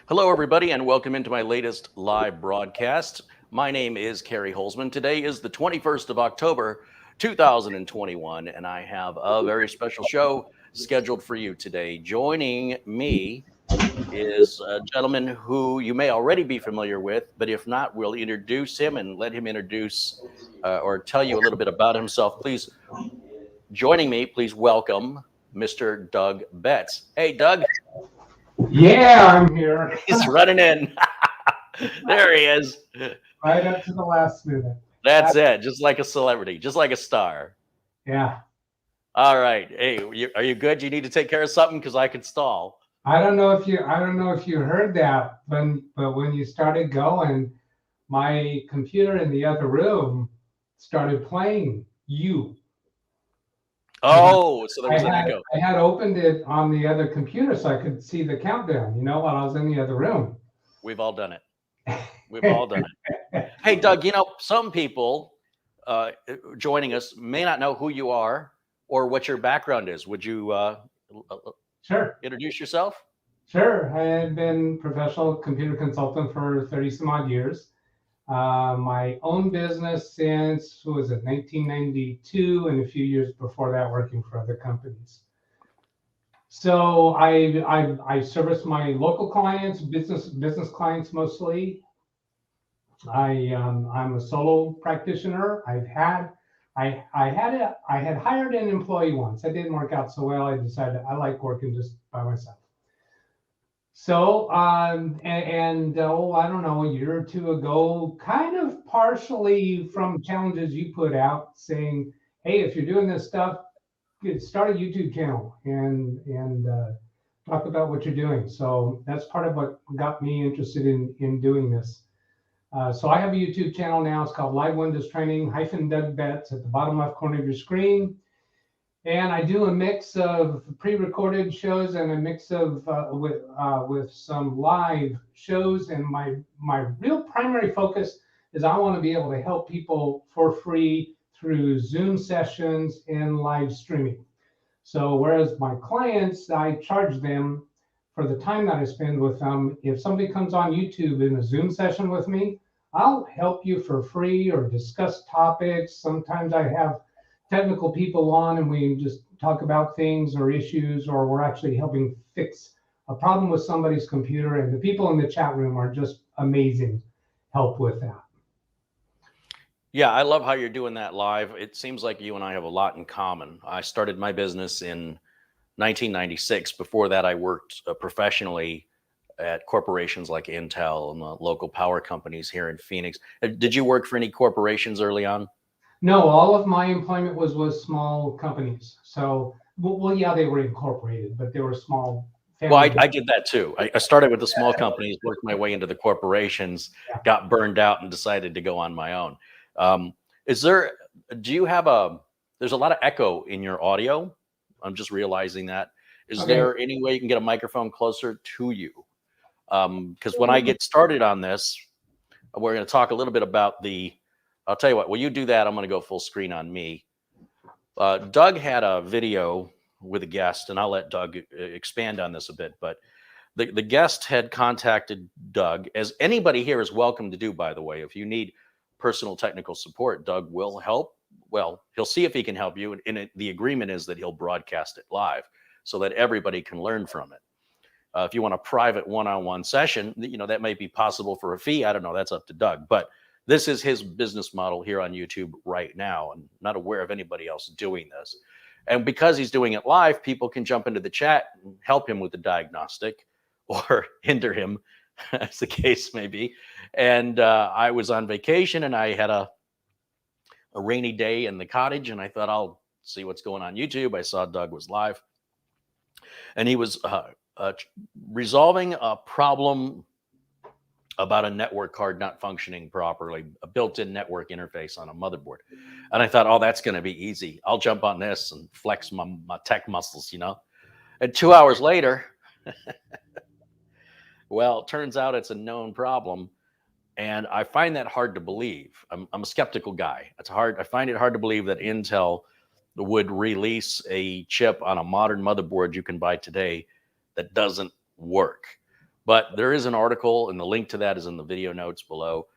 Hello, everybody, and welcome into my latest live broadcast. My name is Kerry Holzman. Today is the 21st of October, 2021, and I have a very special show scheduled for you today. Joining me is a gentleman who you may already be familiar with, but if not, we'll introduce him and let him introduce or tell you a little bit about himself. Please, joining me, please welcome Mr. Doug Betts. Hey, Doug. Yeah, I'm here. He's running in. There he is. Right up to the last minute. That's it. Just like a celebrity, just like a star. Yeah. All right. Hey, are you good? You need to take care of something because I could stall. I don't know if you heard that, but when you started going, my computer in the other room started playing you. Oh, so there was an echo. I had opened it on the other computer so I could see the countdown, while I was in the other room. We've all done it. We've all done it. Hey, Doug, some people joining us may not know who you are or what your background is. Would you Sure. introduce yourself? Sure. I have been professional computer consultant for 30 some odd years. My own business since, 1992, and a few years before that working for other companies. So I service my local clients, business clients mostly. I'm a solo practitioner. I had hired an employee once. That didn't work out so well. I decided I like working just by myself. So, I don't know, a year or two ago, kind of partially from challenges you put out saying, hey, if you're doing this stuff, start a YouTube channel and talk about what you're doing. So that's part of what got me interested in doing this. So I have a YouTube channel now. It's called Live Windows Training -Doug Betts at the bottom left corner of your screen. And I do a mix of pre-recorded shows and a mix of with some live shows. And my real primary focus is I want to be able to help people for free through Zoom sessions and live streaming. So whereas my clients, I charge them for the time that I spend with them. If somebody comes on YouTube in a Zoom session with me, I'll help you for free or discuss topics. Sometimes I have technical people on and we just talk about things or issues, or we're actually helping fix a problem with somebody's computer, and the people in the chat room are just amazing help with that. Yeah, I love how you're doing that live. It seems like you and I have a lot in common. I started my business in 1996. Before that, I worked professionally at corporations like Intel and the local power companies here in Phoenix. Did you work for any corporations early on? No, all of my employment was with small companies. So, well, yeah, they were incorporated, but they were small. Well, I did that too. I started with the small companies, worked my way into the corporations, got burned out, and decided to go on my own. There's a lot of echo in your audio. I'm just realizing that. Is there any way you can get a microphone closer to you? Because when I get started on this, we're going to talk a little bit about I'll tell you what, will you do that? I'm going to go full screen on me. Doug had a video with a guest, and I'll let Doug expand on this a bit, but the guest had contacted Doug, as anybody here is welcome to do, by the way. If you need personal technical support, Doug will help. Well, he'll see if he can help you, and the agreement is that he'll broadcast it live so that everybody can learn from it. If you want a private one-on-one session, that may be possible for a fee. I don't know. That's up to Doug, but this is his business model here on YouTube right now, and not aware of anybody else doing this. And because he's doing it live, people can jump into the chat and help him with the diagnostic or hinder him, as the case may be. And I was on vacation, and I had a rainy day in the cottage, and I thought, I'll see what's going on YouTube. I saw Doug was live, and he was resolving a problem about a network card not functioning properly, a built-in network interface on a motherboard. And I thought, oh, that's going to be easy. I'll jump on this and flex my tech muscles, And 2 hours later, well, it turns out it's a known problem. And I find that hard to believe. I'm a skeptical guy. I find it hard to believe that Intel would release a chip on a modern motherboard you can buy today that doesn't work. But there is an article, and the link to that is in the video notes below,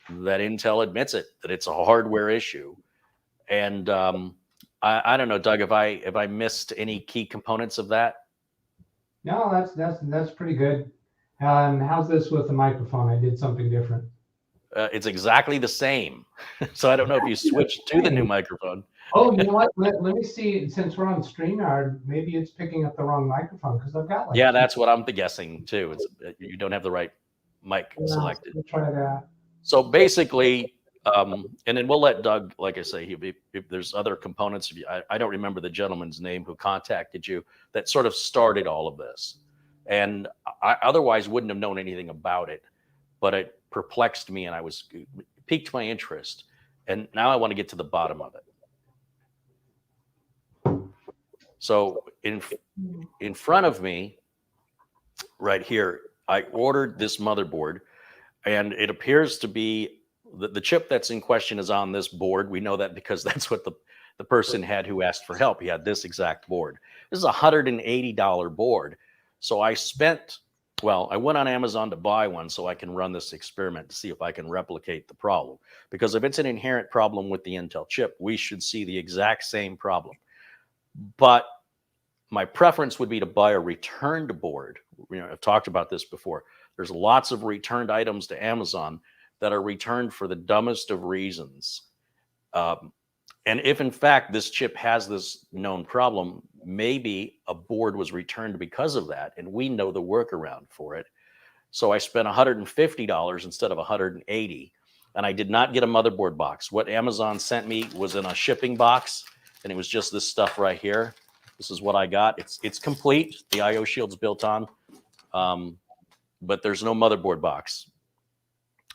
that Intel admits it, that it's a hardware issue. And I don't know, Doug, if I missed any key components of that? No, that's pretty good. How's this with the microphone? I did something different. It's exactly the same. So I don't know if you switched to the new microphone. Oh, you know what? Let me see. Since we're on StreamYard, maybe it's picking up the wrong microphone because I've got like. Yeah, that's what I'm guessing too. It's you don't have the right mic selected. We'll try that. So basically, and then we'll let Doug, like I say, if there's other components. I don't remember the gentleman's name who contacted you that sort of started all of this, and I otherwise wouldn't have known anything about it, but it perplexed me and piqued my interest, and now I want to get to the bottom of it. So in front of me, right here, I ordered this motherboard, and it appears to be the chip that's in question is on this board. We know that because that's what the person had who asked for help. He had this exact board. This is a $180 board. So I went on Amazon to buy one so I can run this experiment to see if I can replicate the problem. Because if it's an inherent problem with the Intel chip, we should see the exact same problem. But my preference would be to buy a returned board. I've talked about this before. There's lots of returned items to Amazon that are returned for the dumbest of reasons. And if in fact this chip has this known problem, maybe a board was returned because of that, and we know the workaround for it. So I spent $150 instead of $180, and I did not get a motherboard box. What Amazon sent me was in a shipping box, and it was just this stuff right here. This is what I got. It's complete. The IO shield's built on, but there's no motherboard box,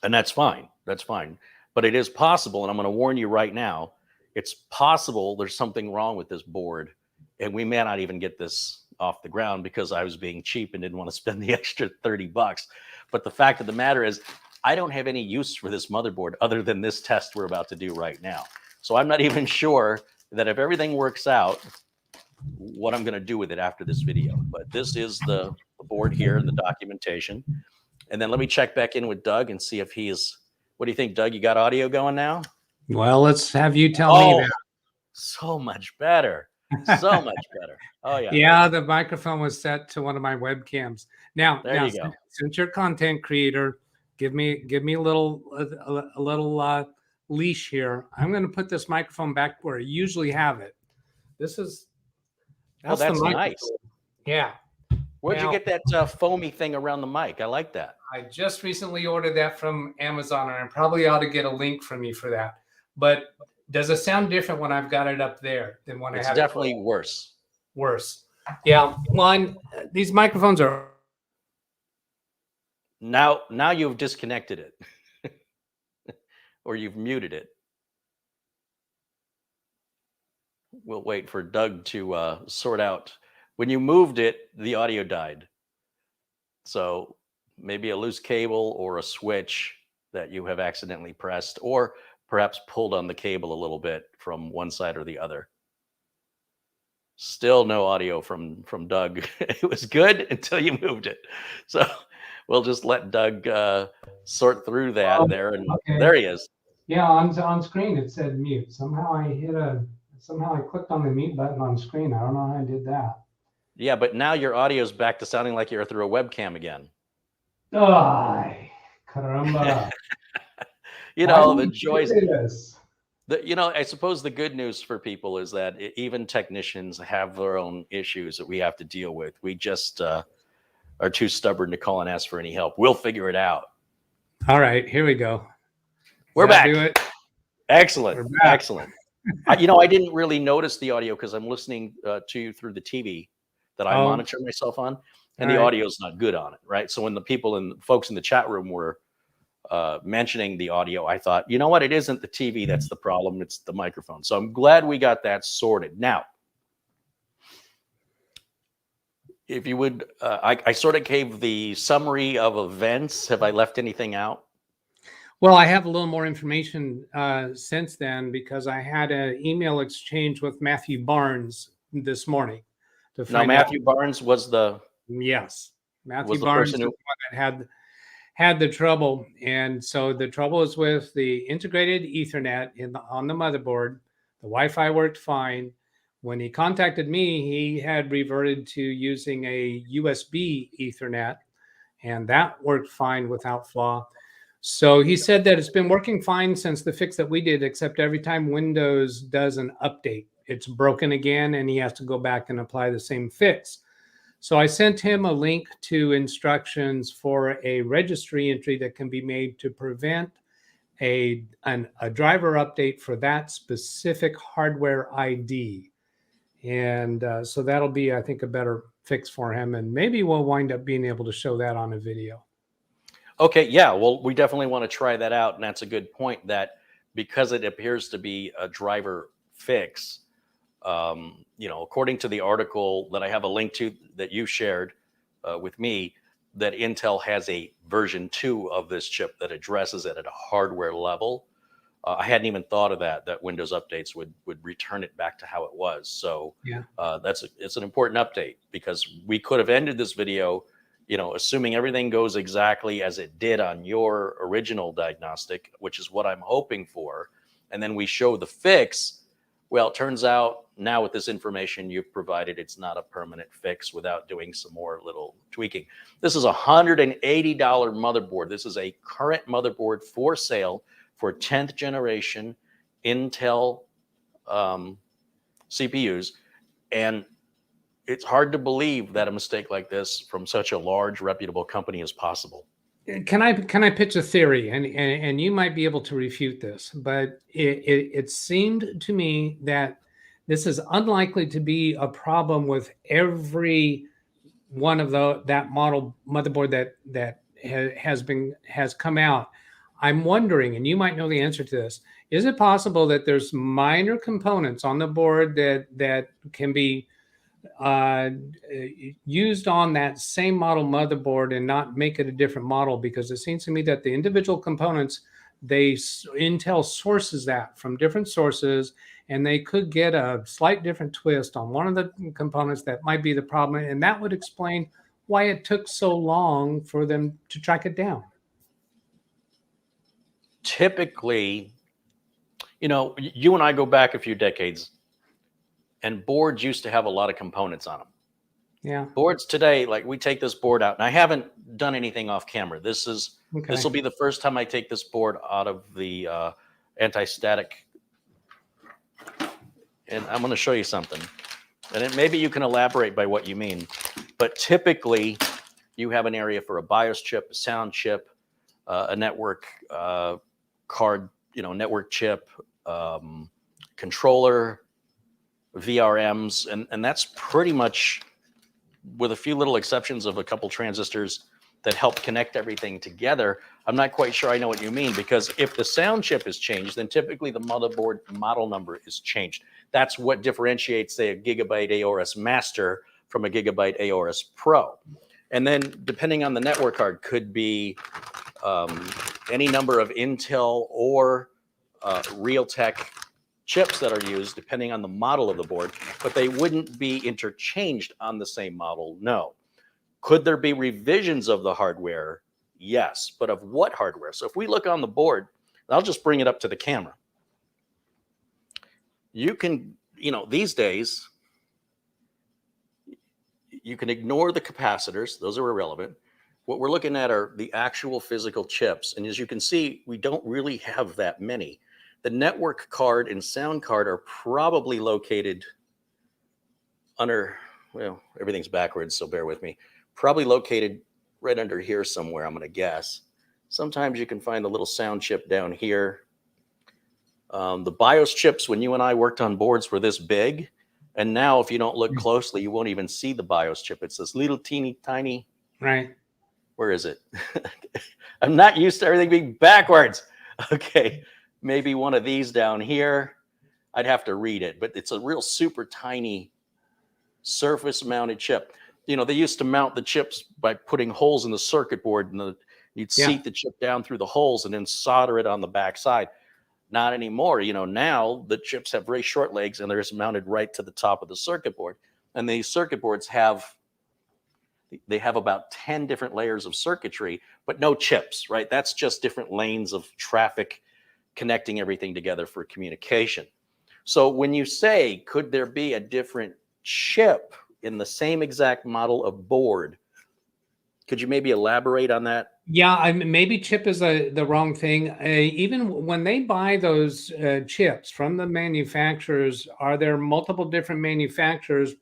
and that's fine. That's fine. But it is possible, and I'm going to warn you right now, it's possible there's something wrong with this board, and we may not even get this off the ground because I was being cheap and didn't want to spend the extra 30 bucks. But the fact of the matter is, I don't have any use for this motherboard other than this test we're about to do right now. So I'm not even sure that if everything works out, what I'm going to do with it after this video. But this is the board here and the documentation. And then let me check back in with Doug and see if he is. What do you think, Doug? You got audio going now? Well, let's have you tell me that. So much better. So much better. Oh yeah. Yeah, the microphone was set to one of my webcams. Now, there you go. Since you're a content creator, give me a little leash here. I'm going to put this microphone back where I usually have it. That's nice. Yeah. Where'd you get that foamy thing around the mic? I like that. I just recently ordered that from Amazon, and I probably ought to get a link from you for that. But does it sound different when I've got it up there than when I have it? It's definitely worse. Worse. Yeah. One, these microphones are. Now you've disconnected it, or you've muted it. We'll wait for Doug to sort out. When you moved it, the audio died. So maybe a loose cable or a switch that you have accidentally pressed, or perhaps pulled on the cable a little bit from one side or the other. Still no audio from Doug. It was good until you moved it. So we'll just let Doug sort through that there. And okay. There he is. Yeah, on screen it said mute. Somehow I clicked on the mute button on screen. I don't know how I did that. Yeah, but now your audio's back to sounding like you're through a webcam again. Ay, caramba. The joys. I suppose the good news for people is that even technicians have their own issues that we have to deal with. We just are too stubborn to call and ask for any help. We'll figure it out. All right, here we go. We're back. Do it? Excellent. We're back. Excellent. I didn't really notice the audio because I'm listening to you through the TV that I monitor myself on, and the audio is not good on it, right? So when the folks in the chat room were mentioning the audio, I thought, you know what? It isn't the TV that's the problem. It's the microphone. So I'm glad we got that sorted. Now, if you would, I sort of gave the summary of events. Have I left anything out? Well, I have a little more information since then because I had an email exchange with Matthew Barnes this morning. Now, Matthew Barnes was the... Yes. Matthew Was the Barnes person is the who? one that had the trouble. And so the trouble is with the integrated Ethernet on the motherboard. The Wi-Fi worked fine. When he contacted me, he had reverted to using a USB Ethernet, and that worked fine without flaw. So he said that it's been working fine since the fix that we did, except every time Windows does an update, it's broken again, and he has to go back and apply the same fix. So I sent him a link to instructions for a registry entry that can be made to prevent a driver update for that specific hardware ID. And so that'll be, I think, a better fix for him. And maybe we'll wind up being able to show that on a video. Okay, yeah. Well, we definitely want to try that out, and that's a good point. That because it appears to be a driver fix, according to the article that I have a link to that you shared with me, that Intel has a version 2 of this chip that addresses it at a hardware level. I hadn't even thought of that Windows updates would return it back to how it was. So yeah, it's an important update, because we could have ended this video, assuming everything goes exactly as it did on your original diagnostic, which is what I'm hoping for. And then we show the fix. Well, it turns out now with this information you've provided, it's not a permanent fix without doing some more little tweaking. This is a $180 motherboard. This is a current motherboard for sale for 10th generation Intel CPUs. And it's hard to believe that a mistake like this from such a large, reputable company is possible. Can I pitch a theory, and you might be able to refute this, but it seemed to me that this is unlikely to be a problem with every one of that model motherboard that has come out. I'm wondering, and you might know the answer to this, is it possible that there's minor components on the board that can be used on that same model motherboard and not make it a different model? Because it seems to me that the individual components, Intel sources that from different sources, and they could get a slight different twist on one of the components that might be the problem, and that would explain why it took so long for them to track it down. Typically, you and I go back a few decades, and boards used to have a lot of components on them. Yeah. Boards today, like we take this board out, and I haven't done anything off camera. This will be the first time I take this board out of the anti-static. And I'm going to show you something. And maybe you can elaborate by what you mean. But typically, you have an area for a BIOS chip, a sound chip, a network card, network chip, controller, VRMs, and that's pretty much, with a few little exceptions of a couple transistors that help connect everything together. I'm not quite sure I know what you mean, because if the sound chip is changed, then typically the motherboard model number is changed. That's what differentiates, say, a Gigabyte AORUS Master from a Gigabyte AORUS Pro. And then depending on the network card, could be any number of Intel or Realtek chips that are used, depending on the model of the board, but they wouldn't be interchanged on the same model, no. Could there be revisions of the hardware? Yes, but of what hardware? So if we look on the board, I'll just bring it up to the camera. You can, these days, you can ignore the capacitors. Those are irrelevant. What we're looking at are the actual physical chips. And as you can see, we don't really have that many. The network card and sound card are probably located under, well, everything's backwards, so bear with me. Probably located right under here somewhere, I'm going to guess. Sometimes you can find a little sound chip down here. The BIOS chips, when you and I worked on boards, were this big. And now if you don't look closely, you won't even see the BIOS chip. It's this little teeny tiny. Right. Where is it? I'm not used to everything being backwards. Okay, maybe one of these down here. I'd have to read it, but it's a real super tiny surface mounted chip. They used to mount the chips by putting holes in the circuit board, and you'd seat the chip down through the holes and then solder it on the back side. Not anymore. Now the chips have very short legs, and they're just mounted right to the top of the circuit board. And these circuit boards have they have about 10 different layers of circuitry, but no chips, right? That's just different lanes of traffic connecting everything together for communication. So when you say, could there be a different chip in the same exact model of board, could you maybe elaborate on that? Yeah, maybe chip is the wrong thing. Even when they buy those chips from the manufacturers, are there multiple different manufacturers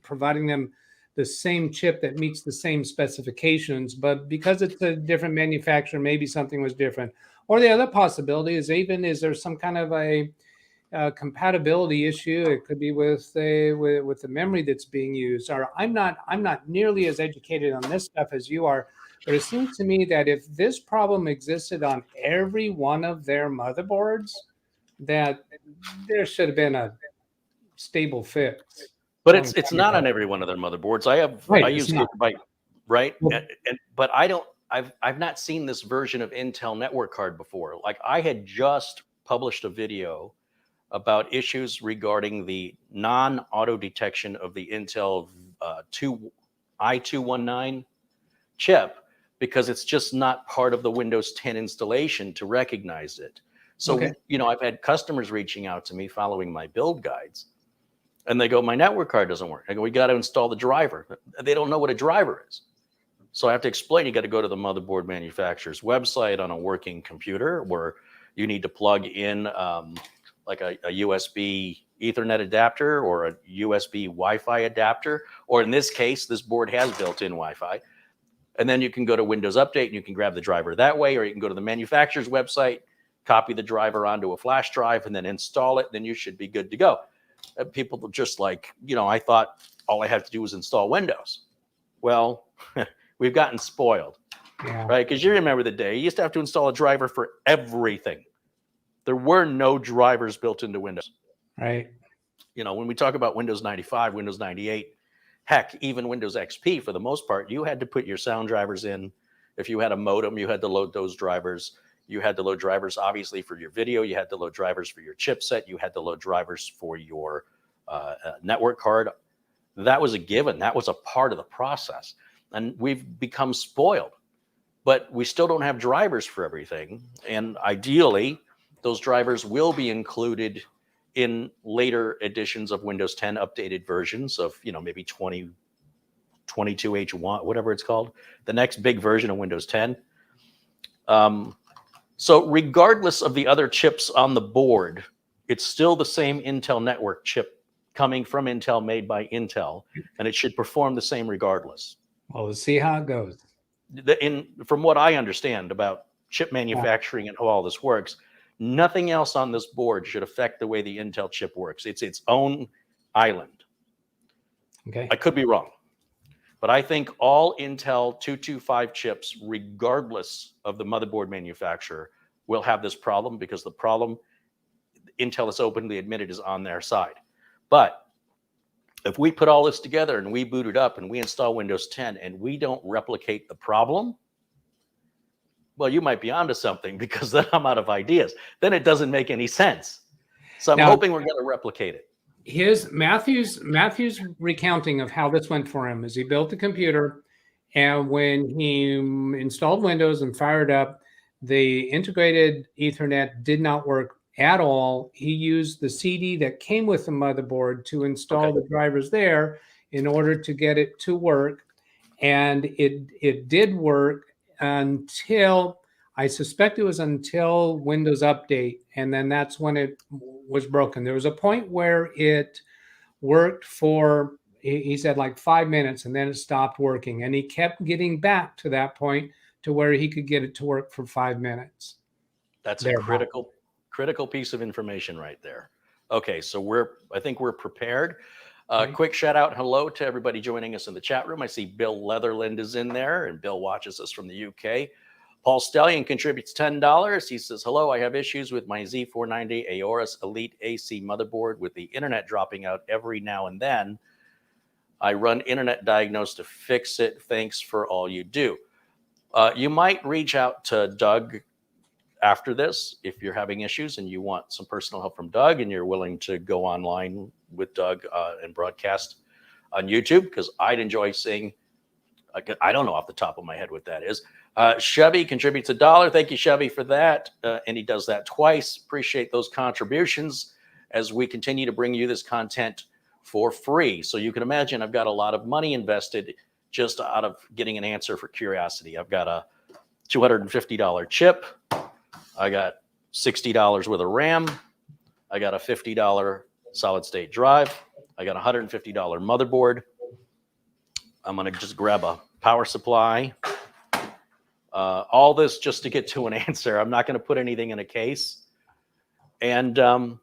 providing them the same chip that meets the same specifications? But because it's a different manufacturer, maybe something was different. Or the other possibility is is there some kind of a compatibility issue? It could be with the memory that's being used. Or I'm not nearly as educated on this stuff as you are. But it seems to me that if this problem existed on every one of their motherboards, that there should have been a stable fix. But it's not on every one of their motherboards. I use Gigabyte, right? Well, But I've not seen this version of Intel network card before. Like I had just published a video about issues regarding the non-auto detection of the Intel i219 chip, because it's just not part of the Windows 10 installation to recognize it. So, I've had customers reaching out to me following my build guides, and they go, my network card doesn't work. I go, we got to install the driver. They don't know what a driver is. So I have to explain, you got to go to the motherboard manufacturer's website on a working computer where you need to plug in like a USB Ethernet adapter or a USB Wi-Fi adapter, or in this case, this board has built-in Wi-Fi. And then you can go to Windows Update and you can grab the driver that way, or you can go to the manufacturer's website, copy the driver onto a flash drive, and then install it. Then you should be good to go. People are just like, I thought all I had to do was install Windows. Well, we've gotten spoiled, right? Because you remember the day you used to have to install a driver for everything. There were no drivers built into Windows. Right. When we talk about Windows 95, Windows 98, heck, even Windows XP, for the most part, you had to put your sound drivers in. If you had a modem, you had to load those drivers. You had to load drivers, obviously, for your video. You had to load drivers for your chipset. You had to load drivers for your network card. That was a given. That was a part of the process. And we've become spoiled. But we still don't have drivers for everything. And ideally, those drivers will be included in later editions of Windows 10, updated versions of, maybe 22H1, whatever it's called, the next big version of Windows 10. So regardless of the other chips on the board, it's still the same Intel network chip coming from Intel, made by Intel, and it should perform the same regardless. Well, let's see how it goes. From what I understand about chip manufacturing and how all this works, nothing else on this board should affect the way the Intel chip works. It's its own island. Okay. I could be wrong, but I think all Intel 225 chips, regardless of the motherboard manufacturer, will have this problem, because the problem, Intel has openly admitted, is on their side. But if we put all this together and we boot it up and we install Windows 10 and we don't replicate the problem, well, you might be onto something, because then I'm out of ideas. Then it doesn't make any sense. So I'm hoping we're going to replicate it. Here's Matthew's recounting of how this went for him. Is he built the computer, and when he installed Windows and fired up, the integrated Ethernet did not work at all. He used the CD that came with the motherboard to install the drivers there in order to get it to work. And it did work until, I suspect it was until Windows Update, and then that's when it was broken. There was a point where it worked for, he said, like 5 minutes, and then it stopped working, and he kept getting back to that point to where he could get it to work for 5 minutes. That's a critical piece of information right there. Okay, so I think we're prepared. Quick shout out, hello to everybody joining us in the chat room. I see Bill Leatherland is in there, and Bill watches us from the UK. Paul Stallion contributes $10. He says, hello, I have issues with my Z490 AORUS Elite AC motherboard with the internet dropping out every now and then. I run Internet Diagnose to fix it. Thanks for all you do. You might reach out to Doug after this if you're having issues and you want some personal help from Doug and you're willing to go online with Doug and broadcast on YouTube, because I'd enjoy seeing I don't know off the top of my head what that is. Chevy contributes $1. Thank you, Chevy, for that. And he does that twice. Appreciate those contributions as we continue to bring you this content for free. So you can imagine I've got a lot of money invested just out of getting an answer for curiosity. I've got a $250 chip. I got $60 worth of RAM. I got a $50 solid state drive. I got a $150 motherboard. I'm going to just grab a power supply. All this just to get to an answer. I'm not going to put anything in a case. And I'm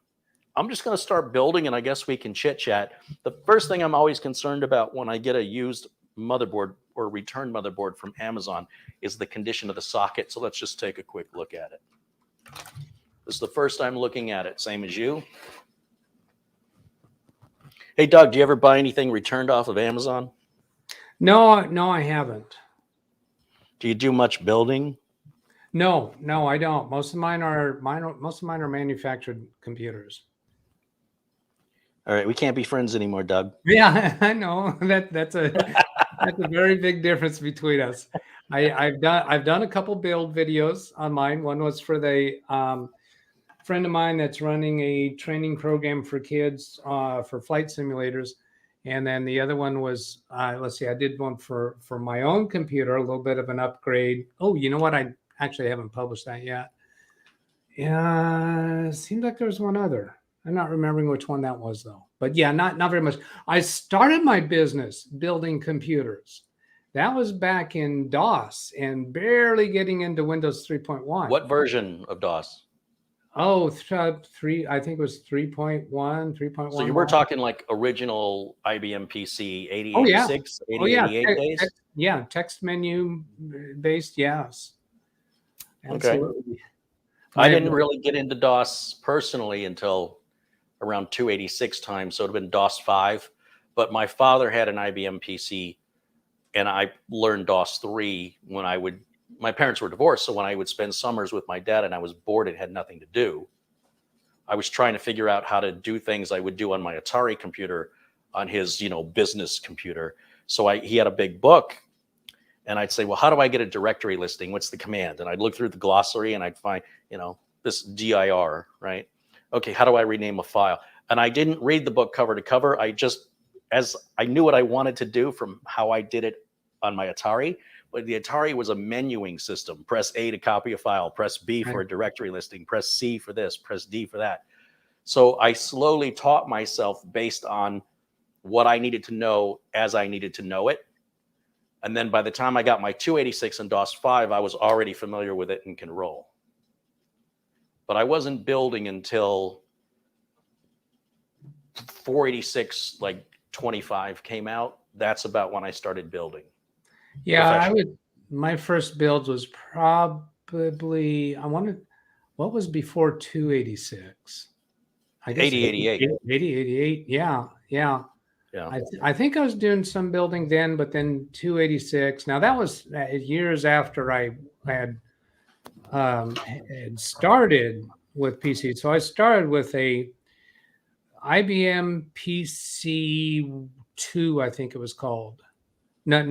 just going to start building, and I guess we can chit chat. The first thing I'm always concerned about when I get a used motherboard or returned motherboard from Amazon is the condition of the socket. So let's just take a quick look at it. This is the first time looking at it, same as you. Hey, Doug, do you ever buy anything returned off of Amazon? No, I haven't. Do you do much building? No, I don't. Most of mine are manufactured computers. All right, we can't be friends anymore, Doug. Yeah, I know that's a very big difference between us. I've done a couple build videos on mine. One was for the friend of mine that's running a training program for kids for flight simulators. And then the other one was, let's see, I did one for my own computer, a little bit of an upgrade. Oh, you know what? I actually haven't published that yet. Yeah, seems like there was one other. I'm not remembering which one that was, though. But yeah, not very much. I started my business building computers. That was back in DOS and barely getting into Windows 3.1. What version of DOS? Oh, three. I think it was 3.1, 3.1. So you were talking like original IBM PC 8086, oh, yeah. 8088 days? Yeah, text menu based, yes. Absolutely. Okay. I didn't really get into DOS personally until around 286 time, so it would have been DOS 5. But my father had an IBM PC, and I learned DOS 3 when my parents were divorced, so when I would spend summers with my dad and I was bored and had nothing to do, I was trying to figure out how to do things I would do on my Atari computer on his, business computer. So he had a big book, and I'd say, well, how do I get a directory listing? What's the command? And I'd look through the glossary and I'd find, this dir, right? Okay, how do I rename a file? And I didn't read the book cover to cover. As I knew what I wanted to do from how I did it on my Atari, but the Atari was a menuing system. Press A to copy a file, press B for a directory listing, press C for this, press D for that. So I slowly taught myself based on what I needed to know as I needed to know it. And then by the time I got my 286 and DOS 5, I was already familiar with it and can roll. But I wasn't building until 486, like 25 came out. That's about when I started building. Yeah, my first build was probably, what was before 286? I guess 8088. 8088. Yeah. I think I was doing some building then, but then 286. Now that was years after I had started with PC. So I started with a IBM PC 2, I think it was called. Not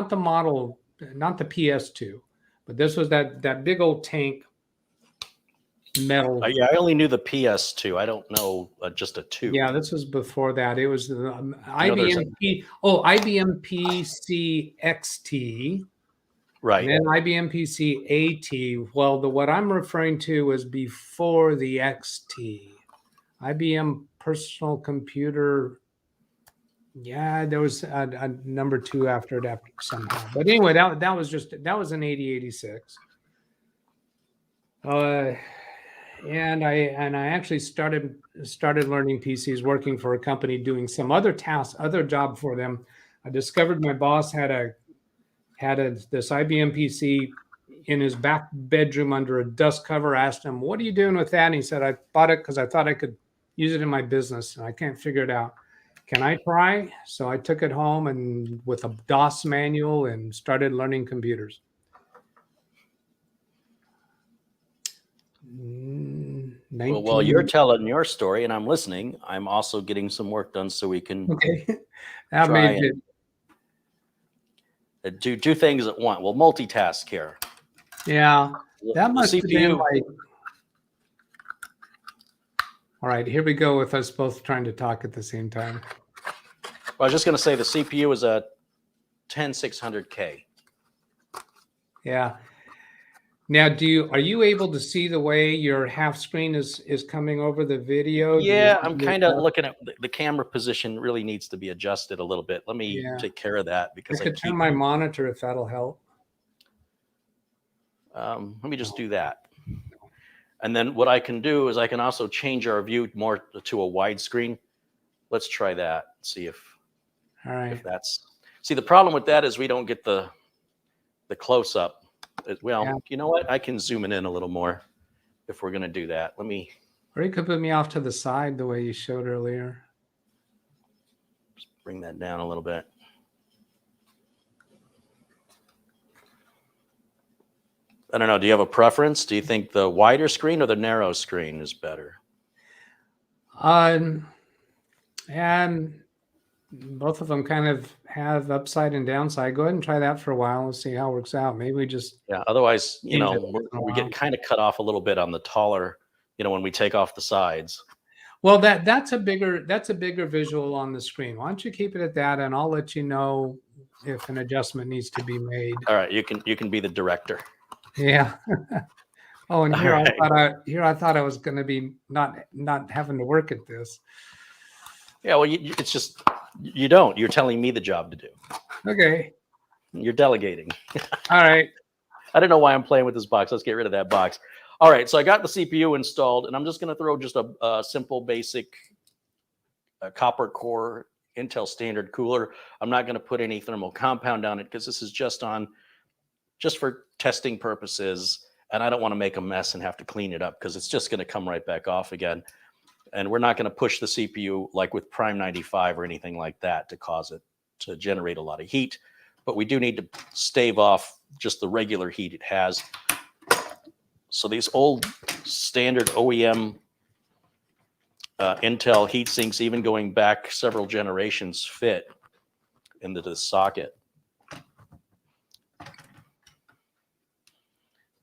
the model, not the PS2, but this was that big old tank metal. Yeah, I only knew the PS2. I don't know just a 2. Yeah, this was before that. It was the IBM PC XT. Right. And then IBM PC AT. Well, what I'm referring to was before the XT. IBM personal computer. Yeah, there was a number 2 after that somehow. But anyway, that was an 8086. And I actually started learning PCs working for a company doing some other job for them. I discovered my boss had this IBM PC in his back bedroom under a dust cover. Asked him, "What are you doing with that?" And he said, "I bought it because I thought I could use it in my business, and I can't figure it out. Can I try?" So I took it home and with a DOS manual and started learning computers. Well, while you're telling your story and I'm listening, I'm also getting some work done so we can okay. Do things at once. We'll multitask here. Yeah, that The must have been CPU, like. All right, here we go with us both trying to talk at the same time. I was just going to say the CPU is a 10600K. Yeah. Now, are you able to see the way your half screen is coming over the video? Yeah, I'm kind of looking at the camera position really needs to be adjusted a little bit. Let me take care of that I because could turn my monitor if that'll help. let me just do that. And then what I can do is I can also change our view more to a widescreen. Let's try that. See if that's. See, the problem with that is we don't get the close up. Well, you know what? I can zoom it in a little more if we're going to do that. Or you could put me off to the side the way you showed earlier. Just bring that down a little bit. I don't know. Do you have a preference? Do you think the wider screen or the narrow screen is better? And both of them kind of have upside and downside. Go ahead and try that for a while and see how it works out. Maybe we just Otherwise, we get kind of cut off a little bit on the taller. When we take off the sides. Well, that's a bigger visual on the screen. Why don't you keep it at that, and I'll let you know if an adjustment needs to be made. All right, you can be the director. Yeah. Oh, and here I thought I was going to be not having to work at this. Yeah, well, it's just you don't. You're telling me the job to do. Okay. You're delegating. All right. I don't know why I'm playing with this box. Let's get rid of that box. All right, so I got the CPU installed, and I'm just going to throw just a simple, basic copper core Intel standard cooler. I'm not going to put any thermal compound on it because this is just for testing purposes, and I don't want to make a mess and have to clean it up because it's just going to come right back off again. And we're not going to push the CPU like with Prime 95 or anything like that to cause it to generate a lot of heat. But we do need to stave off just the regular heat it has. So these old standard OEM Intel heat sinks, even going back several generations, fit into the socket.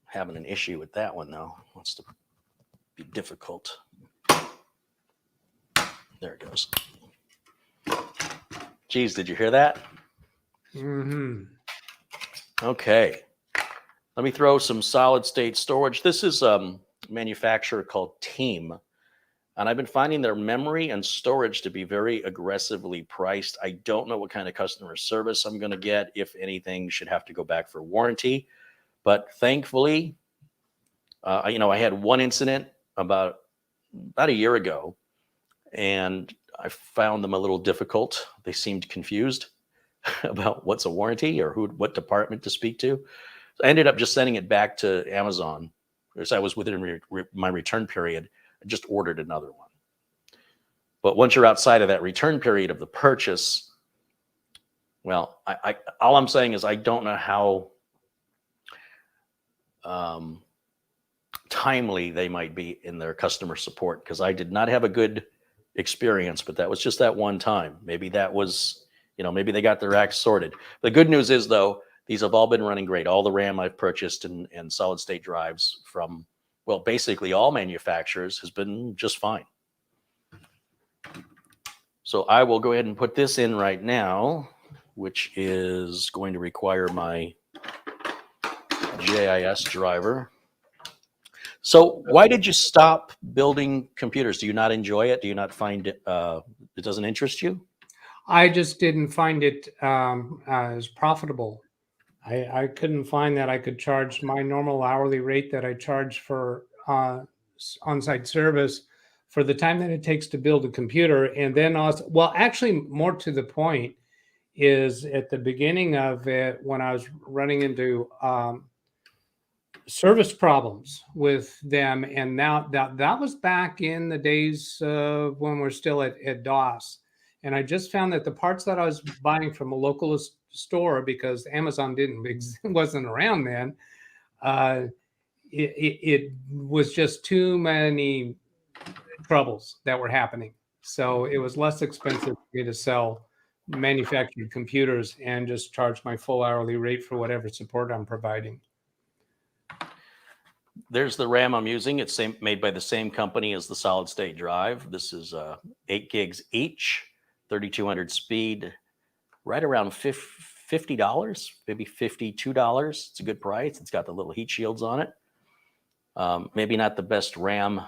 Having an issue with that one though. Wants to be difficult. There it goes. Geez, did you hear that? Mm-hmm. Okay. Let me throw some solid state storage. This is a manufacturer called Team. And I've been finding their memory and storage to be very aggressively priced. I don't know what kind of customer service I'm going to get. If anything, should have to go back for warranty. But thankfully, I had one incident about a year ago, and I found them a little difficult. They seemed confused about what's a warranty or what department to speak to. So I ended up just sending it back to Amazon because I was within my return period. I just ordered another one. But once you're outside of that return period of the purchase, well, all I'm saying is I don't know how timely they might be in their customer support, because I did not have a good experience, but that was just that one time. Maybe that was, maybe they got their act sorted. The good news is, though, these have all been running great. All the RAM I've purchased and solid state drives from, well, basically all manufacturers has been just fine. So I will go ahead and put this in right now, which is going to require my JIS driver. So why did you stop building computers? Do you not enjoy it? Do you not find it, it doesn't interest you? I just didn't find it as profitable. I couldn't find that I could charge my normal hourly rate that I charge for on-site service for the time that it takes to build a computer. And then also, well, actually more to the point is at the beginning of it, when I was running into service problems with them. And now that was back in the days when we're still at DOS. And I just found that the parts that I was buying from a local store, because Amazon wasn't around then, it was just too many troubles that were happening. So it was less expensive for me to sell manufactured computers and just charge my full hourly rate for whatever support I'm providing. There's the RAM I'm using. It's made by the same company as the solid state drive. This is 8 gigs each, 3200 speed, right around $50, maybe $52. It's a good price. It's got the little heat shields on it. Maybe not the best RAM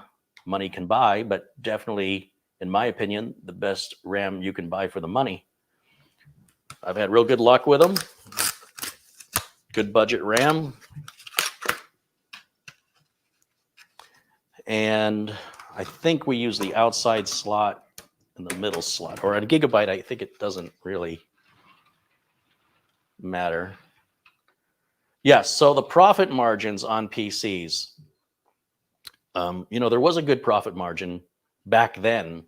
money can buy, but definitely, in my opinion, the best RAM you can buy for the money. I've had real good luck with them. Good budget RAM. And I think we use the outside slot and the middle slot. Or at a Gigabyte, I think it doesn't really matter. Yes, so the profit margins on PCs. You know, there was a good profit margin back then,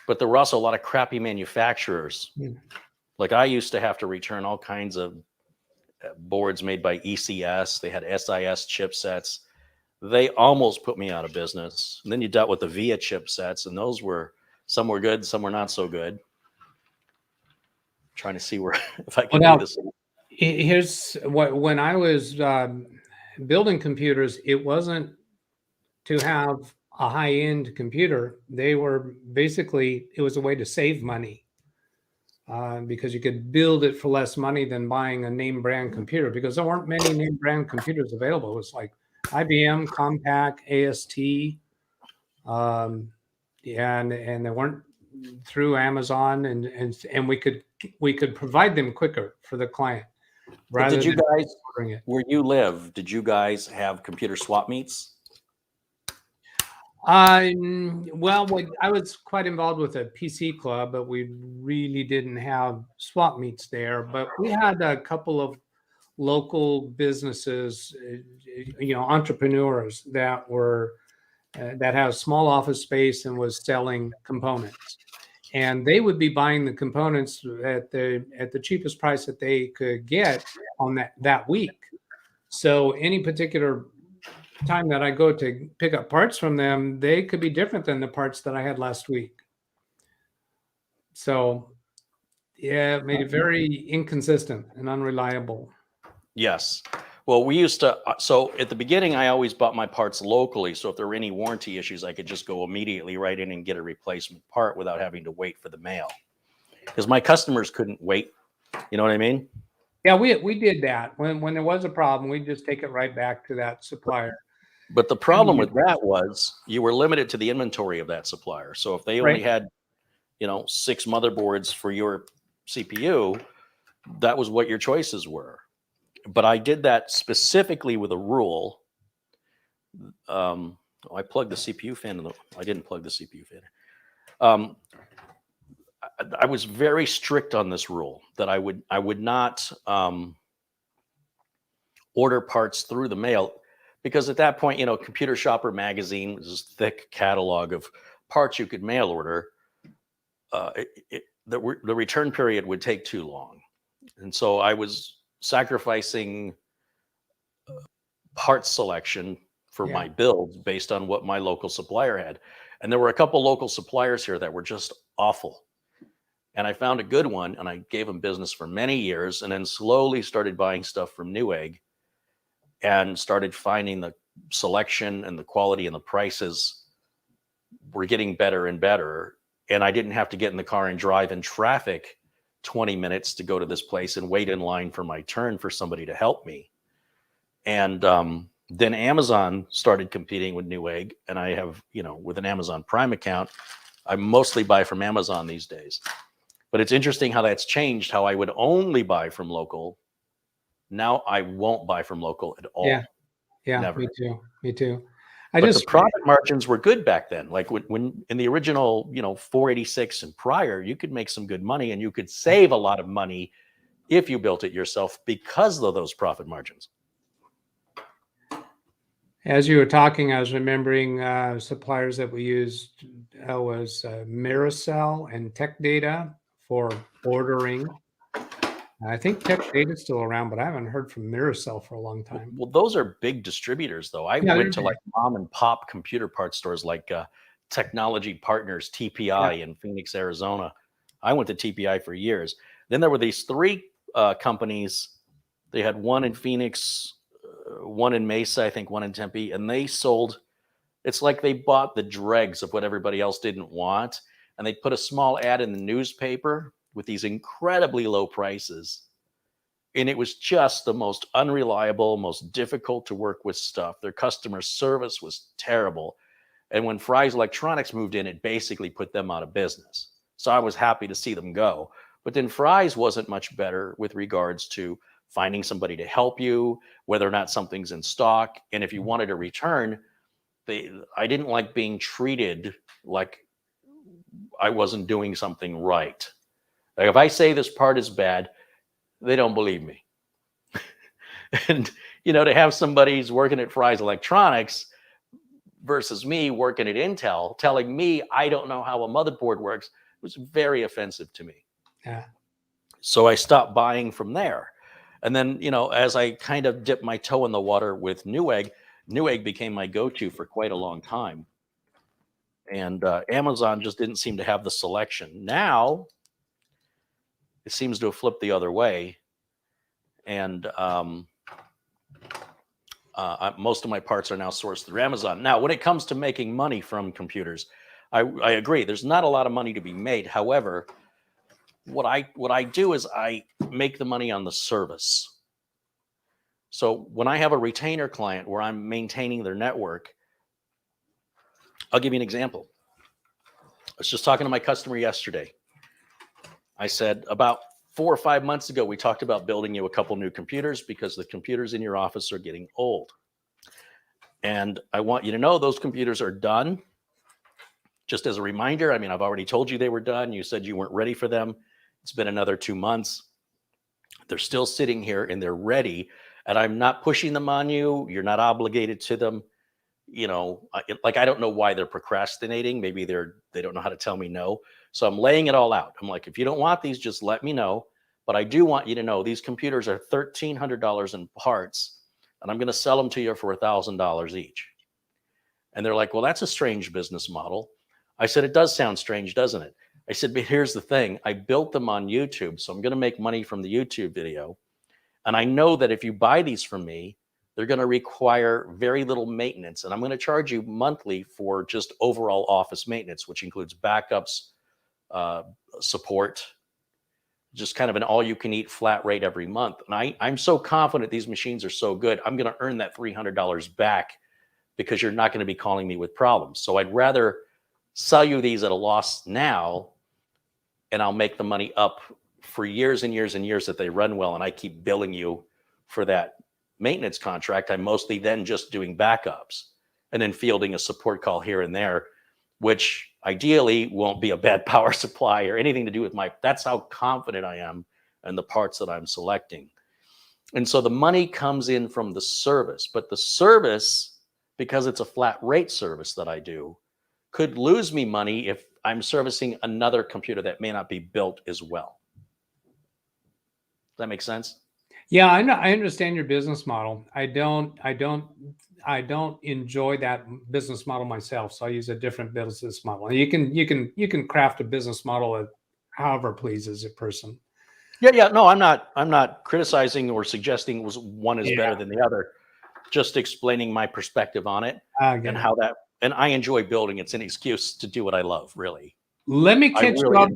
but there were also a lot of crappy manufacturers. Yeah. Like I used to have to return all kinds of boards made by ECS. They had SIS chipsets. They almost put me out of business. And then you dealt with the VIA chipsets, and those were, some were good, some were not so good. I'm trying to see where, if I can do this. Here's what, when I was building computers, it wasn't to have a high-end computer. They were basically, it was a way to save money because you could build it for less money than buying a name brand computer, because there weren't many name brand computers available. It was like IBM, Compaq, AST, and they weren't through Amazon, and we could provide them quicker for the client. Did you guys, where you live, did you guys have computer swap meets? Well, I was quite involved with a PC club, but we really didn't have swap meets there. But we had a couple of local businesses, you know, entrepreneurs that were that had a small office space and was selling components, and they would be buying the components at the cheapest price that they could get on that week. So any particular time that I go to pick up parts from them, they could be different than the parts that I had last week. So yeah, it made it very inconsistent and unreliable. Yes. Well, we used to, so at the beginning, I always bought my parts locally. So if there were any warranty issues, I could just go immediately right in and get a replacement part without having to wait for the mail. Because my customers couldn't wait. You know what I mean? Yeah, we did that. When there was a problem, we just take it right back to that supplier. But the problem with that was you were limited to the inventory of that supplier. So if they only had, you know, 6 motherboards for your CPU, that was what your choices were. But I did that specifically with a rule. I plugged the CPU fan in. I didn't plug the CPU fan. I was very strict on this rule that I would not order parts through the mail, because at that point, you know, Computer Shopper magazine was this thick catalog of parts you could mail order. The return period would take too long, and so I was sacrificing part selection for my builds based on what my local supplier had. And there were a couple local suppliers here that were just awful. And I found a good one, and I gave them business for many years, and then slowly started buying stuff from Newegg and started finding the selection and the quality and the prices were getting better and better. And I didn't have to get in the car and drive in traffic 20 minutes to go to this place and wait in line for my turn for somebody to help me. And then Amazon started competing with Newegg, and I have, you know, with an Amazon Prime account, I mostly buy from Amazon these days. But it's interesting how that's changed, how I would only buy from local. Now I won't buy from local at all. Yeah, never. Me too. But the profit margins were good back then. Like when in the original, you know, 486 and prior, you could make some good money, and you could save a lot of money if you built it yourself because of those profit margins. As you were talking, I was remembering suppliers that we used was Miracell and Tech Data for ordering. I think Tech Data is still around, but I haven't heard from Miracell for a long time. Well, those are big distributors, though. I went to like mom and pop computer parts stores like Technology Partners, TPI in Phoenix, Arizona. I went to TPI for years. Then there were these three companies. They had one in Phoenix, one in Mesa, I think one in Tempe, and they sold. It's like they bought the dregs of what everybody else didn't want, and they put a small ad in the newspaper with these incredibly low prices. And it was just the most unreliable, most difficult to work with stuff. Their customer service was terrible. And when Fry's Electronics moved in, it basically put them out of business. So I was happy to see them go. But then Fry's wasn't much better with regards to finding somebody to help you, whether or not something's in stock. And if you wanted a return, I didn't like being treated like I wasn't doing something right. Like if I say this part is bad, they don't believe me. And, you know, to have somebody who's working at Fry's Electronics versus me working at Intel telling me I don't know how a motherboard works was very offensive to me. Yeah. So I stopped buying from there. And then, you know, as I kind of dipped my toe in the water with Newegg became my go-to for quite a long time. And Amazon just didn't seem to have the selection. Now, it seems to have flipped the other way. And most of my parts are now sourced through Amazon. Now, when it comes to making money from computers, I agree. There's not a lot of money to be made. However, what I do is I make the money on the service. So when I have a retainer client where I'm maintaining their network, I'll give you an example. I was just talking to my customer yesterday. I said, about 4 or 5 months ago, we talked about building you a couple new computers because the computers in your office are getting old. And I want you to know those computers are done. Just as a reminder, I mean, I've already told you they were done. You said you weren't ready for them. It's been another 2 months. They're still sitting here and they're ready. And I'm not pushing them on you. You're not obligated to them. You know, like, I don't know why they're procrastinating. Maybe they don't know how to tell me no. So I'm laying it all out. I'm like, if you don't want these, just let me know. But I do want you to know these computers are $1,300 in parts, and I'm going to sell them to you for $1,000 each. And they're like, well, that's a strange business model. I said, it does sound strange, doesn't it? I said, but here's the thing. I built them on YouTube, so I'm going to make money from the YouTube video. And I know that if you buy these from me, they're going to require very little maintenance. And I'm going to charge you monthly for just overall office maintenance, which includes backups, support, just kind of an all-you-can-eat flat rate every month. And I'm so confident these machines are so good, I'm going to earn that $300 back because you're not going to be calling me with problems. So I'd rather sell you these at a loss now, and I'll make the money up for years and years and years that they run well, and I keep billing you for that maintenance contract. I'm mostly then just doing backups and then fielding a support call here and there, which ideally won't be a bad power supply or anything to do with that's how confident I am in the parts that I'm selecting. And so the money comes in from the service, but the service, because it's a flat rate service that I do, could lose me money if I'm servicing another computer that may not be built as well. Does that make sense? Yeah, I understand your business model. I don't enjoy that business model myself, so I use a different business model. You can craft a business model however pleases a person. Yeah. No, I'm not criticizing or suggesting one is better than the other. Just explaining my perspective on it and how that. And I enjoy building. It's an excuse to do what I love, really. Let me catch you up.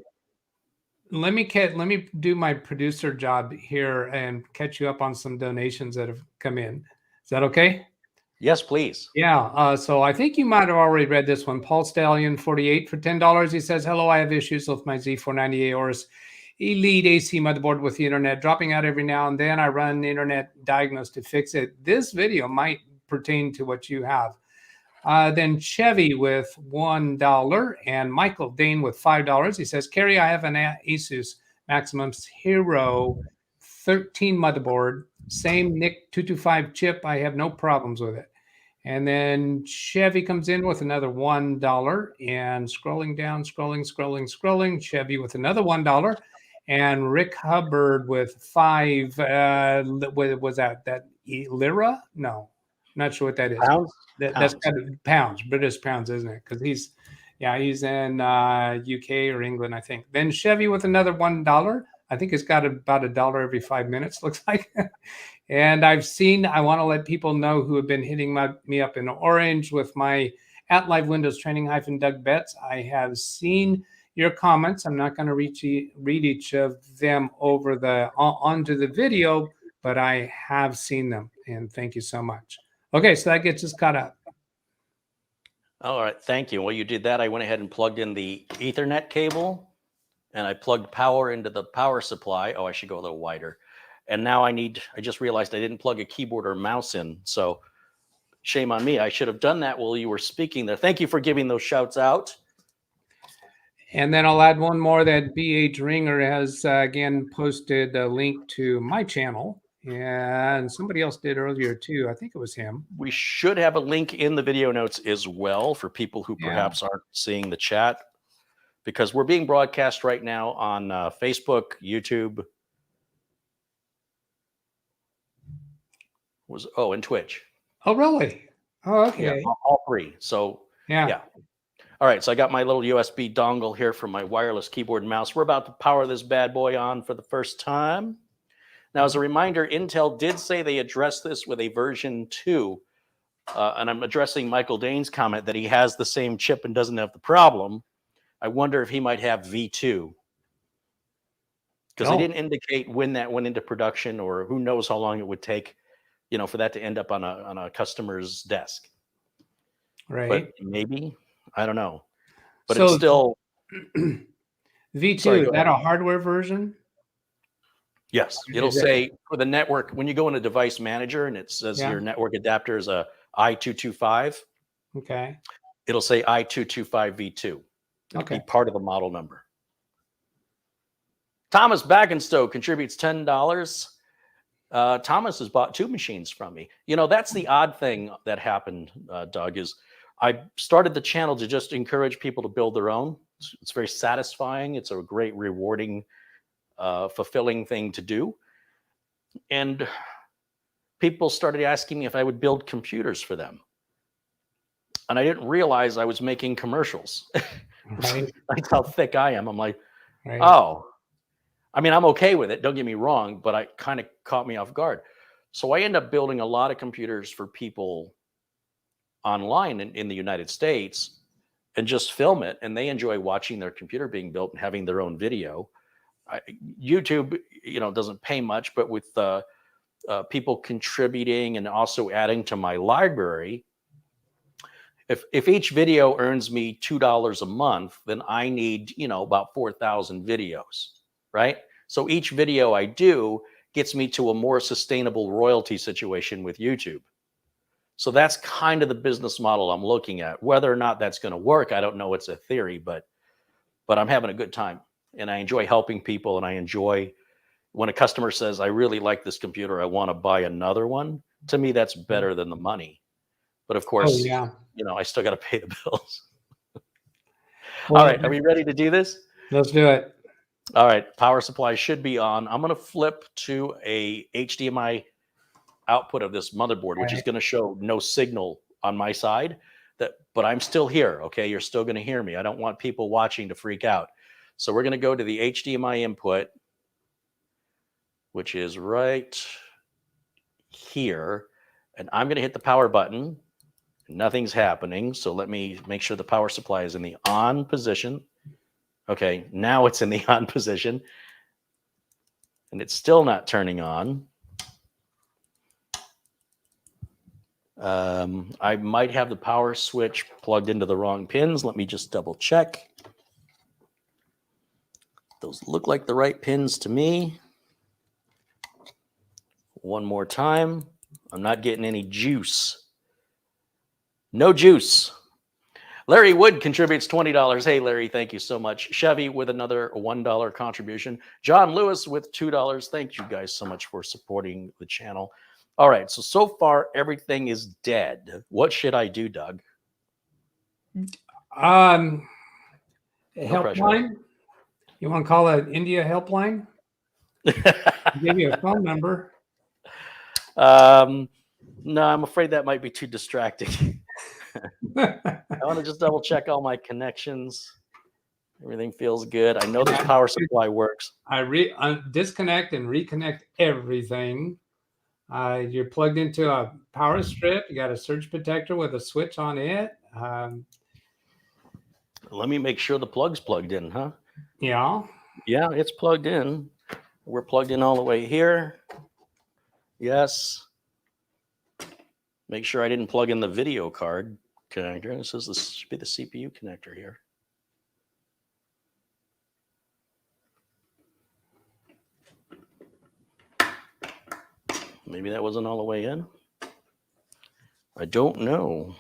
Let me do my producer job here and catch you up on some donations that have come in. Is that okay? Yes, please. Yeah. So I think you might have already read this one. Paul Stallion 48 for $10. He says, hello, I have issues with my Z490 AORUS Elite AC motherboard with the internet dropping out every now and then. I run internet diagnostic to fix it. This video might pertain to what you have. Then Chevy with $1 and Michael Dane with $5. He says, Kerry, I have an Asus Maximums Hero 13 motherboard, same NIC 225 chip. I have no problems with it. And then Chevy comes in with another $1 and scrolling down, scrolling, Chevy with another $1 and Rick Hubbard with 5. What was that lira? No, not sure what that is. Pounds? That's kind of pounds, British pounds, isn't it? Because Yeah, he's in UK or England, I think. Then Chevy with another $1. I think it's got about $1 every 5 minutes, looks like. And I've seen, I want to let people know who have been hitting me up in orange with my at Live Windows Training -Doug Betts. I have seen your comments. I'm not going to read each of them over onto the video, but I have seen them, and thank you so much. Okay, so that gets us caught up. All right, thank you. While you did that, I went ahead and plugged in the Ethernet cable, and I plugged power into the power supply. Oh, I should go a little wider. And now I just realized I didn't plug a keyboard or mouse in. So shame on me. I should have done that while you were speaking there. Thank you for giving those shouts out. And then I'll add one more that BH Ringer has again posted a link to my channel. And somebody else did earlier too. I think it was him. We should have a link in the video notes as well for people who perhaps aren't seeing the chat, because we're being broadcast right now on Facebook, YouTube, and Twitch. Oh, really? Oh, okay. Yeah, all three. So yeah. All right, so I got my little USB dongle here for my wireless keyboard and mouse. We're about to power this bad boy on for the first time. Now, as a reminder, Intel did say they addressed this with a version 2. And I'm addressing Michael Dane's comment that he has the same chip and doesn't have the problem. I wonder if he might have V2. Because they didn't indicate when that went into production, or who knows how long it would take, for that to end up on a customer's desk. Right. But maybe, I don't know. But it's still V2, sorry, is that a hardware version? Yes, it'll say for the network, when you go into device manager and it says your network adapter is a I225. Okay. It'll say I225V2. It'll be part of the model number. Thomas Backenstow contributes $10. Thomas has bought 2 machines from me. That's the odd thing that happened, Doug, is I started the channel to just encourage people to build their own. It's very satisfying. It's a great, rewarding, fulfilling thing to do. And people started asking me if I would build computers for them. And I didn't realize I was making commercials. Right. That's how thick I am. I'm like, right. Oh, I mean, I'm okay with it. Don't get me wrong, but it kind of caught me off guard. So I end up building a lot of computers for people online in the United States and just film it. And they enjoy watching their computer being built and having their own video. YouTube, doesn't pay much, but with people contributing and also adding to my library, if each video earns me $2 a month, then I need, about 4,000 videos, right? So each video I do gets me to a more sustainable royalty situation with YouTube. So that's kind of the business model I'm looking at. Whether or not that's going to work, I don't know. It's a theory, but I'm having a good time. And I enjoy helping people, and I enjoy when a customer says, I really like this computer, I want to buy another one. To me, that's better than the money. But of course, I still got to pay the bills. Well, all right, are we ready to do this? Let's do it. All right, power supply should be on. I'm going to flip to a HDMI output of this motherboard, which is going to show no signal on my side. But I'm still here, okay? You're still going to hear me. I don't want people watching to freak out. So we're going to go to the HDMI input, which is right here. And I'm going to hit the power button. Nothing's happening. So let me make sure the power supply is in the on position. Okay, now it's in the on position. And it's still not turning on. I might have the power switch plugged into the wrong pins. Let me just double check. Those look like the right pins to me. One more time. I'm not getting any juice. No juice. Larry Wood contributes $20. Hey, Larry, thank you so much. Chevy with another $1 contribution. John Lewis with $2. Thank you guys so much for supporting the channel. All right, so far everything is dead. What should I do, Doug? Helpline? You want to call it India helpline? Give you a phone number. No, I'm afraid that might be too distracting. I want to just double check all my connections. Everything feels good. I know this power supply works. I disconnect and reconnect everything. You're plugged into a power strip. You got a surge protector with a switch on it. Let me make sure the plug's plugged in, huh? Yeah. Yeah, it's plugged in. We're plugged in all the way here. Yes. Make sure I didn't plug in the video card connector. This should be the CPU connector here. Maybe that wasn't all the way in. I don't know.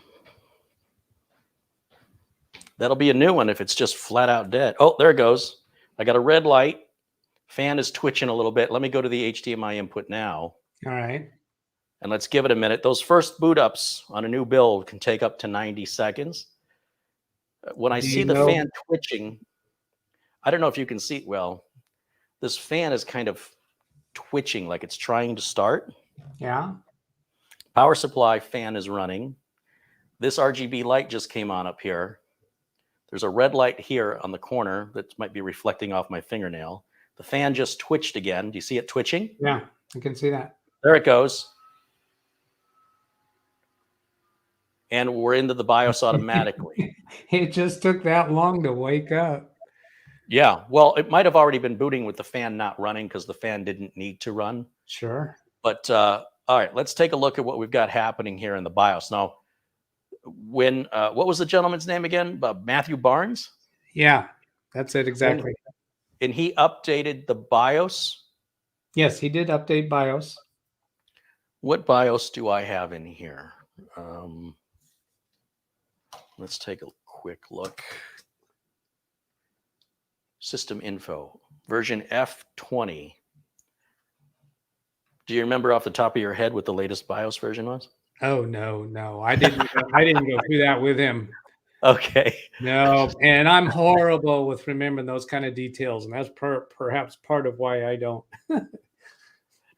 That'll be a new one if it's just flat out dead. Oh, there it goes. I got a red light. Fan is twitching a little bit. Let me go to the HDMI input now. All right. And let's give it a minute. Those first boot ups on a new build can take up to 90 seconds. When I see the fan twitching, I don't know if you can see, well, this fan is kind of twitching like it's trying to start. Yeah. Power supply fan is running. This RGB light just came on up here. There's a red light here on the corner that might be reflecting off my fingernail. The fan just twitched again. Do you see it twitching? Yeah, I can see that. There it goes. And we're into the BIOS automatically. It just took that long to wake up. Yeah, well, it might have already been booting with the fan not running because the fan didn't need to run. Sure. But all right, let's take a look at what we've got happening here in the BIOS. Now, when what was the gentleman's name again? Matthew Barnes? Yeah, that's it exactly. And he updated the BIOS? Yes, he did update BIOS. What BIOS do I have in here? Let's take a quick look. System info, version F20. Do you remember off the top of your head what the latest BIOS version was? Oh no, I didn't. I didn't go through that with him. Okay. No, and I'm horrible with remembering those kind of details, and that's perhaps part of why I don't.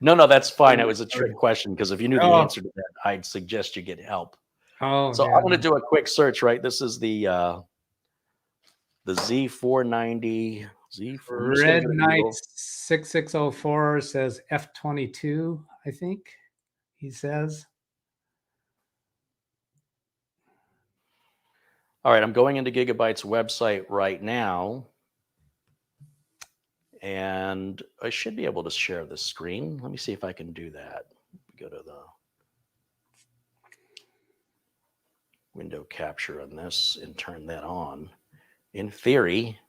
No, that's fine. It was a trick question because if you knew the answer to that, I'd suggest you get help. Oh, so I'm going to do a quick search. Right, this is the Z490. Red Knight 6604 says F22. I think he says. All right, I'm going into Gigabyte's website right now. And I should be able to share the screen. Let me see if I can do that. Go to the window capture on this and turn that on. In theory,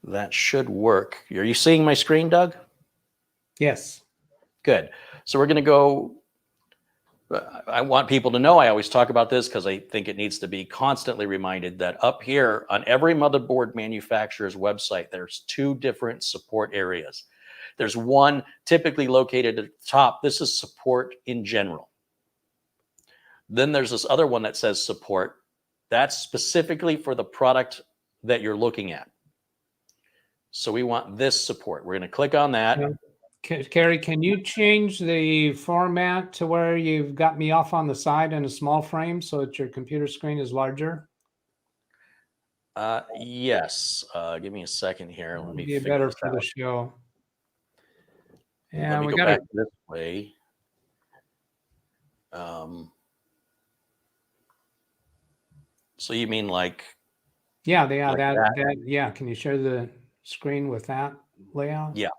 that should work. Are you seeing my screen, Doug? Yes. Good. So we're going to go. I want people to know I always talk about this because I think it needs to be constantly reminded that up here on every motherboard manufacturer's website, there's two different support areas. There's one typically located at the top. This is support in general. Then there's this other one that says support. That's specifically for the product that you're looking at. So we want this support. We're going to click on that. Yeah. Carrie, can you change the format to where you've got me off on the side in a small frame so that your computer screen is larger? Yes. Give me a second here. Let me be better for the show. Yeah, we go back this way. So you mean like? Yeah, like that. Yeah. Can you share the screen with that layout? Yeah.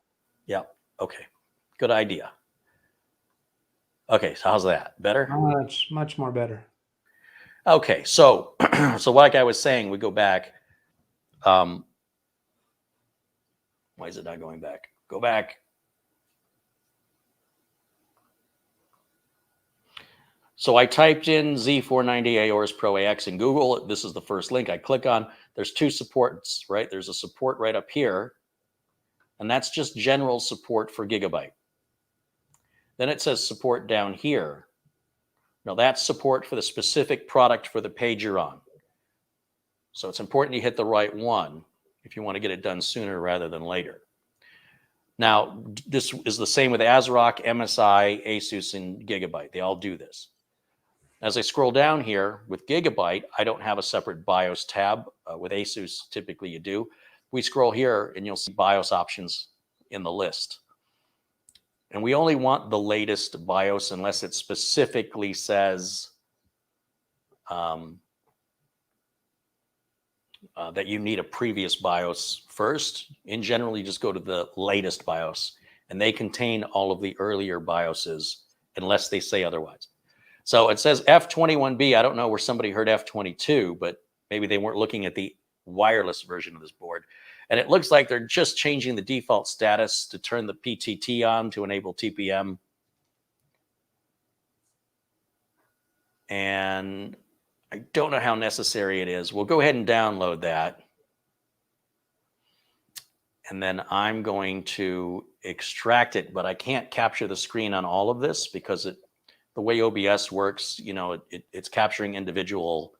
Yeah. Okay. Good idea. Okay. So how's that? Better? Much more better. Okay. So, like I was saying, we go back. Why is it not going back? Go back. So I typed in Z490 AORUS Pro AX in Google. This is the first link I click on. There's two supports, right? There's a support right up here. And that's just general support for Gigabyte. Then it says support down here. Now that's support for the specific product for the page you're on. So it's important you hit the right one if you want to get it done sooner rather than later. Now, this is the same with ASRock, MSI, ASUS, and Gigabyte. They all do this. As I scroll down here with Gigabyte, I don't have a separate BIOS tab. With ASUS, typically you do. We scroll here and you'll see BIOS options in the list. And we only want the latest BIOS unless it specifically says that you need a previous BIOS first. In general, you just go to the latest BIOS, and they contain all of the earlier BIOSes unless they say otherwise. So it says F21B. I don't know where somebody heard F22, but maybe they weren't looking at the wireless version of this board. And it looks like they're just changing the default status to turn the PTT on to enable TPM. And I don't know how necessary it is. We'll go ahead and download that. And then I'm going to extract it, but I can't capture the screen on all of this because the way OBS works, you know, it's capturing individual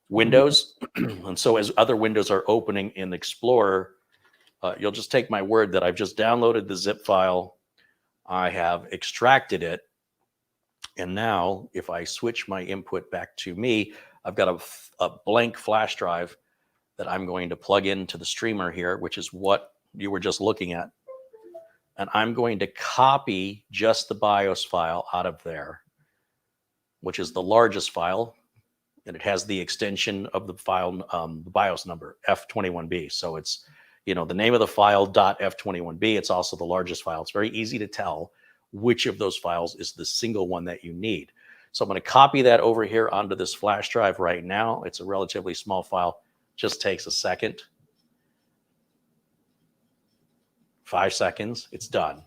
windows. And so as other windows are opening in Explorer, you'll just take my word that I've just downloaded the zip file. I have extracted it. And now if I switch my input back to me, I've got a blank flash drive that I'm going to plug into the streamer here, which is what you were just looking at. And I'm going to copy just the BIOS file out of there, which is the largest file. And it has the extension of the file, the BIOS number, F21B. So it's, you know, the name of the file .f21b. It's also the largest file. It's very easy to tell which of those files is the single one that you need. So I'm going to copy that over here onto this flash drive right now. It's a relatively small file. Just takes a second. 5 seconds. It's done.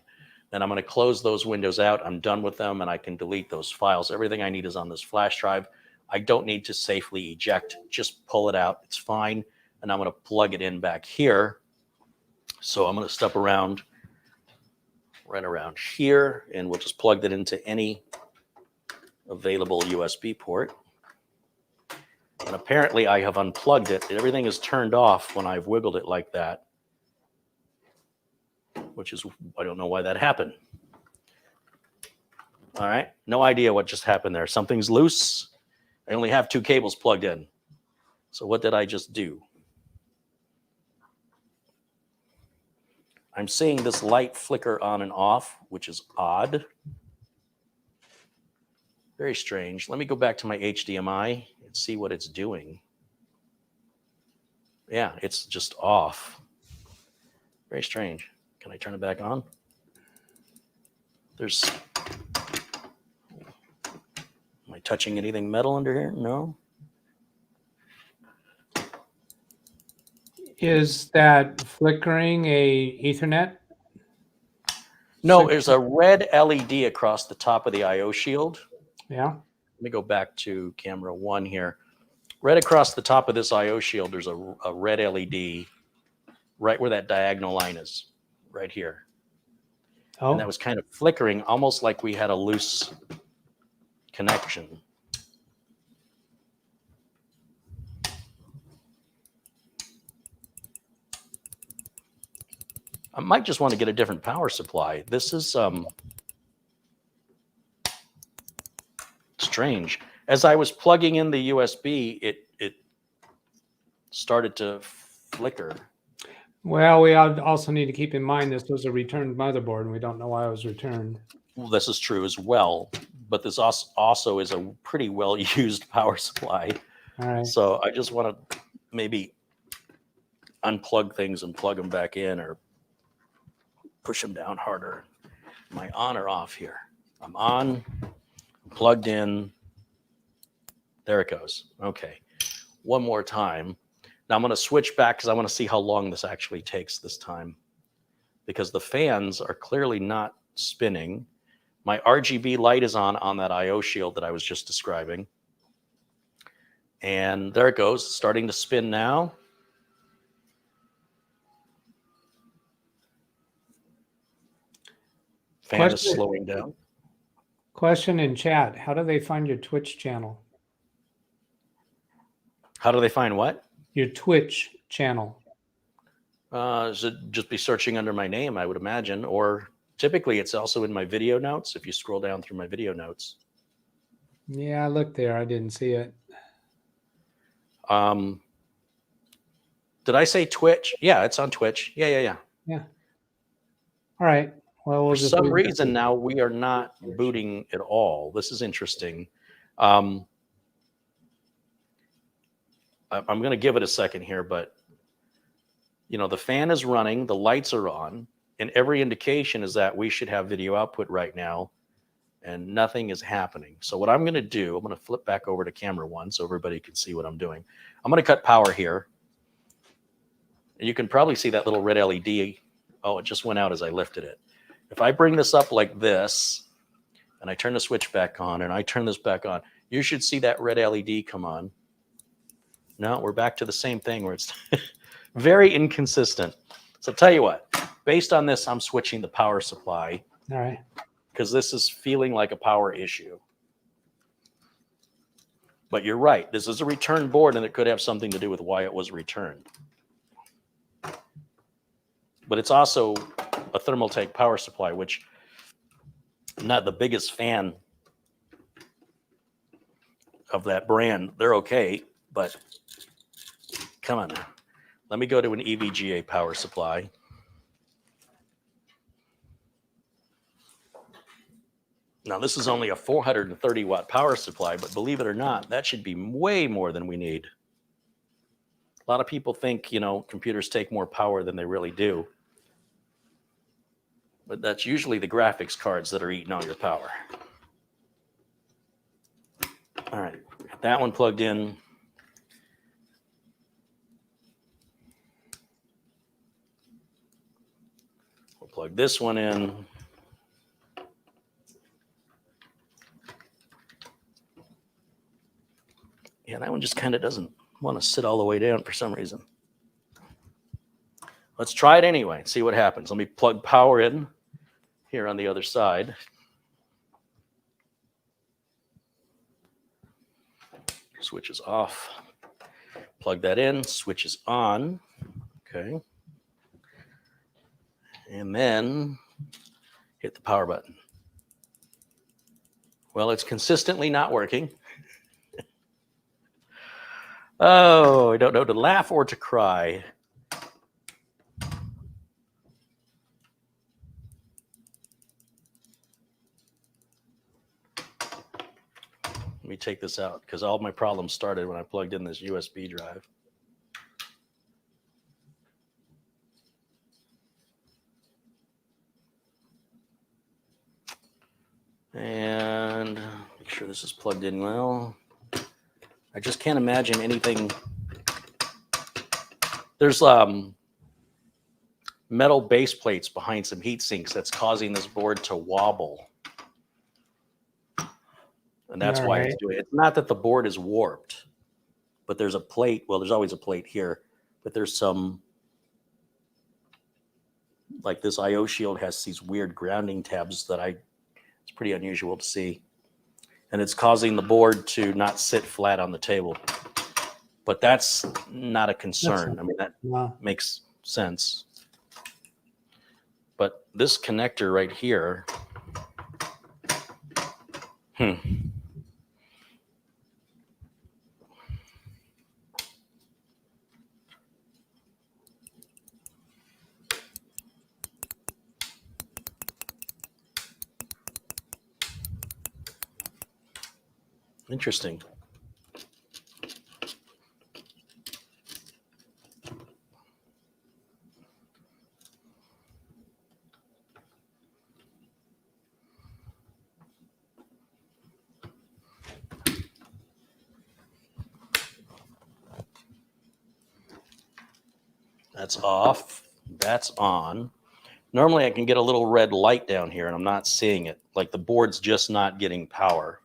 Then I'm going to close those windows out. I'm done with them, and I can delete those files. Everything I need is on this flash drive. I don't need to safely eject. Just pull it out. It's fine. And I'm going to plug it in back here. So I'm going to step around right around here, and we'll just plug that into any available USB port. And apparently I have unplugged it. Everything is turned off when I've wiggled it like that, which is, I don't know why that happened. All right, no idea what just happened there. Something's loose. I only have 2 cables plugged in. So what did I just do? I'm seeing this light flicker on and off, which is odd. Very strange. Let me go back to my HDMI and see what it's doing. Yeah, it's just off. Very strange. Can I turn it back on? Am I touching anything metal under here? No. Is that flickering a Ethernet? No, there's a red LED across the top of the I/O shield. Yeah. Let me go back to camera 1 here. Right across the top of this I/O shield, there's a red LED right where that diagonal line is, right here. Oh. And that was kind of flickering, almost like we had a loose connection. I might just want to get a different power supply. This is strange. As I was plugging in the USB, it started to flicker. Well, we also need to keep in mind this was a returned motherboard, and we don't know why it was returned. Well, this is true as well, but this also is a pretty well-used power supply. All right. So I just want to maybe unplug things and plug them back in, or push them down harder. Am I on or off here? I'm on, plugged in. There it goes. Okay. One more time. Now I'm going to switch back because I want to see how long this actually takes this time, because the fans are clearly not spinning. My RGB light is on that I/O shield that I was just describing. And there it goes, starting to spin now. Fan is slowing down. Question in chat. How do they find your Twitch channel? How do they find what? Your Twitch channel. Should just be searching under my name, I would imagine. Or typically it's also in my video notes, if you scroll down through my video notes. Yeah, I looked there. I didn't see it. Did I say Twitch? Yeah, it's on Twitch. Yeah. Yeah. All right. Well, we'll For just some leave it. reason now we are not booting at all. This is interesting. I'm going to give it a second here, but you know, the fan is running, the lights are on, and every indication is that we should have video output right now, and nothing is happening. So what I'm going to do, I'm going to flip back over to camera 1 so everybody can see what I'm doing. I'm going to cut power here. And you can probably see that little red LED. Oh, it just went out as I lifted it. If I bring this up like this, and I turn the switch back on, and I turn this back on, you should see that red LED come on. No, we're back to the same thing where it's very inconsistent. So tell you what, based on this, I'm switching the power supply. All right. Because this is feeling like a power issue. But you're right. This is a return board, and it could have something to do with why it was returned. But it's also a Thermaltake power supply, which I'm not the biggest fan of that brand. They're okay, but come on now. Let me go to an EVGA power supply. Now, this is only a 430 watt power supply, but believe it or not, that should be way more than we need. A lot of people think, you know, computers take more power than they really do. But that's usually the graphics cards that are eating all your power. All right, got that one plugged in. We'll plug this one in. Yeah, that one just kind of doesn't want to sit all the way down for some reason. Let's try it anyway, see what happens. Let me plug power in here on the other side. Switch is off. Plug that in, switch is on. Okay. And then hit the power button. Well, it's consistently not working. Oh, I don't know to laugh or to cry. Let me take this out because all my problems started when I plugged in this USB drive. And make sure this is plugged in well. I just can't imagine anything. There's metal base plates behind some heat sinks that's causing this board to wobble. And that's why it's doing it. It's not that the board is warped, but there's a plate. Well, there's always a plate here, but there's some, like this IO shield has these weird grounding tabs that it's pretty unusual to see. And it's causing the board to not sit flat on the table. But that's not a concern. I mean, that makes sense. But this connector right here, interesting. That's off. That's on. Normally I can get a little red light down here and I'm not seeing it. Like the board's just not getting power.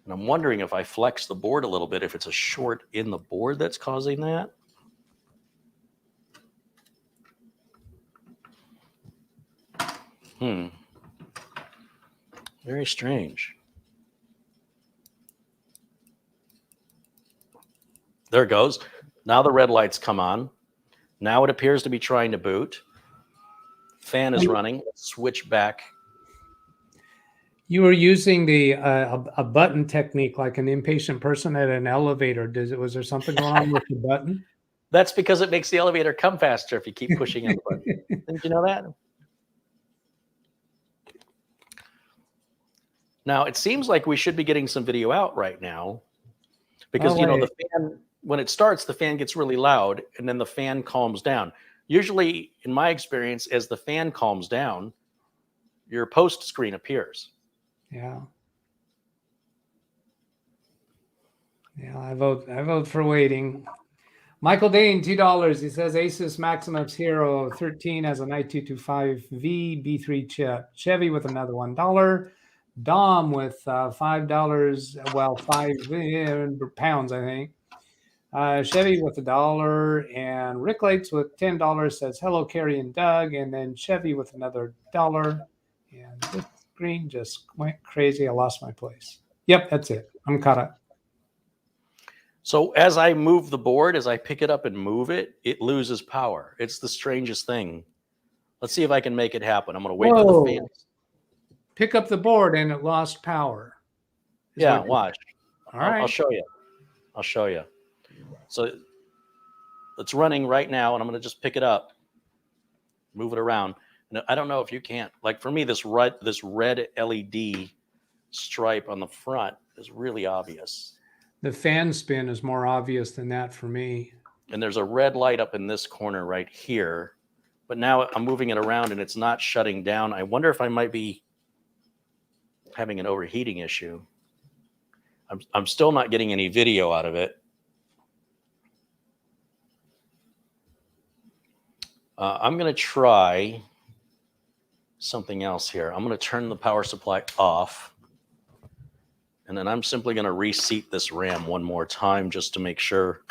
And I'm wondering if I flex the board a little bit, if it's a short in the board that's causing that. Very strange. There it goes. Now the red lights come on. Now it appears to be trying to boot. Fan is running. Switch back. You were using the a button technique like an impatient person at an elevator. Was there something going on with the button? That's because it makes the elevator come faster if you keep pushing on the button. Didn't you know that? Now, it seems like we should be getting some video out right now because, Oh, you know, wait. the fan, when it starts, the fan gets really loud and then the fan calms down. Usually, in my experience, as the fan calms down, your post screen appears. Yeah. Yeah, I vote for waiting. Michael Dane, $2. He says Asus Maximus Hero 13 has a 9225V B3 chip. Chevy with another $1. Dom with $5, well, £5 I think. Chevy with $1, and Rick Lakes with $10 says hello, Carrie and Doug, and then Chevy with another $1. And this screen just went crazy. I lost my place. Yep, that's it. I'm caught up. So as I move the board, as I pick it up and move it, it loses power. It's the strangest thing. Let's see if I can make it happen. I'm going to wait for the fan. Pick up the board and it lost power. Yeah, watch. All right. I'll show you. I'll show you. So it's running right now, and I'm going to just pick it up, move it around. And I don't know if you can't. Like for me, this red LED stripe on the front is really obvious. The fan spin is more obvious than that for me. And there's a red light up in this corner right here. But now I'm moving it around, and it's not shutting down. I wonder if I might be having an overheating issue. I'm still not getting any video out of it. I'm going to try something else here. I'm going to turn the power supply off. And then I'm simply going to reseat this RAM one more time just to make sure.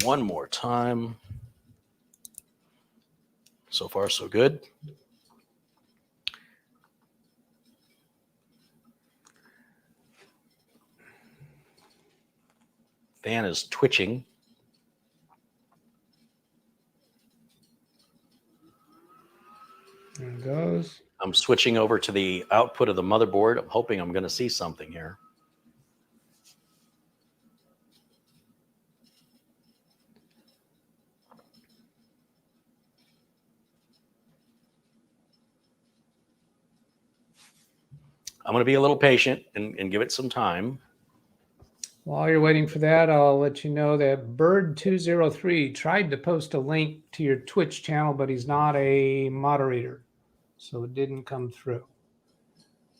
One more time. So far, so good. Fan is twitching. There it goes. I'm switching over to the output of the motherboard. I'm hoping I'm going to see something here. I'm going to be a little patient and give it some time. While you're waiting for that, I'll let you know that Bird203 tried to post a link to your Twitch channel, but he's not a moderator, so it didn't come through.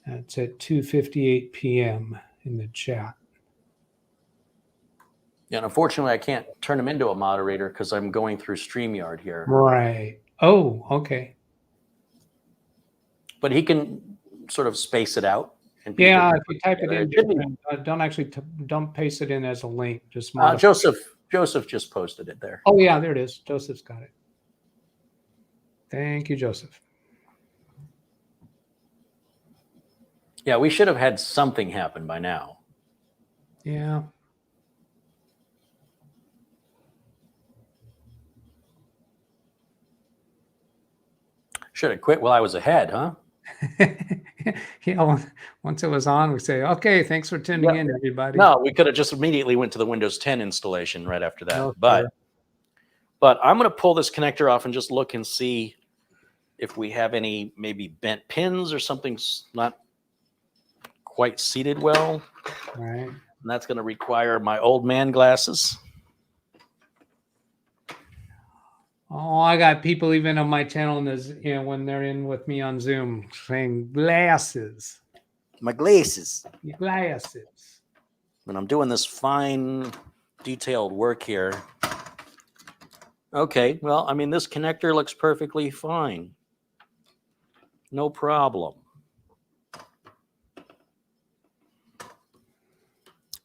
That's at 2:58 p.m. in the chat. Yeah, and unfortunately, I can't turn him into a moderator because I'm going through StreamYard here. Right. Oh, okay. But he can sort of space it out. And Yeah, if you type it in, be... don't paste it in as a link. Just Joseph just posted it there. Oh yeah, there it is. Joseph's got it. Thank you, Joseph. Yeah, we should have had something happen by now. Yeah. Should have quit while I was ahead, huh? Yeah, once it was on, we say, okay, thanks for tuning in, everybody. No, we could have just immediately went to the Windows 10 installation right after that. Okay. But I'm going to pull this connector off and just look and see if we have any maybe bent pins or something's not quite seated well. All right. And that's going to require my old man glasses. Oh, I got people even on my channel in this, when they're in with me on Zoom saying glasses. My glasses. Your glasses. When I'm doing this fine, detailed work here. Okay, well, I mean, this connector looks perfectly fine. No problem.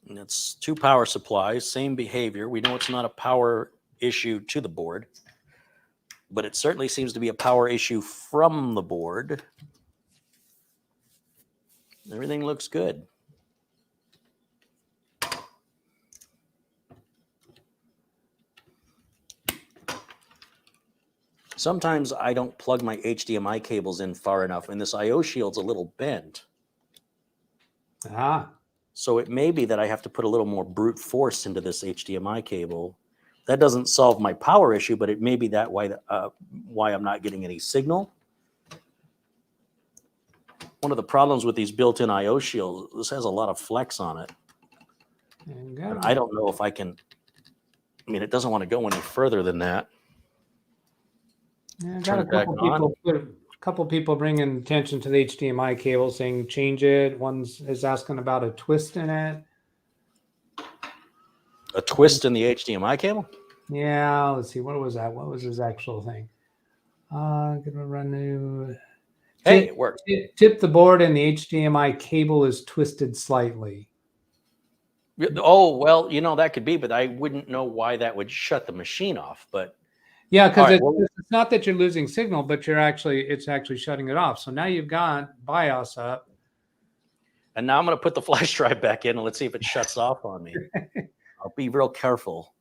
And it's two power supplies, same behavior. We know it's not a power issue to the board, but it certainly seems to be a power issue from the board. Everything looks good. Sometimes I don't plug my HDMI cables in far enough, and this I/O shield's a little bent. Ah, So it may be that I have to put a little more brute force into this HDMI cable. That doesn't solve my power issue, but it may be that why I'm not getting any signal. One of the problems with these built-in I/O shields, this has a lot of flex on it. And I don't know if I can, I mean, it doesn't want to go any further than that. Yeah, I got Turn a it back couple people bringing attention to the HDMI cable, saying change it. One is asking about a twist in it. A twist in the HDMI cable? Yeah, let's see. What was that? What was his actual thing? Gonna run new. Hey, it worked. Tip the board and the HDMI cable is twisted slightly. Oh, well, you know, that could be, but I wouldn't know why that would shut the machine off. But yeah, because right, well, it's not that you're losing signal, but it's actually shutting it off. So now you've got BIOS up. and now I'm going to put the flash drive back in and let's see if it shuts off on me. I'll be real careful.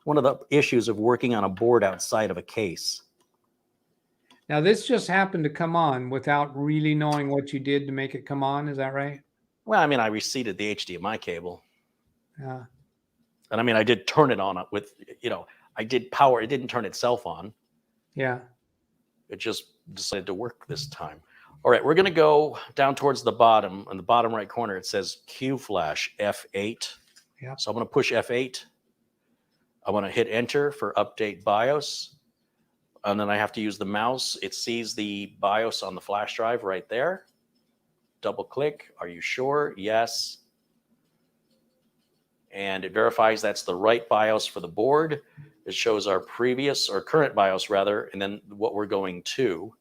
One of the issues of working on a board outside of a case. Now this just happened to come on without really knowing what you did to make it come on. Is that right? Well, I mean, I reseated the HDMI cable. Yeah. And I mean, I did turn it on with, you know, I did power. It didn't turn itself on. Yeah. It just decided to work this time. All right, we're going to go down towards the bottom. In the bottom right corner, it says Q flash F8. Yeah. So I'm going to push F8. I want to hit enter for update BIOS. And then I have to use the mouse. It sees the BIOS on the flash drive right there. Double click. Are you sure? Yes. And it verifies that's the right BIOS for the board. It shows our previous or current BIOS rather, and then what we're going to.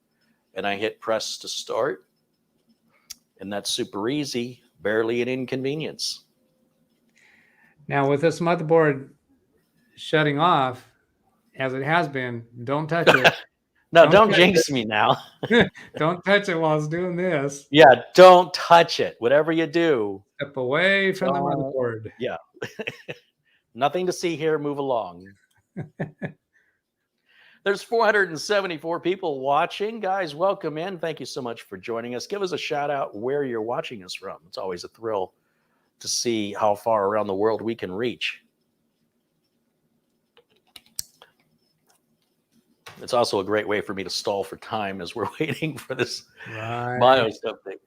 And I hit press to start. And that's super easy, barely an inconvenience. Now with this motherboard shutting off, as it has been, don't touch it. No, don't jinx me now. Don't touch it while it's doing this. Yeah, don't touch it. Whatever you do. Step away from the motherboard. Yeah. Nothing to see here. Move along. There's 474 people watching. Guys, welcome in. Thank you so much for joining us. Give us a shout out where you're watching us from. It's always a thrill to see how far around the world we can reach. It's also a great way for me to stall for time as we're waiting for this BIOS update.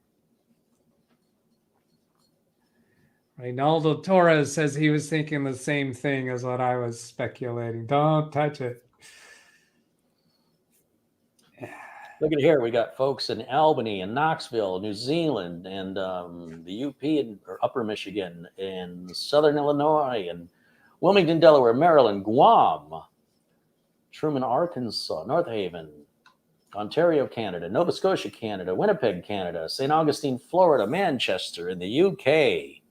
Reynaldo Torres says he was thinking the same thing as what I was speculating. Don't touch it. Look at here. We got folks in Albany and Knoxville, New Zealand, and the UP or Upper Michigan, and Southern Illinois, and Wilmington, Delaware, Maryland, Guam, Truman, Arkansas, North Haven, Ontario, Canada, Nova Scotia, Canada, Winnipeg, Canada, St. Augustine, Florida, Manchester in the UK,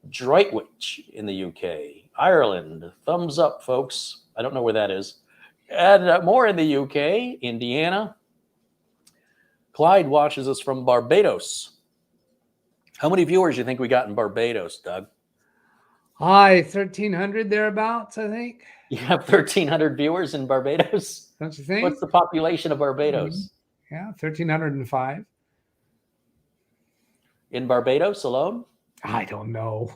Droitwich in the UK, Ireland. Thumbs up, folks. I don't know where that is. And more in the UK, Indiana. Clyde watches us from Barbados. How many viewers do you think we got in Barbados, Doug? Hi, 1,300 thereabouts, I think. You have 1,300 viewers in Barbados? Don't you think? What's the population of Barbados? Yeah, 1,305. In Barbados alone? I don't know.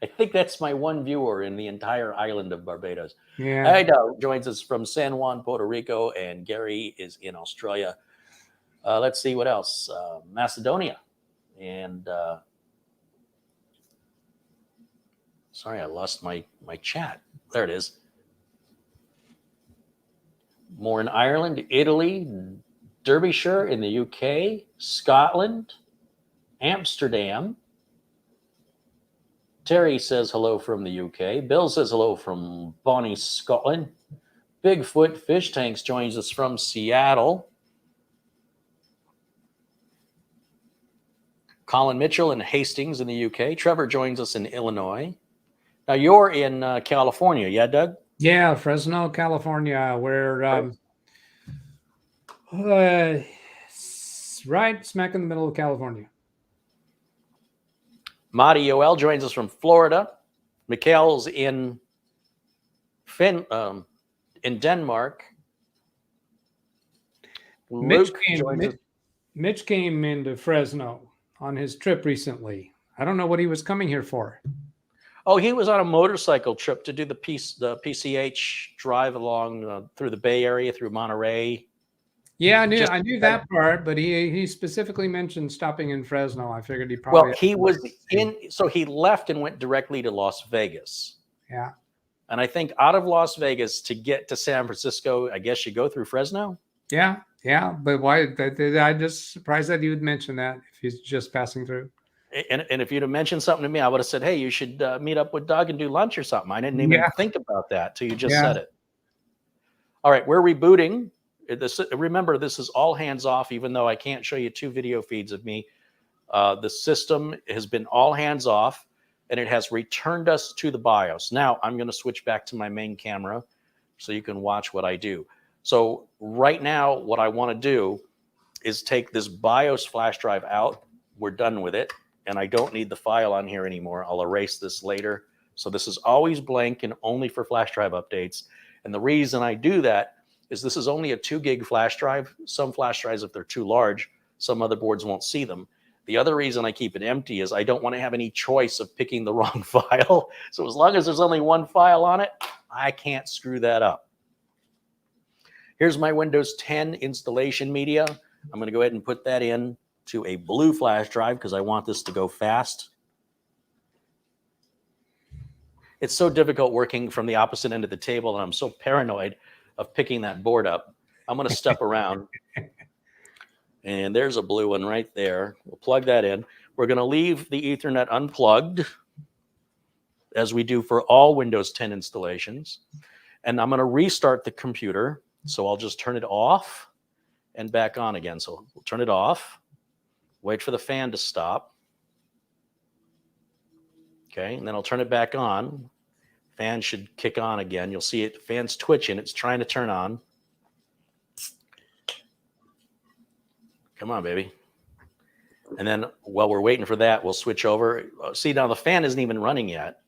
I think that's my one viewer in the entire island of Barbados. Yeah. Ido joins us from San Juan, Puerto Rico, and Gary is in Australia. Let's see what else. Macedonia. And sorry, I lost my chat. There it is. More in Ireland, Italy, Derbyshire in the UK, Scotland, Amsterdam. Terry says hello from the UK. Bill says hello from Bonnie, Scotland. Bigfoot Fish Tanks joins us from Seattle. Colin Mitchell in Hastings in the UK. Trevor joins us in Illinois. Now you're in California, yeah, Doug? Yeah, Fresno, California, where right smack in the middle of California. Madi Yoel joins us from Florida. Mikhail's in in Denmark. Mitch Luke came, joins us. Mitch came into Fresno on his trip recently. I don't know what he was coming here for. Oh, he was on a motorcycle trip to do the PCH drive along through the Bay Area, through Monterey. Yeah, Just- I knew that part, but he specifically mentioned stopping in Fresno. I figured he probably Well, he was so he left and went directly to Las Vegas. Yeah. And I think out of Las Vegas to get to San Francisco, I guess you go through Fresno. Yeah. But why? I just surprised that you would mention that if he's just passing through. And if you'd have mentioned something to me, I would have said, hey, you should meet up with Doug and do lunch or something. I didn't even think about that till you just said it. All right, we're rebooting. Remember, this is all hands off, even though I can't show you 2 video feeds of me. The system has been all hands off, and it has returned us to the BIOS. Now, I'm going to switch back to my main camera so you can watch what I do. So right now, what I want to do is take this BIOS flash drive out. We're done with it, and I don't need the file on here anymore. I'll erase this later. So this is always blank and only for flash drive updates. And the reason I do that is this is only a 2 gig flash drive. Some flash drives, if they're too large, some motherboards won't see them. The other reason I keep it empty is I don't want to have any choice of picking the wrong file. So as long as there's only 1 file on it, I can't screw that up. Here's my Windows 10 installation media. I'm going to go ahead and put that in to a blue flash drive because I want this to go fast. It's so difficult working from the opposite end of the table, and I'm so paranoid of picking that board up. I'm going to step around. And there's a blue one right there. We'll plug that in. We're going to leave the Ethernet unplugged, as we do for all Windows 10 installations. And I'm going to restart the computer. So I'll just turn it off and back on again. So we'll turn it off, wait for the fan to stop. Okay, and then I'll turn it back on. Fan should kick on again. You'll see it, the fan's twitching. It's trying to turn on. Come on, baby. And then while we're waiting for that, we'll switch over. See, now the fan isn't even running yet.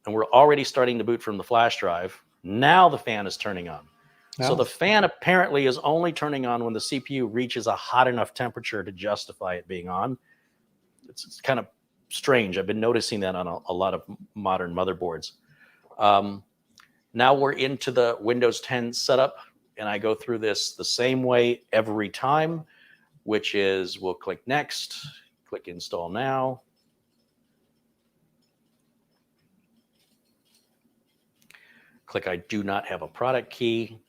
And we're already starting to boot from the flash drive. Now the fan is turning on. So the fan apparently is only turning on when the CPU reaches a hot enough temperature to justify it being on. It's kind of strange. I've been noticing that on a lot of modern motherboards. Now we're into the Windows 10 setup, and I go through this the same way every time, which is we'll click Next, click Install Now. Click I do not have a product key.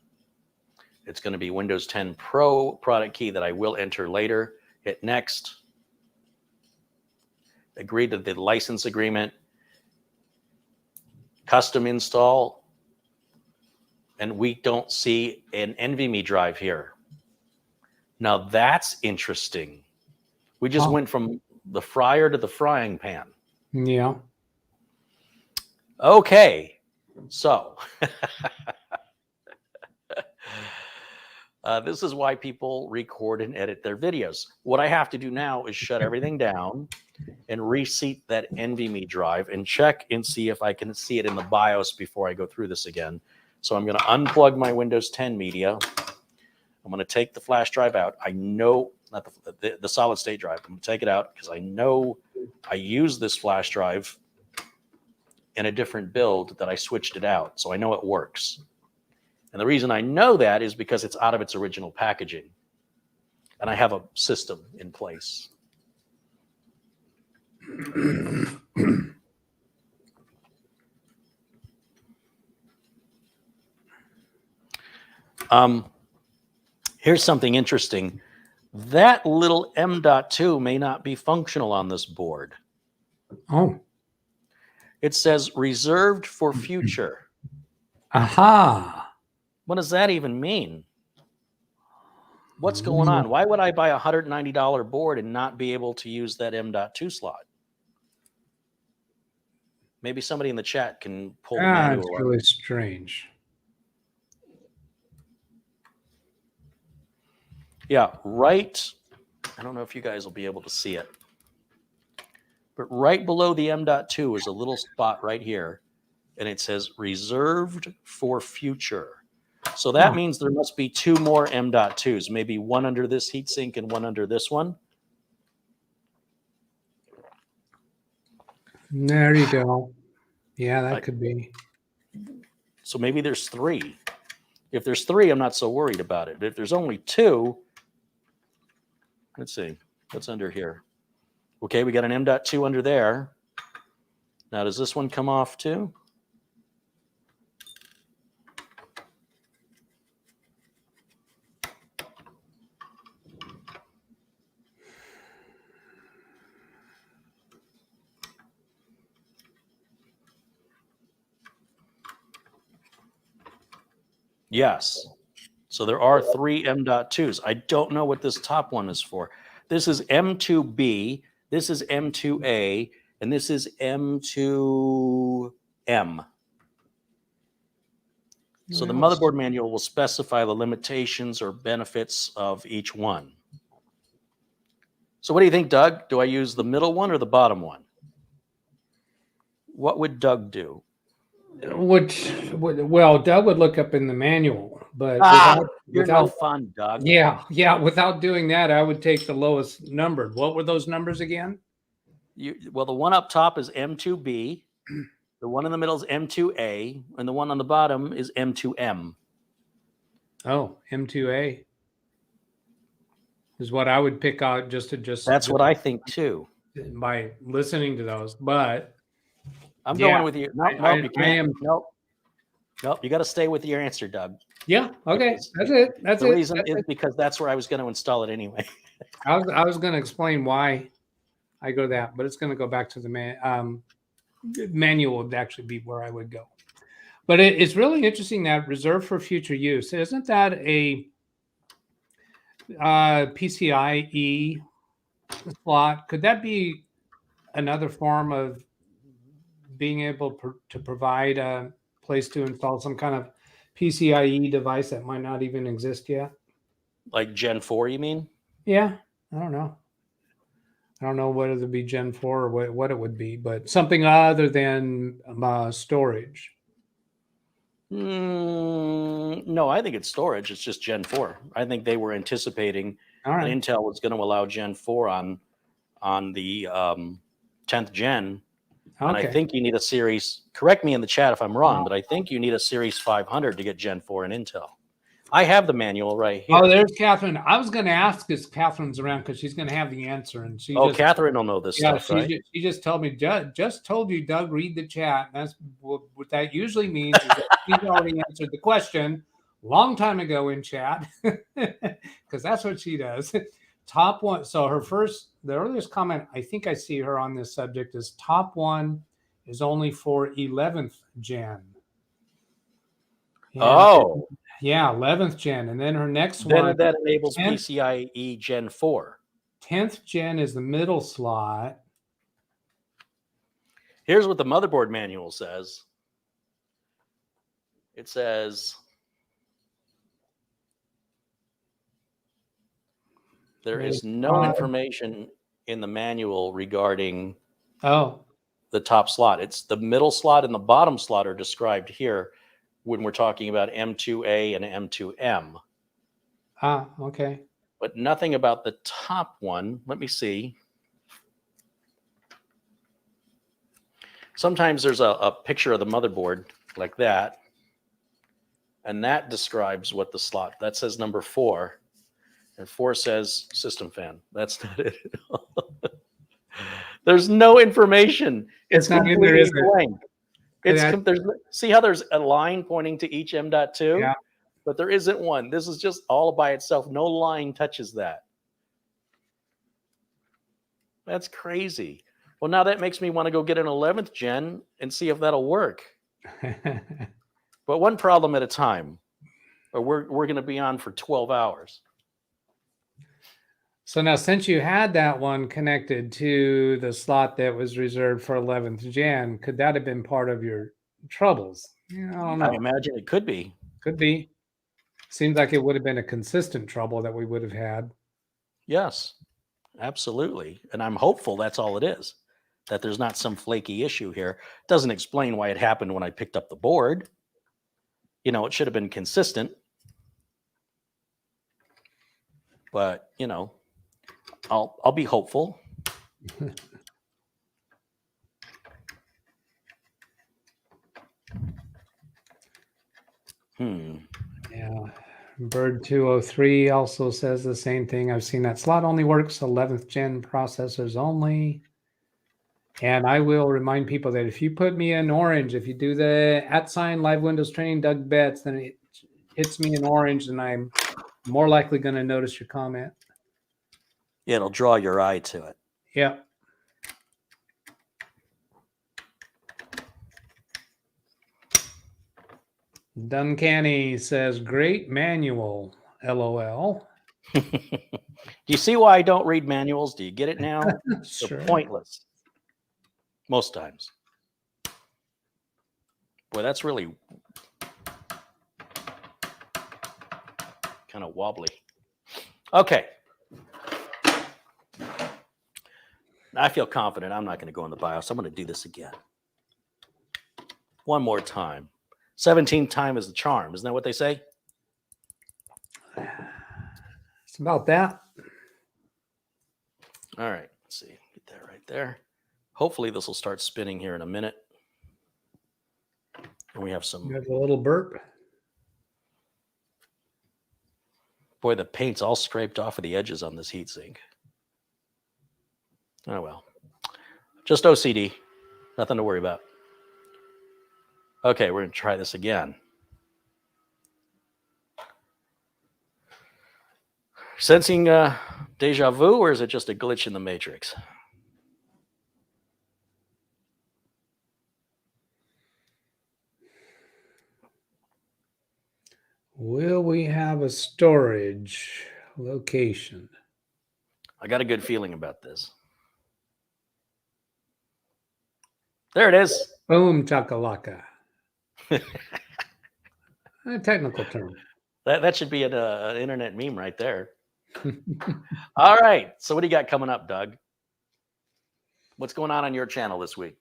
It's going to be Windows 10 Pro product key that I will enter later. Hit Next. Agree to the license agreement. Custom install. And we don't see an NVMe drive here. Now that's interesting. We just went from the fryer to the frying pan. Yeah. Okay. So this is why people record and edit their videos. What I have to do now is shut everything down and reseat that NVMe drive and check and see if I can see it in the BIOS before I go through this again. So I'm going to unplug my Windows 10 media. I'm going to take the flash drive out. I know, not the solid state drive. I'm going to take it out because I know I use this flash drive in a different build that I switched it out. So I know it works. And the reason I know that is because it's out of its original packaging. And I have a system in place. Here's something interesting. That little M.2 may not be functional on this board. Oh. It says reserved for future. Aha. What does that even mean? What's going on? Why would I buy a $190 board and not be able to use that M.2 slot? Maybe somebody in the chat can pull the manual. It's really strange. Yeah, right. I don't know if you guys will be able to see it. But right below the M.2 is a little spot right here and it says reserved for future. So that means there must be 2 more M.2s, maybe one under this heatsink and one under this one. There you go. Yeah, that could be. So maybe there's 3. If there's 3, I'm not so worried about it. But if there's only 2, let's see, what's under here? Okay, we got an M.2 under there. Now, does this one come off too? Yes. So there are 3 M.2s. I don't know what this top one is for. This is M2B, this is M2A, and this is M2M. So the motherboard manual will specify the limitations or benefits of each one. So what do you think, Doug? Do I use the middle one or the bottom one? What would Doug do? Well, Doug would look up in the manual, but you're no fun, Doug. Yeah. Without doing that, I would take the lowest numbered. What were those numbers again? Well, the one up top is M2B, the one in the middle is M2A, and the one on the bottom is M2M. Oh, M2A is what I would pick out just. That's what I think too. By listening to those, but I'm going with you. Nope, you can't. Nope, you got to stay with your answer, Doug. Yeah. Okay. That's it. The reason is because that's where I was going to install it anyway. I was going to explain why I go that, but it's going to go back to the manual would actually be where I would go. But it's really interesting that reserved for future use. Isn't that a PCIe slot? Could that be another form of being able to provide a place to install some kind of PCIe device that might not even exist yet? Like Gen 4, you mean? Yeah, I don't know. I don't know whether it be Gen 4 or what it would be, but something other than storage. No, I think it's storage. It's just Gen 4. I think they were anticipating that Intel was going to allow Gen 4 on the 10th gen. And I think you need a series, correct me in the chat if I'm wrong, but I think you need a series 500 to get Gen 4 in Intel. I have the manual right here. Oh, there's Catherine. I was going to ask if Catherine's around because she's going to have the answer. And Catherine will know this stuff, right? She just told me, just told you, Doug, read the chat. That's what that usually means. Is that she's already answered the question a long time ago in chat because that's what she does. Top one. So the earliest comment I think I see her on this subject is top one is only for 11th gen. Yeah, 11th gen. And then her next one. Then that enables PCIe Gen 4. 10th gen is the middle slot. Here's what the motherboard manual says. It says there is no information in the manual regarding the top slot. It's the middle slot and the bottom slot are described here when we're talking about M2A and M2M. Okay. But nothing about the top one. Let me see. Sometimes there's a picture of the motherboard like that, and that describes what the slot, that says number 4, and 4 says system fan. That's not it at all. There's no information. It's not completely blank. See how there's a line pointing to each M.2? Yeah. But there isn't one. This is just all by itself. No line touches that. That's crazy. Well, now that makes me want to go get an 11th gen and see if that'll work. But one problem at a time, or we're going to be on for 12 hours. So now, since you had that one connected to the slot that was reserved for 11th gen, could that have been part of your troubles? I don't know. I imagine it could be. Could be. Seems like it would have been a consistent trouble that we would have had. Yes, absolutely. And I'm hopeful that's all it is. that there's not some flaky issue here. Doesn't explain why it happened when I picked up the board. You know, it should have been consistent. But, you know, I'll be hopeful. Yeah. Bird 203 also says the same thing. I've seen that slot only works 11th gen processors only. And I will remind people that if you put me in orange, if you do the @ live Windows training Doug Betts, then it hits me in orange and I'm more likely going to notice your comment. Yeah, it'll draw your eye to it. Yeah. Duncanny says, great manual, LOL. Do you see why I don't read manuals? Do you get it now? Sure. They're pointless. Most times. Boy, that's really kind of wobbly. Okay. I feel confident I'm not going to go in the BIOS. I'm going to do this again. One more time. 17th time is the charm. Isn't that what they say? It's about that. All right. Let's see. Get that right there. Hopefully this will start spinning here in a minute. And we have some. You have a little burp. Boy, the paint's all scraped off of the edges on this heatsink. Oh, well. Just OCD. Nothing to worry about. Okay, we're going to try this again. Sensing deja vu, or is it just a glitch in the matrix? Will we have a storage location? I got a good feeling about this. There it is. Boom chakalaka. A technical term. That should be an internet meme right there. All right. So what do you got coming up, Doug? What's going on your channel this week?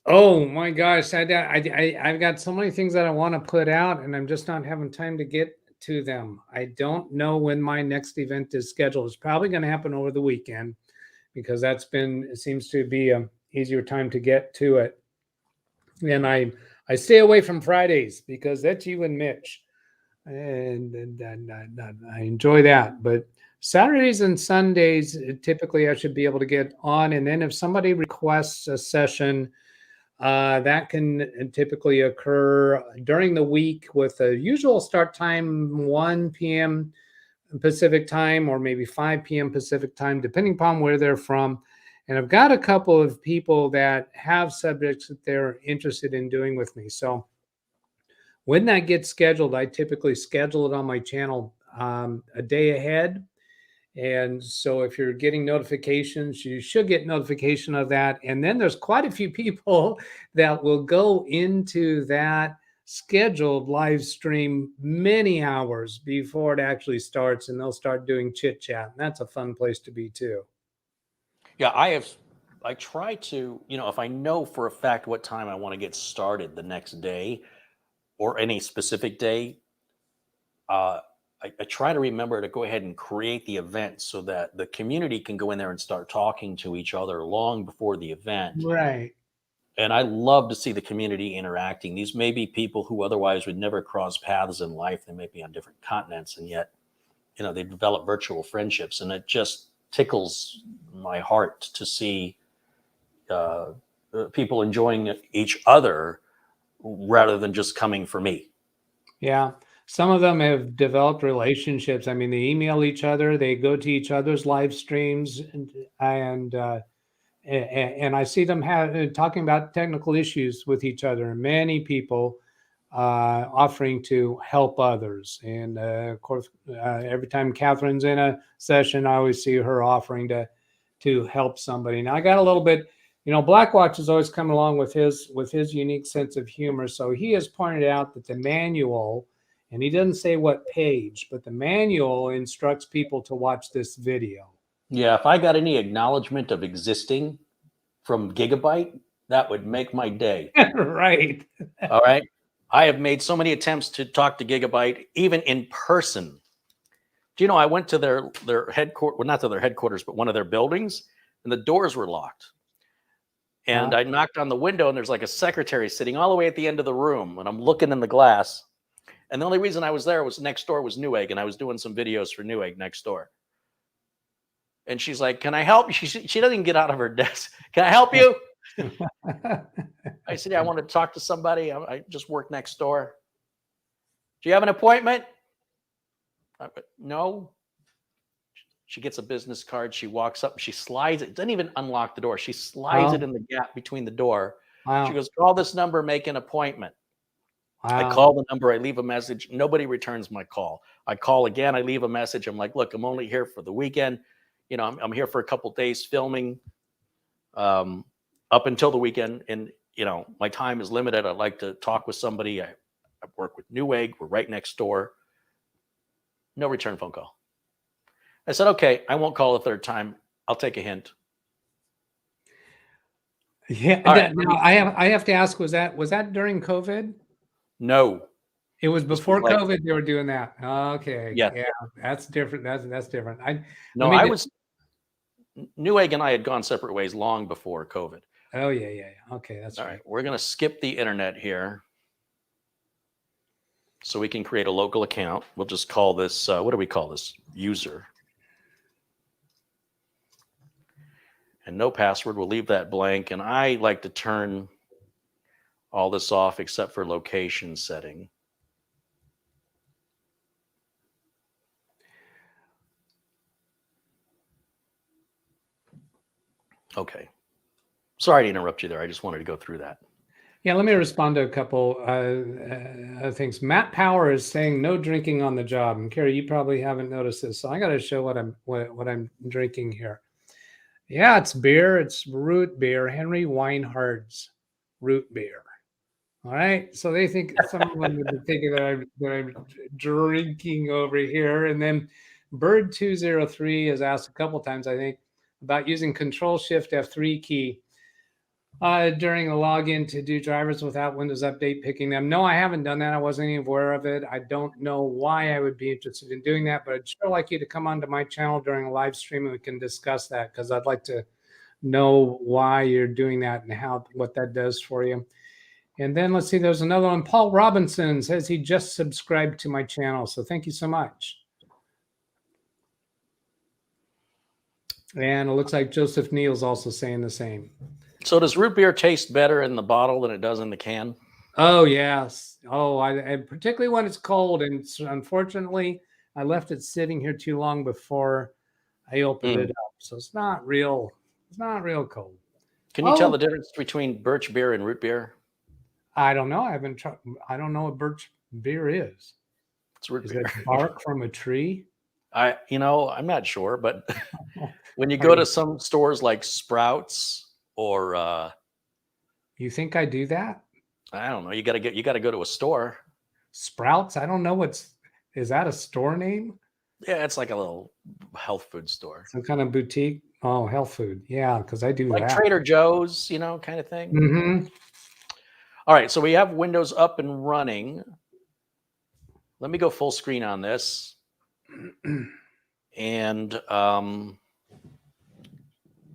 Oh my gosh, I've got so many things that I want to put out, and I'm just not having time to get to them. I don't know when my next event is scheduled. It's probably going to happen over the weekend because it seems to be a easier time to get to it. And I stay away from Fridays because that's you and Mitch, and I enjoy that. But Saturdays and Sundays, typically I should be able to get on. And then if somebody requests a session, that can typically occur during the week with a usual start time 1 p.m. Pacific time or maybe 5 p.m. Pacific time, depending upon where they're from. And I've got a couple of people that have subjects that they're interested in doing with me. So when that gets scheduled, I typically schedule it on my channel a day ahead. And so if you're getting notifications, you should get notification of that. And then there's quite a few people that will go into that scheduled live stream many hours before it actually starts, and they'll start doing chit chat. And that's a fun place to be too. Yeah, I try to, if I know for a fact what time I want to get started the next day or any specific day, I try to remember to go ahead and create the event so that the community can go in there and start talking to each other long before the event. Right. And I love to see the community interacting. These may be people who otherwise would never cross paths in life. They may be on different continents, and yet, they develop virtual friendships, and it just tickles my heart to see people enjoying each other rather than just coming for me. Yeah. Some of them have developed relationships. I mean, they email each other, they go to each other's live streams, and I see them talking about technical issues with each other. And many people offering to help others. And of course, every time Catherine's in a session, I always see her offering to help somebody. Now I got a little bit, Blackwatch is always coming along with his unique sense of humor. So he has pointed out that the manual, and he doesn't say what page, but the manual instructs people to watch this video. Yeah, if I got any acknowledgement of existing from Gigabyte, that would make my day. Right. All right. I have made so many attempts to talk to Gigabyte, even in person. Do you know, I went to their headquarters, well, not to their headquarters, but one of their buildings, and the doors were locked. And I knocked on the window, and there's like a secretary sitting all the way at the end of the room, and I'm looking in the glass. And the only reason I was there was next door was Newegg, and I was doing some videos for Newegg next door. And she's like, "Can I help you?" She doesn't even get out of her desk. "Can I help you?" I said, "Yeah, I want to talk to somebody. I just work next door." "Do you have an appointment?" "No." She gets a business card. She walks up. She slides it. Doesn't even unlock the door. She slides it in the gap between the door. Wow. She goes, "Call this number. Make an appointment." Wow. I call the number. I leave a message. Nobody returns my call. I call again. I leave a message. I'm like, "Look, I'm only here for the weekend. You know, I'm here for a couple days filming up until the weekend. And, you know, my time is limited. I'd like to talk with somebody. I work with Newegg. We're right next door." No return phone call. I said, "Okay, I won't call a third time. I'll take a hint." Yeah. All right. Now, I have to ask, was that during COVID? No. It was before like- COVID they were doing that. Okay. Yeah. Yeah, that's different. That's different. No, I was Newegg and I had gone separate ways long before COVID. Oh yeah. Okay, that's All right. right. We're going to skip the internet here so we can create a local account. We'll just call this, what do we call this? User. And no password. We'll leave that blank. And I like to turn all this off except for location setting. Okay. Sorry to interrupt you there. I just wanted to go through that. Yeah, let me respond to a couple things. Matt Power is saying no drinking on the job, and Carrie, you probably haven't noticed this, so I got to show what I'm drinking here. Yeah, it's beer. It's root beer. Henry Weinhard's root beer. All right, so they think some of them would think that I'm drinking over here, and then Bird 203 has asked a couple times, I think, about using Control Shift F3 key during a login to do drivers without Windows Update picking them. No, I haven't done that. I wasn't even aware of it. I don't know why I would be interested in doing that, but I'd sure like you to come onto my channel during a live stream and we can discuss that, because I'd like to know why you're doing that and what that does for you. And then let's see, there's another one. Paul Robinson says he just subscribed to my channel, so thank you so much. And it looks like Joseph Neal's also saying the same. So does root beer taste better in the bottle than it does in the can? Oh, yes. Oh, and particularly when it's cold. And unfortunately, I left it sitting here too long before I opened it up. So it's not real cold. Can you tell the difference between birch beer and root beer? I don't know. I don't know what birch beer is. It's root Is beer. it bark from a tree? I'm not sure, but when you go to some stores like Sprouts or you think I do that? I don't know, you got to go to a store. Sprouts? I don't know is that a store name? Yeah, it's like a little health food store. Some kind of boutique? Oh, health food. Yeah, because I do like that. Trader Joe's, kind of thing. Mm-hmm. All right, so we have Windows up and running. Let me go full screen on this. And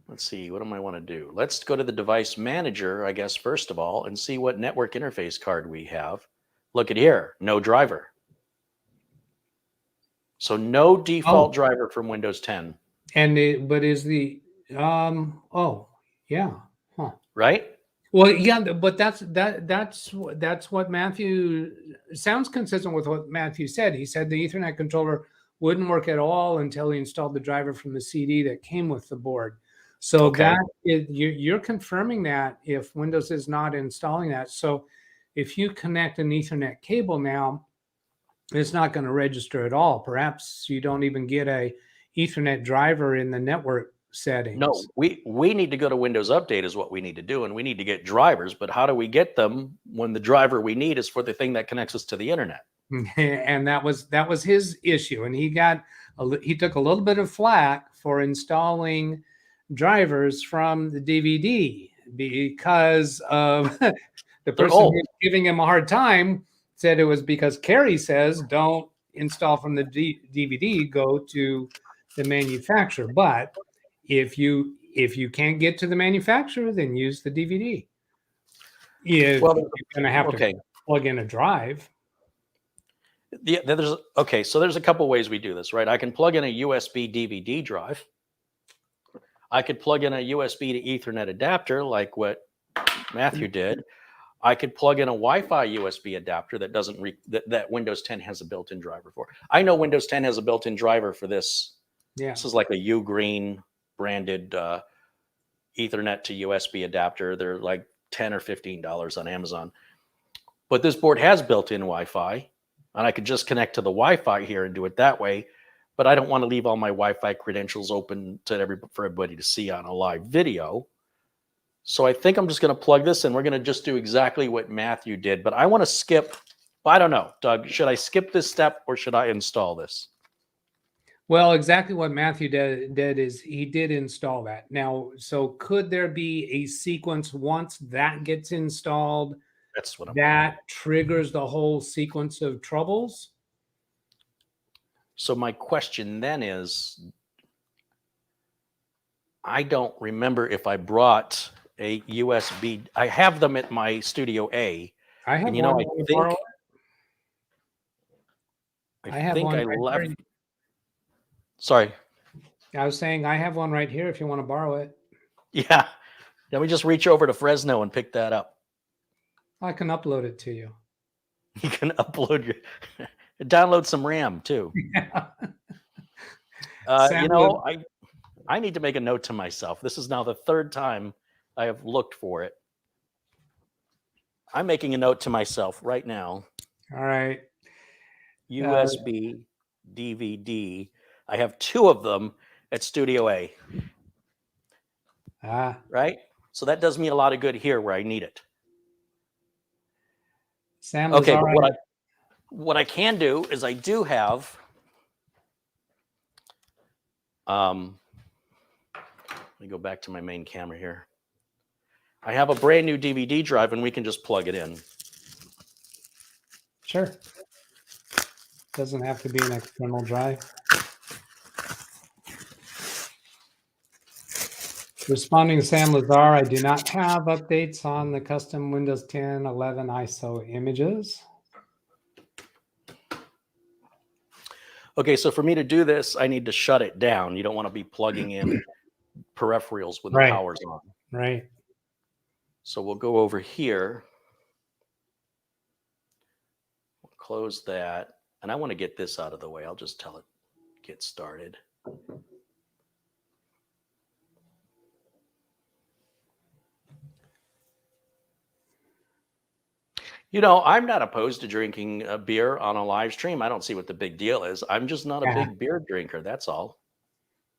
let's see, what do I want to do? Let's go to the device manager, I guess, first of all, and see what network interface card we have. Look at here, no driver. So no default driver from Windows 10. But is the oh yeah, huh? Right? Well, yeah, but that's what Matthew sounds consistent with what Matthew said. He said the Ethernet controller wouldn't work at all until he installed the driver from the CD that came with the board. So Okay. you're confirming that if Windows is not installing that. So if you connect an Ethernet cable now, it's not going to register at all. Perhaps you don't even get a Ethernet driver in the network settings. No, we need to go to Windows Update is what we need to do, and we need to get drivers. But how do we get them when the driver we need is for the thing that connects us to the internet? And that was his issue, and he took a little bit of flack for installing drivers from the DVD because of the person old. who's giving him a hard time said it was because Carrie says don't install from the DVD, go to the manufacturer. But if you can't get to the manufacturer, then use the DVD. If Well, you're going to have okay. to plug in a drive. Yeah, so there's a couple ways we do this, right? I can plug in a USB DVD drive. I could plug in a USB to Ethernet adapter, like what Matthew did. I could plug in a Wi-Fi USB adapter that doesn't that Windows 10 has a built-in driver for. I know Windows 10 has a built-in driver for this. Yeah. This is like a Ugreen branded Ethernet to USB adapter. They're like $10 or $15 on Amazon. But this board has built-in Wi-Fi, and I could just connect to the Wi-Fi here and do it that way. But I don't want to leave all my Wi-Fi credentials open to for everybody to see on a live video. So I think I'm just going to plug this in. We're going to just do exactly what Matthew did. But I want to skip. I don't know, Doug. Should I skip this step or should I install this? Well, exactly what Matthew did is he did install that. Now, so could there be a sequence once that gets installed? That's what that triggers the whole sequence of troubles? So my question then is, I don't remember if I brought a USB. I have them at my Studio A. I have and, one. I think I left. Sorry. I was saying I have one right here if you want to borrow it. Yeah. Let me just reach over to Fresno and pick that up. I can upload it to you. You can upload your download some RAM too. Yeah. I need to make a note to myself. This is now the third time I have looked for it. I'm making a note to myself right now. All right. USB DVD. I have 2 of them at Studio A. Right? So that does me a lot of good here where I need it. Sam, okay, but right. what I can do is I do have let me go back to my main camera here. I have a brand new DVD drive and we can just plug it in. Sure. Doesn't have to be an external drive. Responding to Sam Lazar, I do not have updates on the custom Windows 10 11 ISO images. Okay, so for me to do this, I need to shut it down. You don't want to be plugging in peripherals when the power's on. Right. So we'll go over here. We'll close that. And I want to get this out of the way. I'll just tell it, get started. You know, I'm not opposed to drinking a beer on a live stream. I don't see what the big deal is. I'm just not a big beer drinker. That's all.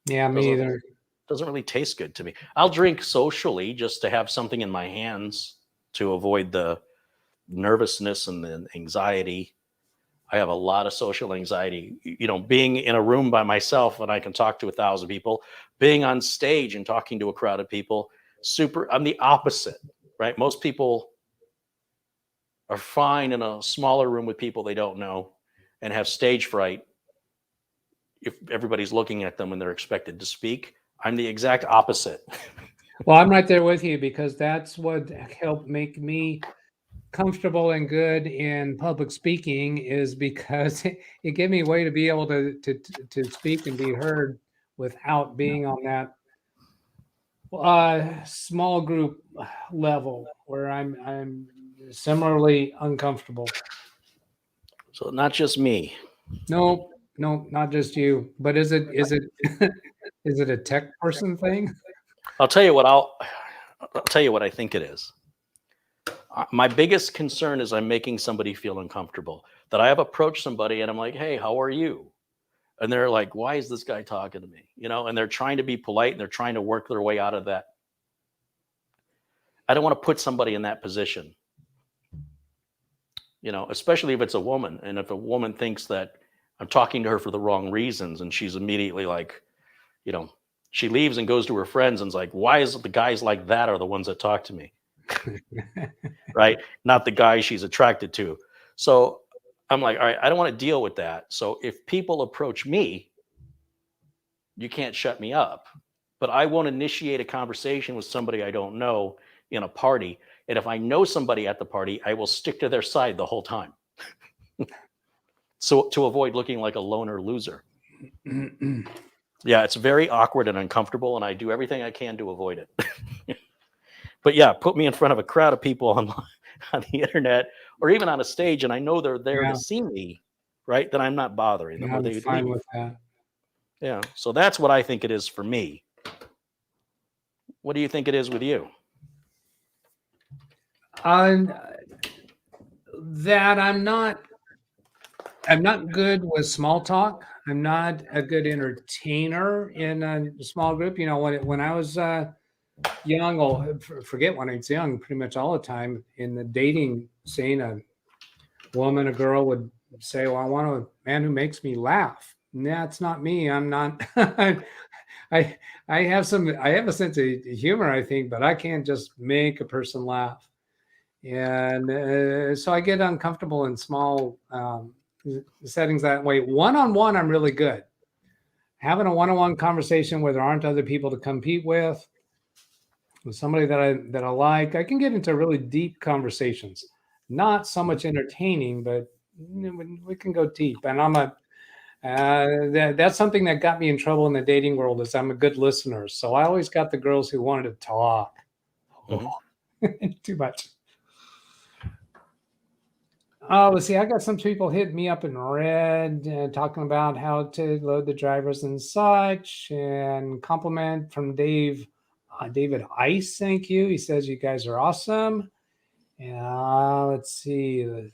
Yeah, me either. Doesn't really taste good to me. I'll drink socially just to have something in my hands to avoid the nervousness and the anxiety. I have a lot of social anxiety. You know, being in a room by myself and I can talk to 1,000 people, being on stage and talking to a crowd of people, I'm the opposite, right? Most people are fine in a smaller room with people they don't know and have stage fright if everybody's looking at them and they're expected to speak. I'm the exact opposite. Well, I'm right there with you because that's what helped make me comfortable and good in public speaking is because it gave me a way to be able to speak and be heard without being on that small group level where I'm similarly uncomfortable. So not just me. No, not just you. But is it is it a tech person thing? I'll tell you what I think it is. My biggest concern is I'm making somebody feel uncomfortable. That I have approached somebody and I'm like, hey, how are you? And they're like, why is this guy talking to me? You know, and they're trying to be polite and they're trying to work their way out of that. I don't want to put somebody in that position. You know, especially if it's a woman. And if a woman thinks that I'm talking to her for the wrong reasons and she's immediately like, you know, She leaves and goes to her friends and is like, why is it the guys like that are the ones that talk to me? Right? Not the guy she's attracted to. So I'm like, all right, I don't want to deal with that. So if people approach me, you can't shut me up. But I won't initiate a conversation with somebody I don't know in a party. And if I know somebody at the party, I will stick to their side the whole time. So to avoid looking like a loner loser. Yeah, it's very awkward and uncomfortable, and I do everything I can to avoid it. But yeah, put me in front of a crowd of people on the internet or even on a stage, and I know they're there to see me, right? Then I'm not bothering them. Or I'm they fine leave. with that. Yeah, so that's what I think it is for me. What do you think it is with you? That I'm not good with small talk. I'm not a good entertainer in a small group. You know, when I was young, or forget when I was young, pretty much all the time in the dating scene, a girl would say, "Well, I want a man who makes me laugh." And that's not me. I'm not. I have a sense of humor, I think, but I can't just make a person laugh. And so I get uncomfortable in small settings that way. One-on-one, I'm really good. Having a one-on-one conversation where there aren't other people to compete with somebody that I like, I can get into really deep conversations. Not so much entertaining, but we can go deep. And that's something that got me in trouble in the dating world, is I'm a good listener. So I always got the girls who wanted to talk. Too much. Oh, let's see. I got some people hitting me up in red, talking about how to load the drivers and such, and compliment from David Ice. Thank you. He says you guys are awesome. Let's see.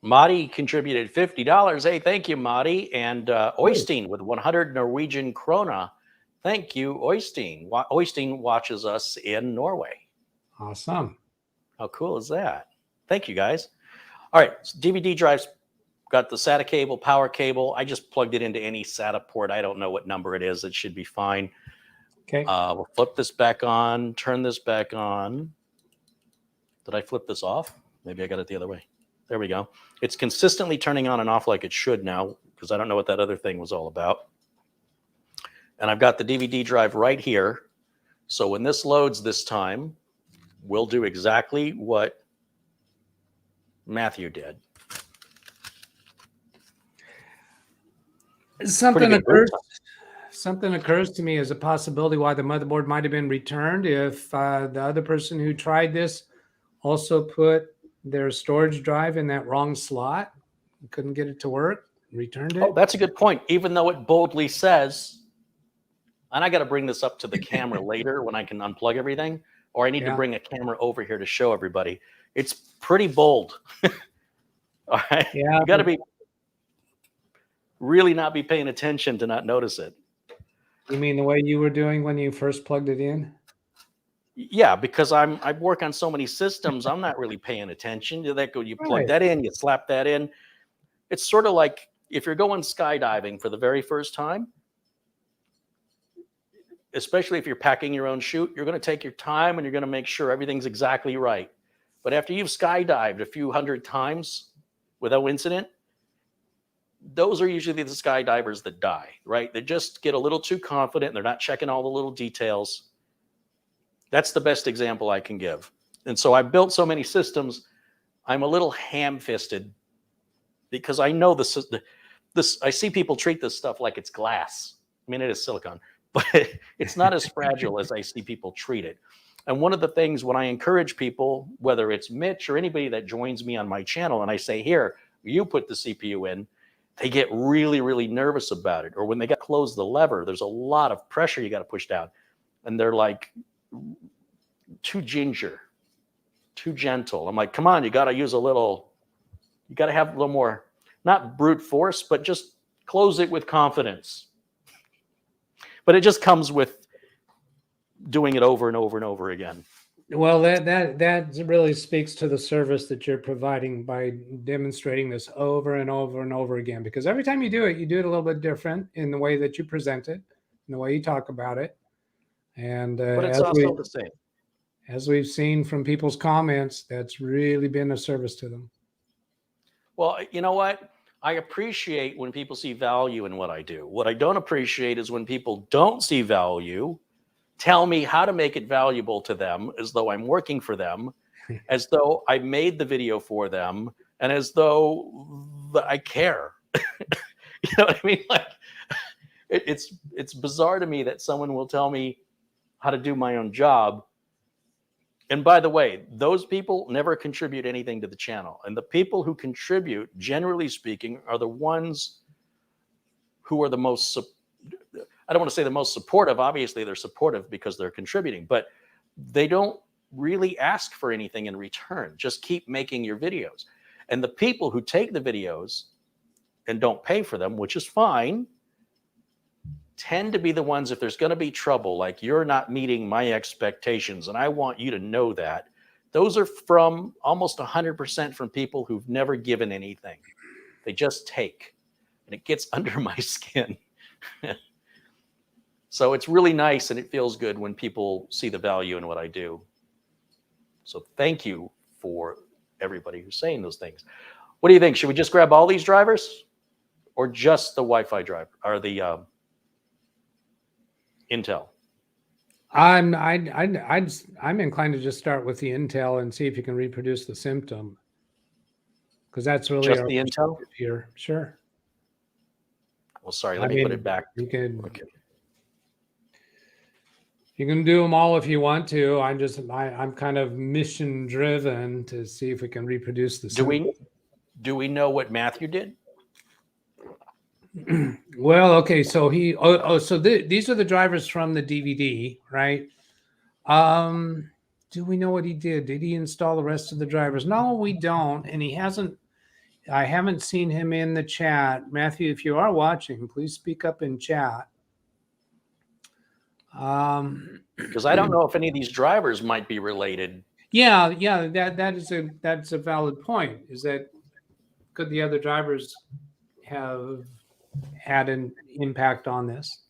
Madi contributed $50. Hey, thank you, Madi. And Oystein with 100 Norwegian krona. Thank you, Oystein. Oystein watches us in Norway. Awesome. How cool is that? Thank you, guys. All right, so DVD drives got the SATA cable, power cable. I just plugged it into any SATA port. I don't know what number it is. It should be fine. Okay. We'll flip this back on, turn this back on. Did I flip this off? Maybe I got it the other way. There we go. It's consistently turning on and off like it should now, because I don't know what that other thing was all about. And I've got the DVD drive right here. So when this loads this time, we'll do exactly what Matthew did. Something occurs to me as a possibility why the motherboard might have been returned if the other person who tried this also put their storage drive in that wrong slot, couldn't get it to work, returned it. Oh, that's a good point. Even though it boldly says, and I got to bring this up to the camera later when I can unplug everything, or I need to bring a camera over here to show everybody. It's pretty bold. All right. Yeah. You got to be really not be paying attention to not notice it. You mean the way you were doing when you first plugged it in? Yeah, because I work on so many systems, I'm not really paying attention. You plug that in, you slap that in. It's sort of like if you're going skydiving for the very first time, especially if you're packing your own chute, you're going to take your time and you're going to make sure everything's exactly right. But after you've skydived a few hundred times without incident, those are usually the skydivers that die, right? They just get a little too confident and they're not checking all the little details. That's the best example I can give. And so I've built so many systems, I'm a little ham-fisted because I know this. I see people treat this stuff like it's glass. I mean, it is silicon, but it's not as fragile as I see people treat it. And one of the things when I encourage people, whether it's Mitch or anybody that joins me on my channel, and I say, here, you put the CPU in, they get really, really nervous about it. Or when they got to close the lever, there's a lot of pressure you got to push down. And they're like, too ginger, too gentle. I'm like, come on, you got to use a little, you got to have a little more, not brute force, but just close it with confidence. But it just comes with doing it over and over and over again. Well, that really speaks to the service that you're providing by demonstrating this over and over and over again. Because every time you do it a little bit different in the way that you present it, in the way you talk about it. And But it's also the same. as we've seen from people's comments, that's really been a service to them. Well, you know what? I appreciate when people see value in what I do. What I don't appreciate is when people don't see value, tell me how to make it valuable to them as though I'm working for them, as though I made the video for them, and as though I care. You know what I mean? Like, it's bizarre to me that someone will tell me how to do my own job. And by the way, those people never contribute anything to the channel. And the people who contribute, generally speaking, are the ones who are the most, I don't want to say the most supportive. Obviously, they're supportive because they're contributing, but they don't really ask for anything in return. Just keep making your videos. And the people who take the videos and don't pay for them, which is fine, tend to be the ones, if there's going to be trouble, like you're not meeting my expectations, and I want you to know that, those are from almost 100% from people who've never given anything. They just take, and it gets under my skin. So it's really nice, and it feels good when people see the value in what I do. So thank you for everybody who's saying those things. What do you think? Should we just grab all these drivers, or just the Wi-Fi driver, or the Intel? I'm inclined to just start with the Intel and see if you can reproduce the symptom, because that's really Just our the Intel here. Sure. Well, sorry, let me put it back. You can Okay. you can do them all if you want to. I'm kind of mission driven to see if we can reproduce the symptom. Do we know what Matthew did? Well, okay, so these are the drivers from the DVD, right? Do we know what he did? Did he install the rest of the drivers? No, we don't, and he hasn't. I haven't seen him in the chat. Matthew, if you are watching, please speak up in chat. Because I don't know if any of these drivers might be related. Yeah, that's a valid point. Is that could the other drivers have had an impact on this?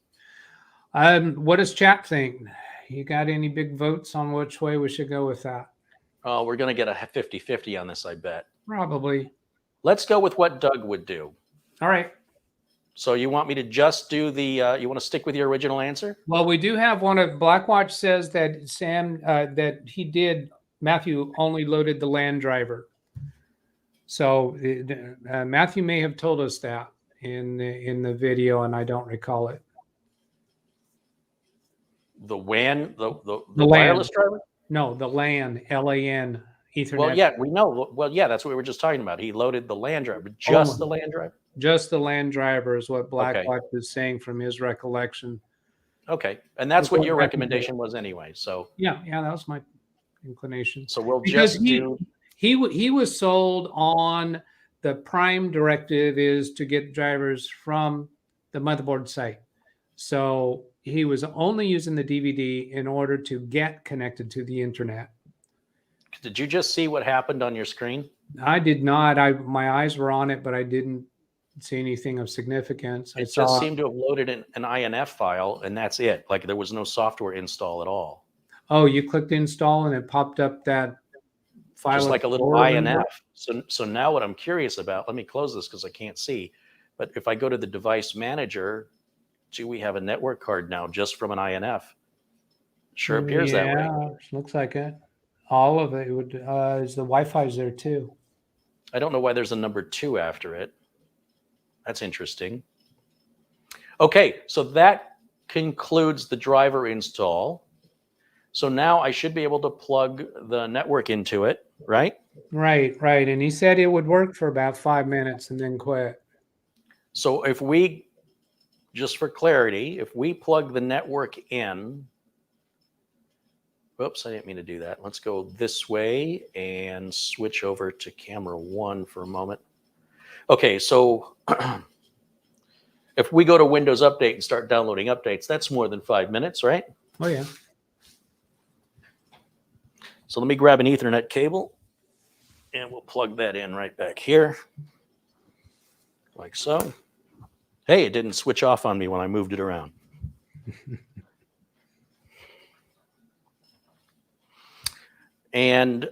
What does chat think? You got any big votes on which way we should go with that? Oh, we're going to get a 50-50 on this, I bet. Probably. Let's go with what Doug would do. All right. So you want me to just do the, you want to stick with your original answer? Well, we do have one of Blackwatch says that Sam, that Matthew only loaded the LAN driver. So Matthew may have told us that in the video, and I don't recall it. The WAN, the LAN. wireless driver? No, the LAN, LAN, Ethernet. Well, yeah, we know. Well, yeah, that's what we were just talking about. He loaded the LAN driver, just the LAN driver? Just the LAN driver is what Blackwatch is saying from his recollection. Okay, and that's what your recommendation was anyway. So yeah, that was my inclination. So we'll because just do. He was sold on the prime directive is to get drivers from the motherboard site. So he was only using the DVD in order to get connected to the internet. Did you just see what happened on your screen? I did not. My eyes were on it, but I didn't see anything of significance. It just seemed to have loaded an INF file, and that's it. Like there was no software install at all. Oh, you clicked install and it popped up that file. Just like a little INF. So now what I'm curious about, let me close this because I can't see. But if I go to the device manager, gee, we have a network card now just from an INF. Sure appears that way. Yeah, looks like it. All of it would is the Wi-Fi's there too. I don't know why there's a number 2 after it. That's interesting. Okay, so that concludes the driver install. So now I should be able to plug the network into it, right? Right. And he said it would work for about 5 minutes and then quit. So if we, just for clarity, if we plug the network in, whoops, I didn't mean to do that. Let's go this way and switch over to camera 1 for a moment. Okay, so if we go to Windows Update and start downloading updates, that's more than 5 minutes, right? Oh, yeah. So let me grab an Ethernet cable and we'll plug that in right back here, like so. Hey, it didn't switch off on me when I moved it around. And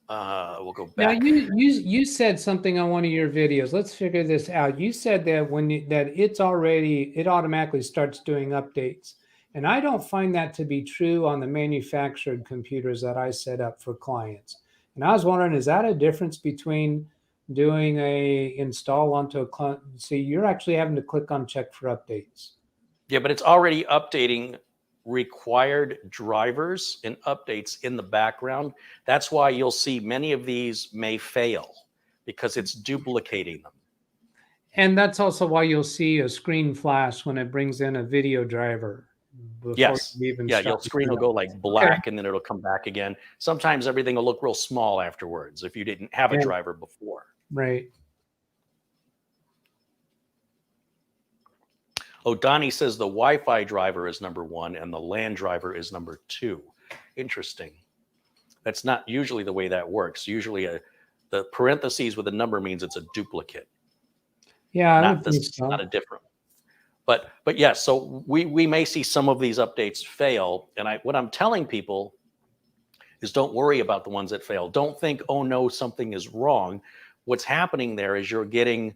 we'll go Now back. you said something on one of your videos. Let's figure this out. You said that it automatically starts doing updates. And I don't find that to be true on the manufactured computers that I set up for clients. And I was wondering, is that a difference between doing a install onto a client? See, you're actually having to click on check for updates. Yeah, but it's already updating required drivers and updates in the background. That's why you'll see many of these may fail because it's duplicating them. And that's also why you'll see a screen flash when it brings in a video driver. Yes. You even Yeah, your start screen will go like black and then it'll come back again. Sometimes everything will look real small afterwards if you didn't have a driver before. Right. Oh, Donnie says the Wi-Fi driver is number 1 and the LAN driver is number 2. Interesting. That's not usually the way that works. Usually the parentheses with a number means it's a duplicate. Yeah, I not would this, think so. not a different. But yes, so we may see some of these updates fail. And what I'm telling people is don't worry about the ones that fail. Don't think, oh no, something is wrong. What's happening there is you're getting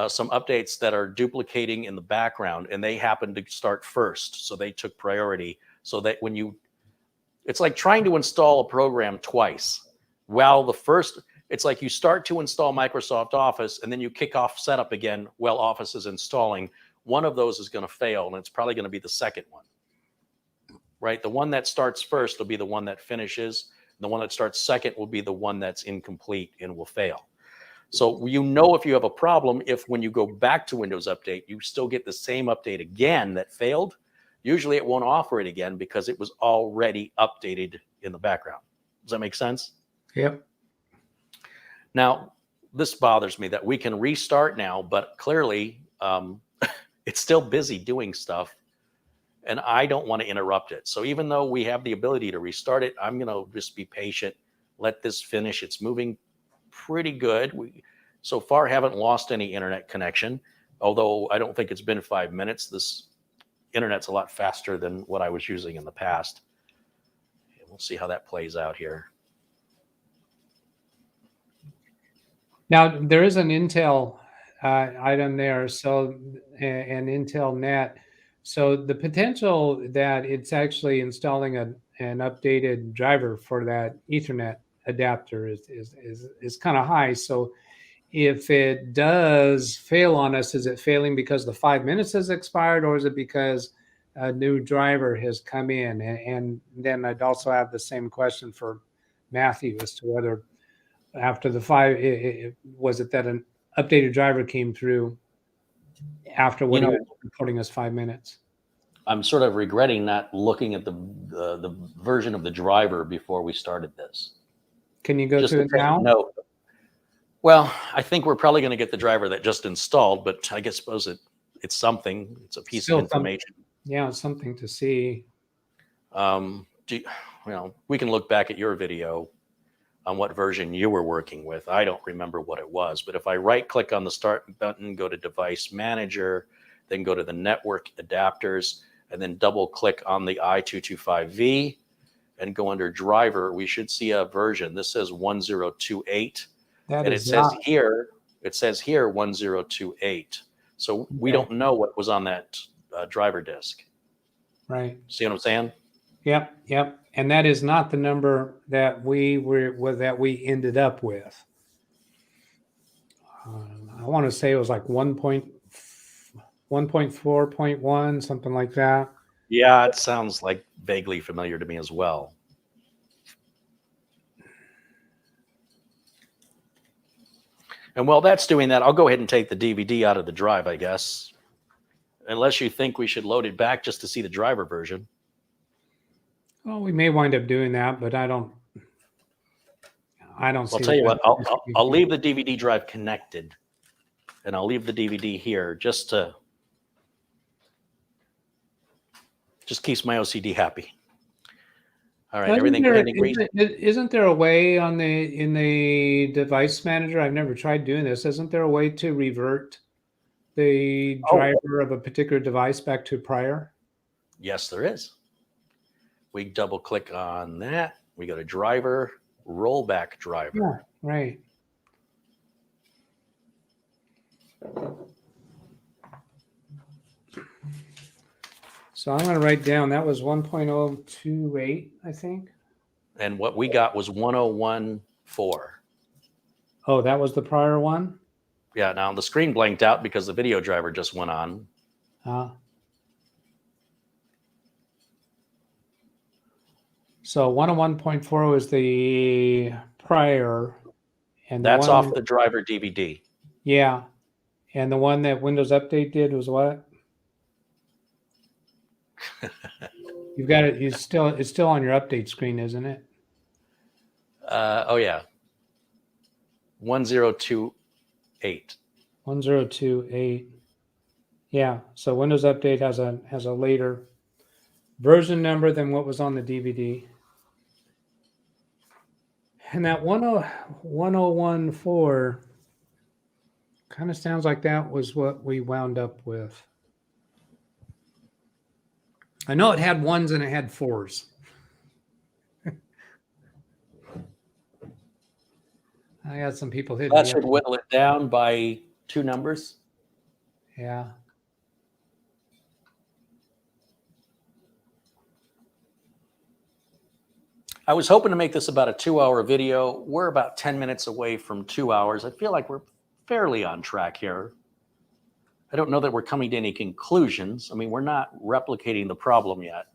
some updates that are duplicating in the background and they happen to start first. So they took priority so that it's like trying to install a program twice. Well, it's like you start to install Microsoft Office and then you kick off setup again while Office is installing. One of those is going to fail and it's probably going to be the second one, right? The one that starts first will be the one that finishes. The one that starts second will be the one that's incomplete and will fail. So if you have a problem, if when you go back to Windows Update, you still get the same update again that failed, usually it won't offer it again because it was already updated in the background. Does that make sense? Yep. Now, this bothers me that we can restart now, but clearly it's still busy doing stuff and I don't want to interrupt it. So even though we have the ability to restart it, I'm going to just be patient, let this finish. It's moving pretty good. We so far haven't lost any internet connection, although I don't think it's been 5 minutes. This internet's a lot faster than what I was using in the past. We'll see how that plays out here. Now there is an Intel item there, so an Intel net. So the potential that it's actually installing an updated driver for that Ethernet adapter is kind of high. So if it does fail on us, is it failing because the 5 minutes has expired, or is it because a new driver has come in? And then I'd also have the same question for Matthew as to whether after the 5, was it that an updated driver came through after what he was reporting as 5 minutes? I'm sort of regretting not looking at the version of the driver before we started this. Can you go to it now? No. Well, I think we're probably going to get the driver that just installed, but I suppose it's something. It's a piece of information. Yeah, it's something to see. We can look back at your video on what version you were working with. I don't remember what it was, but if I right click on the start button, go to device manager, then go to the network adapters, and then double click on the i225V and go under driver, we should see a version. This says 1028. And it says here 1028. So we don't know what was on that driver disk. Right. See what I'm saying? Yep. And that is not the number that we ended up with. I want to say it was like 1.4.1, something like that. Yeah, it sounds like vaguely familiar to me as well. And while that's doing that, I'll go ahead and take the DVD out of the drive, I guess. Unless you think we should load it back just to see the driver version. Well, we may wind up doing that, but I don't see. I'll tell you what, I'll leave the DVD drive connected, and I'll leave the DVD here just keeps my OCD happy. All right, everything. Isn't there a way in the device manager? I've never tried doing this. Isn't there a way to revert the driver of a particular device back to prior? Yes, there is. We double click on that, We go to driver, rollback driver. Yeah, right. So I'm going to write down that was 1.028, I think. And what we got was 101.4. Oh, that was the prior one? Yeah, now the screen blanked out because the video driver just went on. So 101.4 was the prior. And the That's one, off the driver DVD. yeah. And the one that Windows Update did was what? You've got it. It's still on your update screen, isn't it? Oh yeah. 1028. 1028. Yeah. So Windows Update has a later version number than what was on the DVD. And that 1014 kind of sounds like that was what we wound up with. I know it had ones and it had fours. I got some people hitting That me should up. whittle it down by 2 numbers. Yeah. I was hoping to make this about a 2-hour video. We're about 10 minutes away from 2 hours. I feel like we're fairly on track here. I don't know that we're coming to any conclusions. I mean, we're not replicating the problem yet,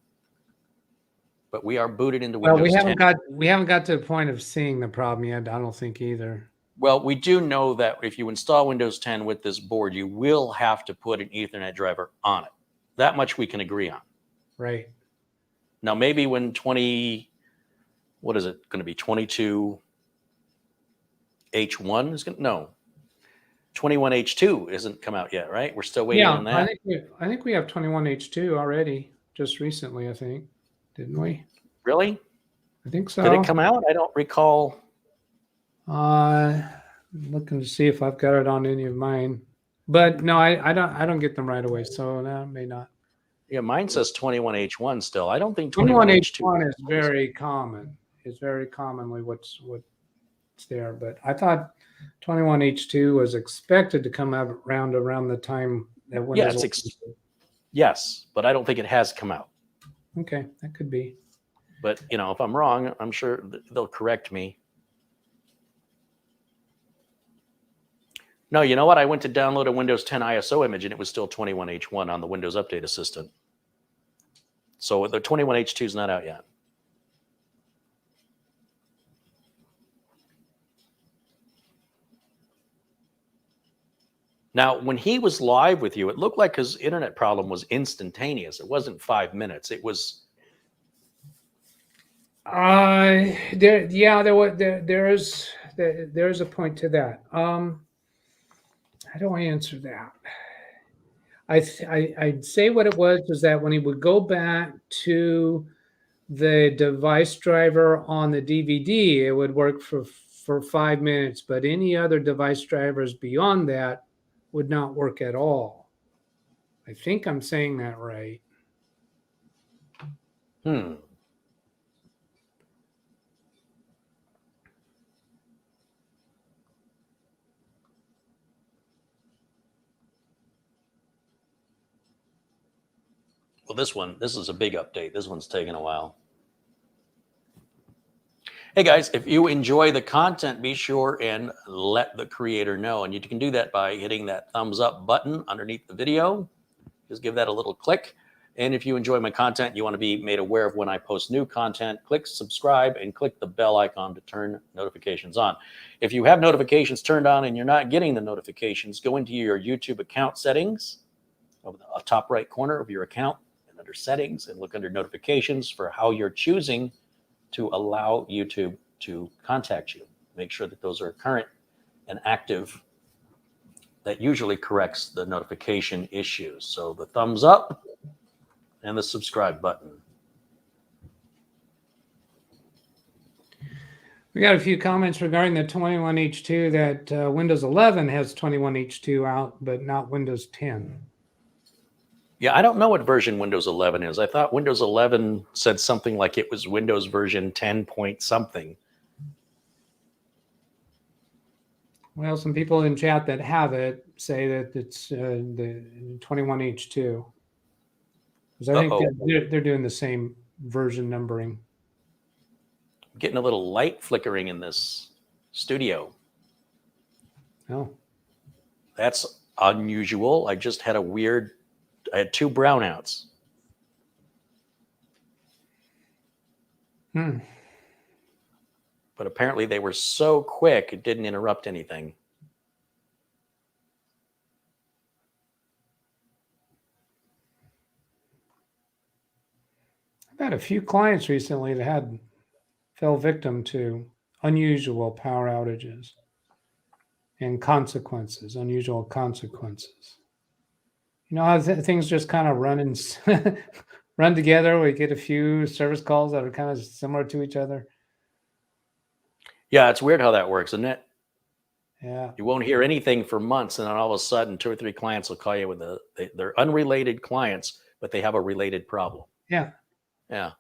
but we are booted into Well, Windows 10. we haven't got to the point of seeing the problem yet. I don't think either. Well, we do know that if you install Windows 10 with this board, you will have to put an Ethernet driver on it. That much we can agree on. Right. Now, maybe when what is it going to be? 22H1 is going to, no, 21H2 isn't come out yet, right? We're still waiting on that. I think we have 21H2 already, just recently, I think. Didn't we? Really? I think so. Did it come out? I don't recall. I'm looking to see if I've got it on any of mine. But no, I don't get them right away, so no, may not. Yeah, mine says 21H1 still. I don't think 21H2 21H1 is very common. It's very commonly what's there. But I thought 21H2 was expected to come out around the time that Windows. Yes, but I don't think it has come out. Okay, that could be. But if I'm wrong, I'm sure they'll correct me. No, you know what? I went to download a Windows 10 ISO image and it was still 21H1 on the Windows Update Assistant. So the 21H2 is not out yet. Now, when he was live with you, it looked like his internet problem was instantaneous. It wasn't 5 minutes. It was. There's a point to that. How do I answer that? I'd say what it was that when he would go back to the device driver on the DVD, it would work for 5 minutes, but any other device drivers beyond that would not work at all. I think I'm saying that right. Well, this is a big update. This one's taking a while. Hey guys, if you enjoy the content, be sure and let the creator know. And you can do that by hitting that thumbs up button underneath the video. Just give that a little click. And if you enjoy my content, you want to be made aware of when I post new content, click subscribe and click the bell icon to turn notifications on. If you have notifications turned on and you're not getting the notifications, go into your YouTube account settings over the top right corner of your account and under settings and look under notifications for how you're choosing to allow YouTube to contact you. Make sure that those are current and active. That usually corrects the notification issues. So the thumbs up and the subscribe button. We got a few comments regarding the 21H2 that Windows 11 has 21H2 out, but not Windows 10. Yeah, I don't know what version Windows 11 is. I thought Windows 11 said something like it was Windows version 10 point something. Well, some people in chat that have it say that it's the 21H2. Because I think they're doing the same version numbering. I'm getting a little light flickering in this studio. Oh. That's unusual. I just had I had 2 brownouts. Hmm. But apparently they were so quick, it didn't interrupt anything. I've had a few clients recently that fell victim to unusual power outages and consequences, unusual consequences. You know how things just kind of run together. We get a few service calls that are kind of similar to each other. Yeah, it's weird how that works, isn't it? Yeah. You won't hear anything for months, and then all of a sudden 2 or 3 clients will call you with they're unrelated clients, but they have a related problem. Yeah. Yeah.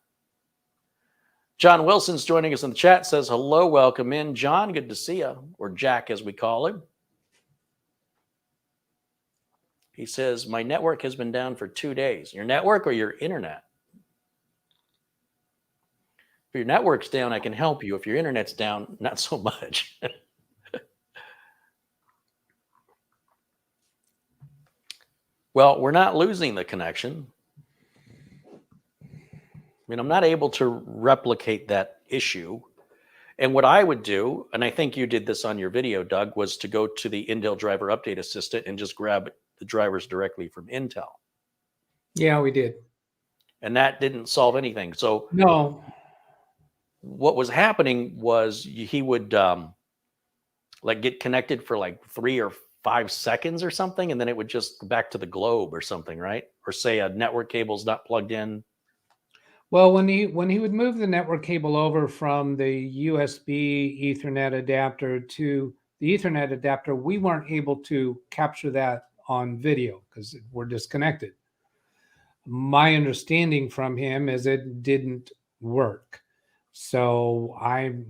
John Wilson's joining us in the chat, says hello, welcome in. John, good to see you, or Jack as we call him. He says, my network has been down for 2 days. Your network or your internet? If your network's down, I can help you. If your internet's down, not so much. Well, we're not losing the connection. I mean, I'm not able to replicate that issue. And what I would do, and I think you did this on your video, Doug, was to go to the Intel Driver Update Assistant and just grab the drivers directly from Intel. Yeah, we did. And that didn't solve anything. So no, what was happening was he would like get connected for like 3 or 5 seconds or something, and then it would just go back to the globe or something, right? Or say a network cable's not plugged in. Well, when he would move the network cable over from the USB Ethernet adapter to the Ethernet adapter, we weren't able to capture that on video because we're disconnected. My understanding from him is it didn't work. So in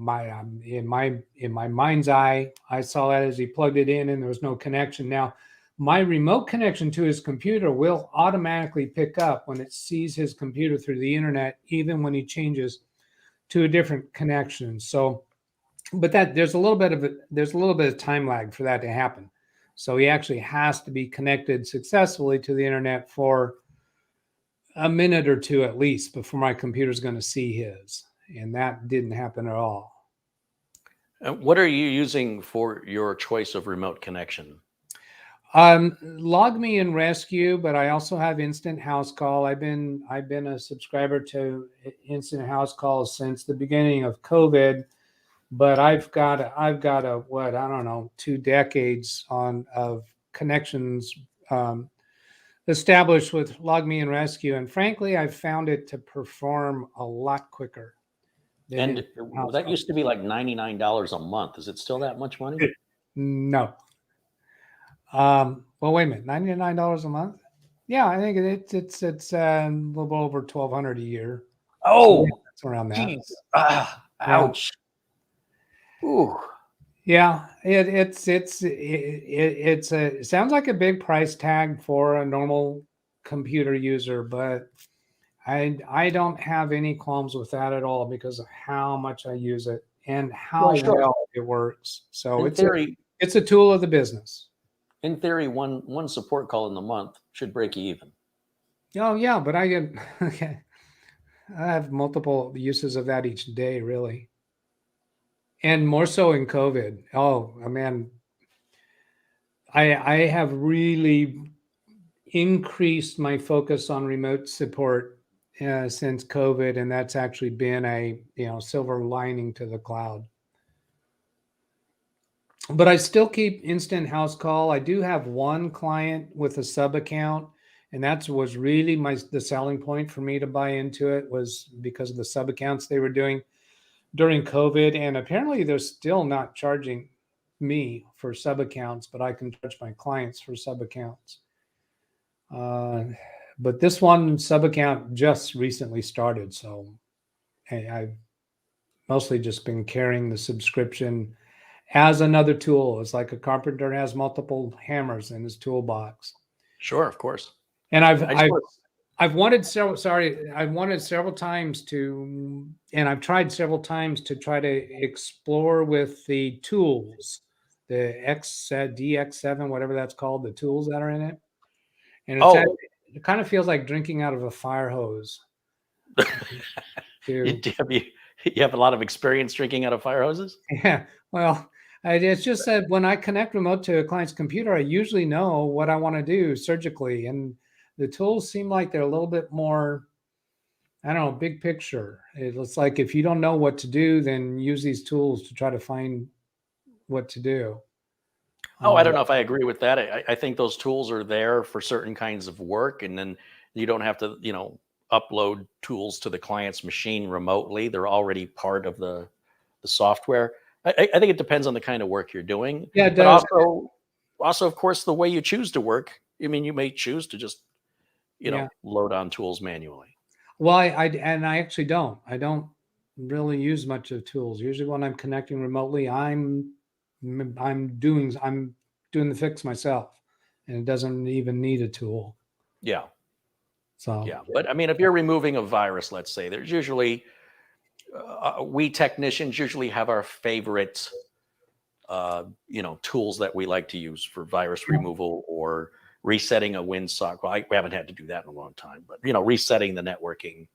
my mind's eye, I saw that as he plugged it in and there was no connection. Now, my remote connection to his computer will automatically pick up when it sees his computer through the internet, even when he changes to a different connection. So, but there's a little bit of time lag for that to happen. So he actually has to be connected successfully to the internet for a minute or two at least before my computer's going to see his. And that didn't happen at all. What are you using for your choice of remote connection? Log Me and Rescue, but I also have Instant House Call. I've been a subscriber to Instant House Call since the beginning of COVID, but I've got a what, I don't know, 2 decades of connections established with Log Me and Rescue, and frankly, I've found it to perform a lot quicker. And that used to be like $99 a month. Is it still that much money? No. Well, wait a minute, $99 a month? Yeah, I think it's a little over $1,200 a year. Oh, so it's around that. Geez. Ouch. Yeah. Ooh. Yeah, it sounds like a big price tag for a normal computer user, but I don't have any qualms with that at all because of how much I use it and how well it works. So it's a tool of the business. In theory, one support call in the month should break you even. Oh yeah, but I have multiple uses of that each day, really. And more so in COVID. Oh man, I have really increased my focus on remote support since COVID, and that's actually been a silver lining to the cloud. But I still keep Instant House Call. I do have one client with a sub account, and that was really the selling point for me to buy into it, was because of the sub accounts they were doing during COVID. And apparently they're still not charging me for sub accounts, but I can charge my clients for sub accounts. but this one sub account just recently started, so I've mostly just been carrying the subscription as another tool. It's like a carpenter has multiple hammers in his toolbox. Sure, of course. And I wanted several times to, and I've tried several times to try to explore with the tools, the DX7, whatever that's called, the tools that are in it. And it kind of feels like drinking out of a fire hose. you have a lot of experience drinking out of fire hoses? Yeah. Well, it's just that when I connect remote to a client's computer, I usually know what I want to do surgically. And the tools seem like they're a little bit more, I don't know, big picture. It's like if you don't know what to do, then use these tools to try to find what to do. Oh, I don't know if I agree with that. I think those tools are there for certain kinds of work, and then you don't have to, upload tools to the client's machine remotely. They're already part of the software. I think it depends on the kind of work you're doing. Yeah, it but does. also, of course, the way you choose to work. I mean, you may choose to just, load on tools manually. Well, I actually don't. I don't really use much of tools. Usually, when I'm connecting remotely, I'm doing the fix myself, and it doesn't even need a tool. Yeah. So yeah, but I mean, if you're removing a virus, let's say, there's usually we technicians usually have our favorite, tools that we like to use for virus removal or resetting a WinSock. Well, we haven't had to do that in a long time, but resetting the networking.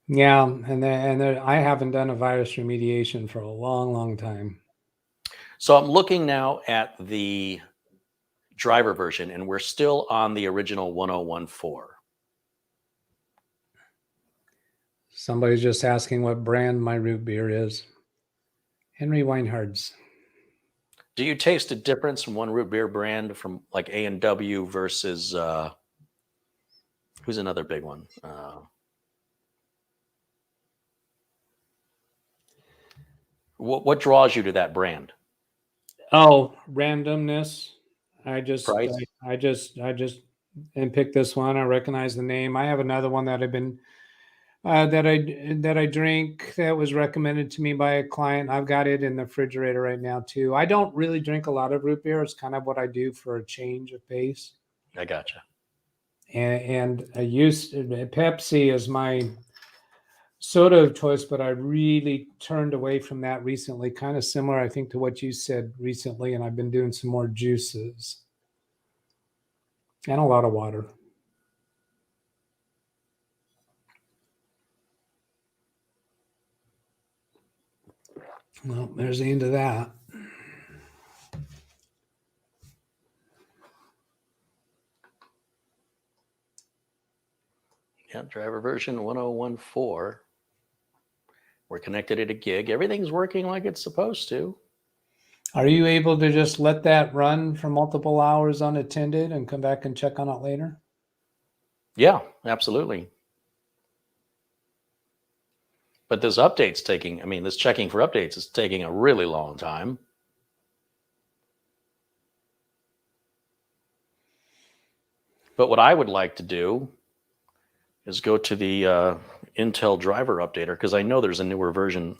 Yeah, and I haven't done a virus remediation for a long, long time. So I'm looking now at the driver version, and we're still on the original 1014. Somebody's just asking what brand my root beer is. Henry Weinhard's. Do you taste a difference from one root beer brand from like A&W versus who's another big one? What draws you to that brand? Oh, randomness. I just Price? I just and pick this one. I recognize the name. I have another one that I've been that I drink that was recommended to me by a client. I've got it in the refrigerator right now too. I don't really drink a lot of root beer. It's kind of what I do for a change of pace. I gotcha. And I used Pepsi as my soda of choice, but I really turned away from that recently. Kind of similar, I think, to what you said recently. And I've been doing some more juices and a lot of water. Well, there's the end of that. Yeah, driver version 1014. We're connected at a gig. Everything's working like it's supposed to. Are you able to just let that run for multiple hours unattended and come back and check on it later? Yeah, absolutely. But this this checking for updates is taking a really long time. But what I would like to do is go to the Intel driver updater, because I know there's a newer version.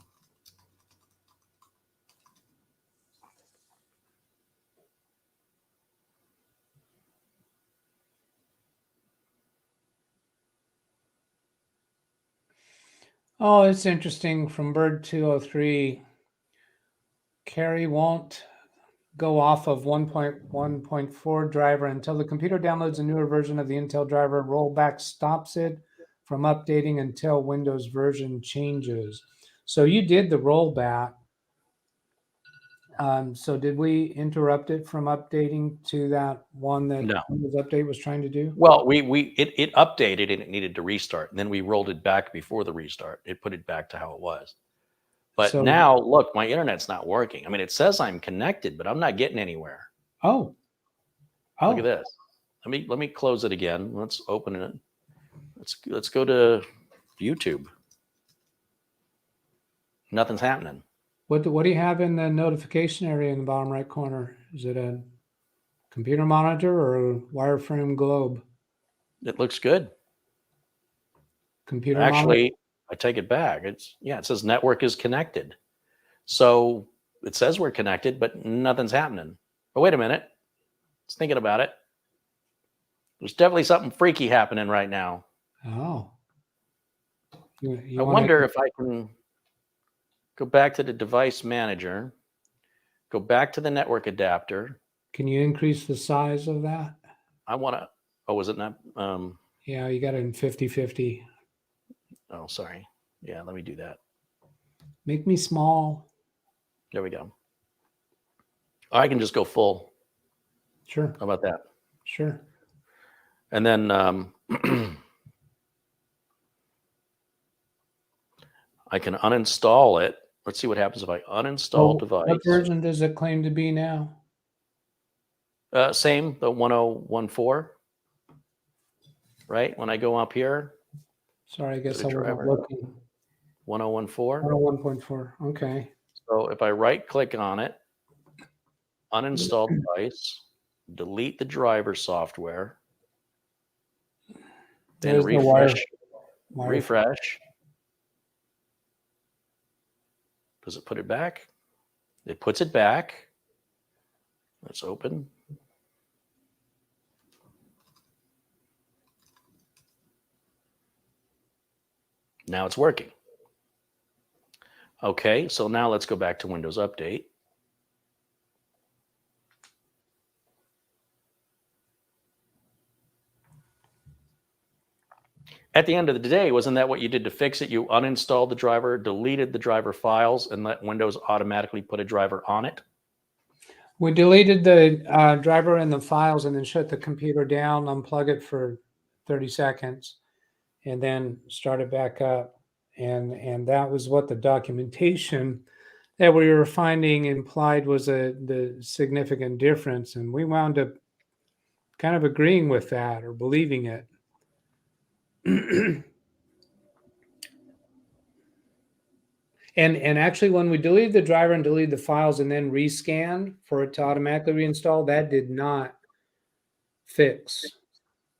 Oh, it's interesting. From Bird 203, Carrie won't go off of 1.1.4 driver until the computer downloads a newer version of the Intel driver. Rollback stops it from updating until Windows version changes. So you did the rollback. So did we interrupt it from updating to that one that No. Windows Update was trying to do? Well, it updated and it needed to restart, and then we rolled it back before the restart. It put it back to how it was. But So- now, look, my internet's not working. I mean, it says I'm connected, but I'm not getting anywhere. Oh. Look at this. Let me close it again. Let's open it. Let's go to YouTube. Nothing's happening. What do you have in the notification area in the bottom right corner? Is it a Computer monitor or wireframe globe? It looks good. Computer monitor. Actually, I take it back. It says network is connected. So it says we're connected, but nothing's happening. But wait a minute. I was thinking about it. There's definitely something freaky happening right now. Oh. I wonder if I can go back to the device manager, go back to the network adapter. Can you increase the size of that? I want to, oh, is it not? Yeah, you got it in 50-50. Oh, sorry. Yeah, let me do that. Make me small. There we go. I can just go full. Sure. How about that? Sure. And then I can uninstall it. Let's see what happens if I uninstall device. What version does it claim to be now? Same, the 1014. Right? When I go up here. Sorry, I guess I wasn't driver. looking. 1014. 101.4. Okay. So if I right click on it, uninstall device, delete the driver software, then There's the refresh. wire. Refresh. Does it put it back? It puts it back. Let's open. Now it's working. Okay, so now let's go back to Windows Update. At the end of the day, wasn't that what you did to fix it? You uninstalled the driver, deleted the driver files, and let Windows automatically put a driver on it? We deleted the driver and the files and then shut the computer down, unplug it for 30 seconds, and then start it back up. And that was what the documentation that we were finding implied was the significant difference. And we wound up kind of agreeing with that or believing it. And actually, when we deleted the driver and deleted the files and then rescanned for it to automatically reinstall, that did not fix,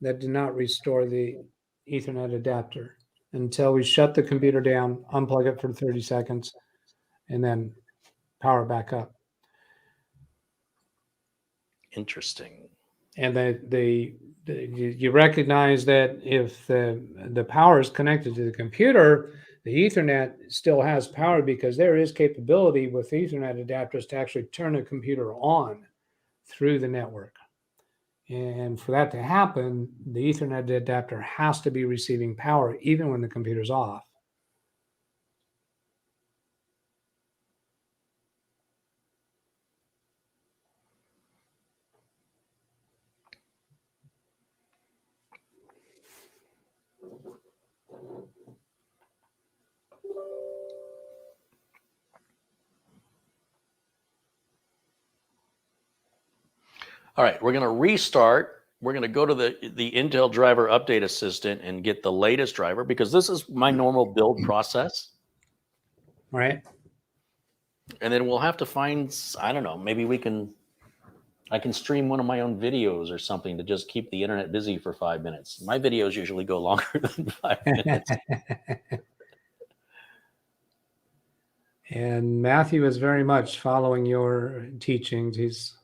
that did not restore the Ethernet adapter until we shut the computer down, unplug it for 30 seconds, and then power back up. Interesting. And you recognize that if the power is connected to the computer, the Ethernet still has power because there is capability with Ethernet adapters to actually turn a computer on through the network. And for that to happen, the Ethernet adapter has to be receiving power even when the computer's off. All right, we're going to restart. We're going to go to the Intel Driver Update Assistant and get the latest driver because this is my normal build process. Right. And then we'll have to find, I don't know, maybe I can stream one of my own videos or something to just keep the internet busy for 5 minutes. My videos usually go longer than 5 minutes. And Matthew is very much following your teachings. He's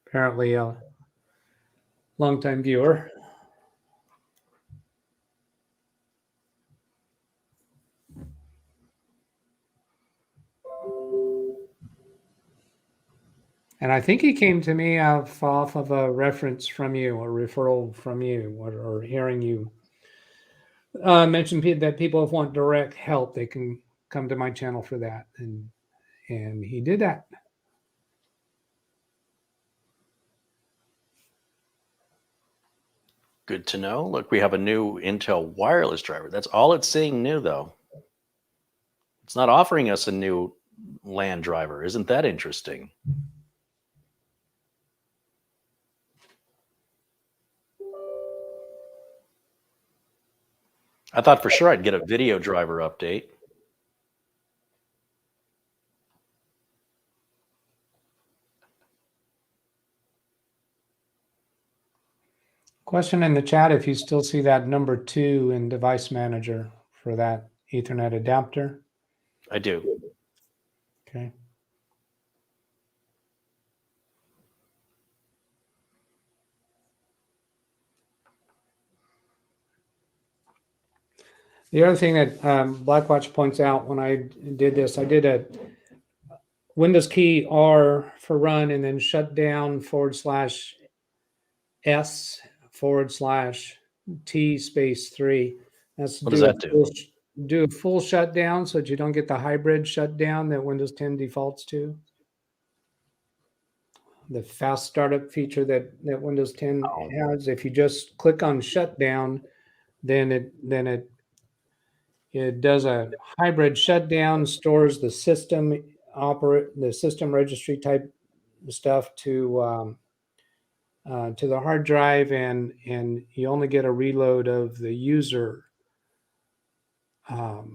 apparently a longtime viewer. And I think he came to me off of a reference from you, a referral from you, or hearing you mention that people if want direct help, they can come to my channel for that. And he did that. Good to know. Look, we have a new Intel wireless driver. That's all it's saying new, though. It's not offering us a new LAN driver. Isn't that interesting? I thought for sure I'd get a video driver update. Question in the chat if you still see that number 2 in device manager for that Ethernet adapter. I do. Okay. The other thing that Blackwatch points out when I did this, I did a Windows key R for run and then shut down /S/T space 3. That's What does that do? Do a full shutdown so that you don't get the hybrid shutdown that Windows 10 defaults to. The fast startup feature that Windows 10 has. If you just click on shutdown, then it does a hybrid shutdown, stores the system registry type stuff to the hard drive, and you only get a reload of the user. Oh,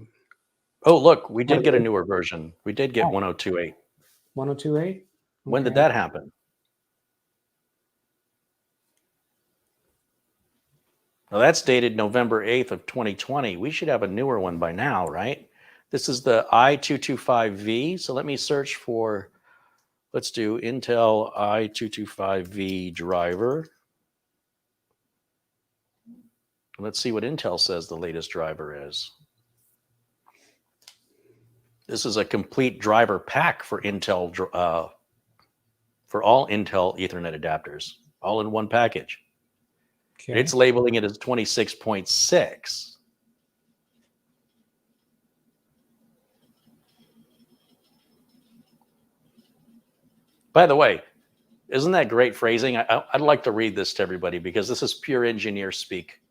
look, we did get a newer version. We did get 1028. 1028? When did that happen? Now that's dated November 8th of 2020. We should have a newer one by now, right? This is the i225V. So let me search for, let's do Intel i225V driver. Let's see what Intel says the latest driver is. This is a complete driver pack for Intel, for all Intel Ethernet adapters, all in one package. Okay. It's labeling it as 26.6. By the way, isn't that great phrasing? I'd like to read this to everybody because this is pure engineer speak.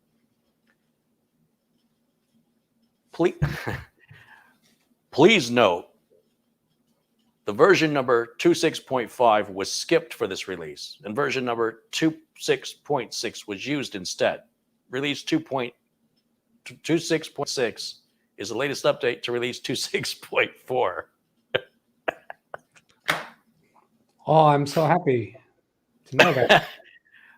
Please note, the version number 26.5 was skipped for this release, and version number 26.6 was used instead. Release 26.6 is the latest update to release 26.4. Oh, I'm so happy to know that.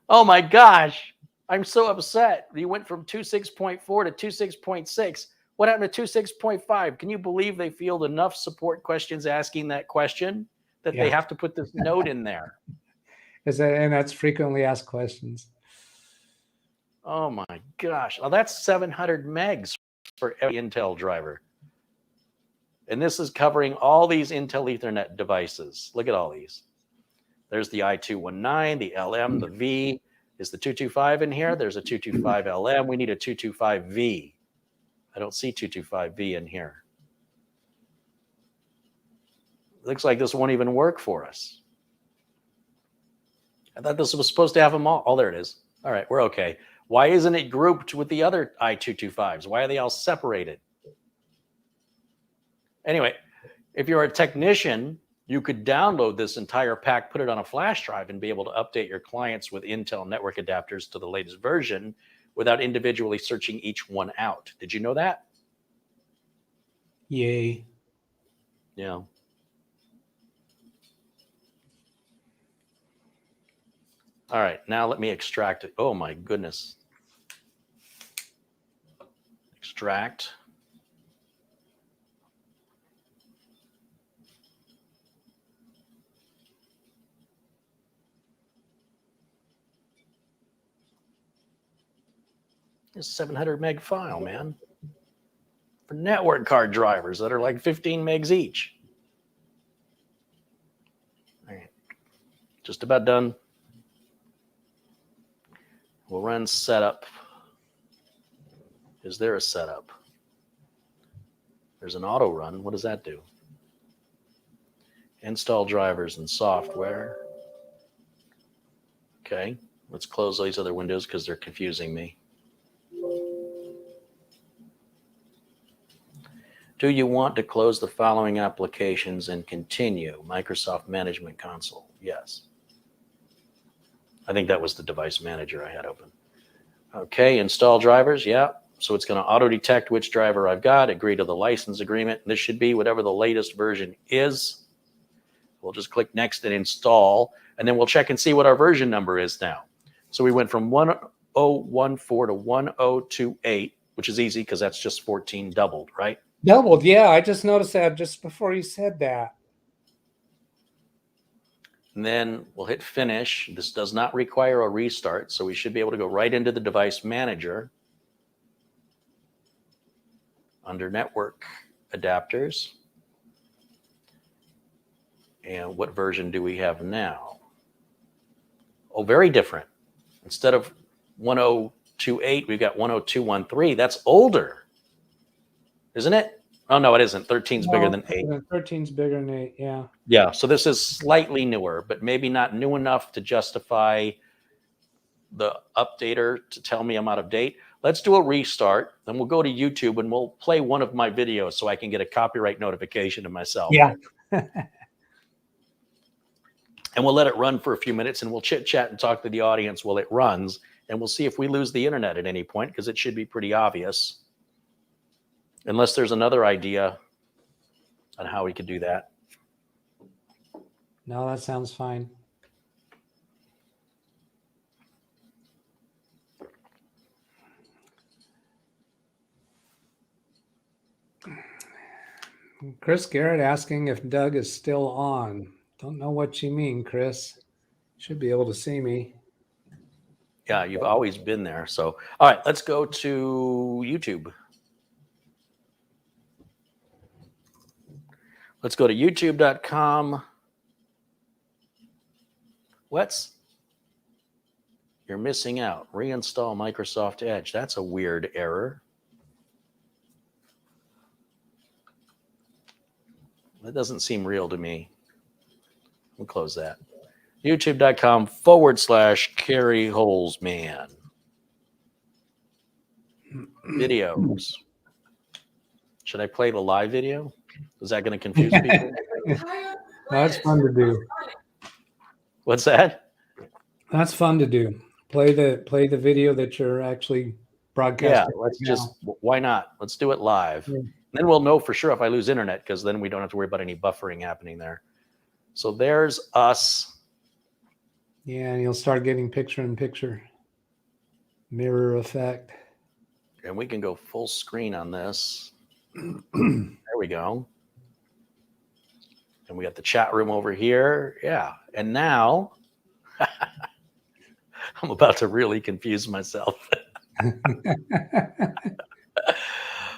Oh my gosh, I'm so upset. You went from 26.4 to 26.6. What happened to 26.5? Can you believe they field enough support questions asking that question that they have to put this note in there? And that's frequently asked questions. Oh my gosh. Well, that's 700 megs for every Intel driver. And this is covering all these Intel Ethernet devices. Look at all these. There's the i219, the LM, the V. Is the 225 in here? There's a 225 LM. We need a 225V. I don't see 225V in here. Looks like this won't even work for us. I thought this was supposed to have them all. Oh, there it is. All right, we're okay. Why isn't it grouped with the other i225s? Why are they all separated? Anyway, if you're a technician, you could download this entire pack, put it on a flash drive, and be able to update your clients with Intel network adapters to the latest version without individually searching each one out. Did you know that? Yay. Yeah. All right, now let me extract it. Oh my goodness. Extract. It's a 700 meg file, man. For network card drivers that are like 15 megs each. All right, just about done. We'll run setup. Is there a setup? There's an auto run. What does that do? Install drivers and software. Okay, let's close all these other windows because they're confusing me. Do you want to close the following applications and continue? Microsoft Management Console. Yes. I think that was the device manager I had open. Okay, install drivers. Yeah. So it's going to auto detect which driver I've got, agree to the license agreement. This should be whatever the latest version is. We'll just click next and install, and then we'll check and see what our version number is now. So we went from 1014 to 1028, which is easy because that's just 14 doubled, right? Doubled. Yeah, I just noticed that just before you said that. And then we'll hit finish. This does not require a restart, so we should be able to go right into the device manager under network adapters. And what version do we have now? Oh, very different. Instead of 1028, we've got 10213. That's older, isn't it? Oh, no, it isn't. 13's bigger than 8. 13's bigger than 8, yeah. Yeah, so this is slightly newer, but maybe not new enough to justify the updater to tell me I'm out of date. Let's do a restart. Then we'll go to YouTube and we'll play one of my videos so I can get a copyright notification to myself. Yeah. And we'll let it run for a few minutes and we'll chit chat and talk to the audience while it runs. And we'll see if we lose the internet at any point, because it should be pretty obvious. Unless there's another idea on how we could do that. No, that sounds fine. Chris Garrett asking if Doug is still on. Don't know what you mean, Chris. Should be able to see me. Yeah, you've always been there. So, all right, let's go to YouTube. Let's go to youtube.com. You're missing out. Reinstall Microsoft Edge. That's a weird error. That doesn't seem real to me. We'll close that. youtube.com/Carrie Holzman. Videos. Should I play the live video? Is that going to confuse people? That's fun to do. What's that? That's fun to do. Play the video that you're actually broadcasting. Yeah, why not? Let's do it live. Yeah. Then we'll know for sure if I lose internet, because then we don't have to worry about any buffering happening there. So there's us. Yeah, and you'll start getting picture-in-picture mirror effect. And we can go full screen on this. There we go. And we got the chat room over here. Yeah. And now I'm about to really confuse myself.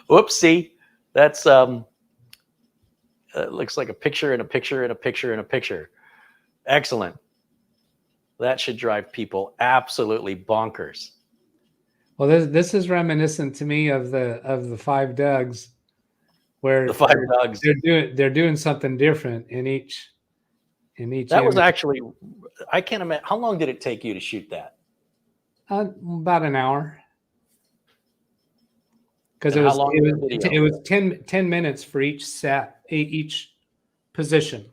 Whoopsie. That's looks like a picture and a picture and a picture and a picture. Excellent. That should drive people absolutely bonkers. Well, this is reminiscent to me of the 5 Dougs, where The 5 Dougs. they're doing something different in each. That was actually, I can't imagine. How long did it take you to shoot that? About an hour. Because And it how long was the video? was 10 minutes for each position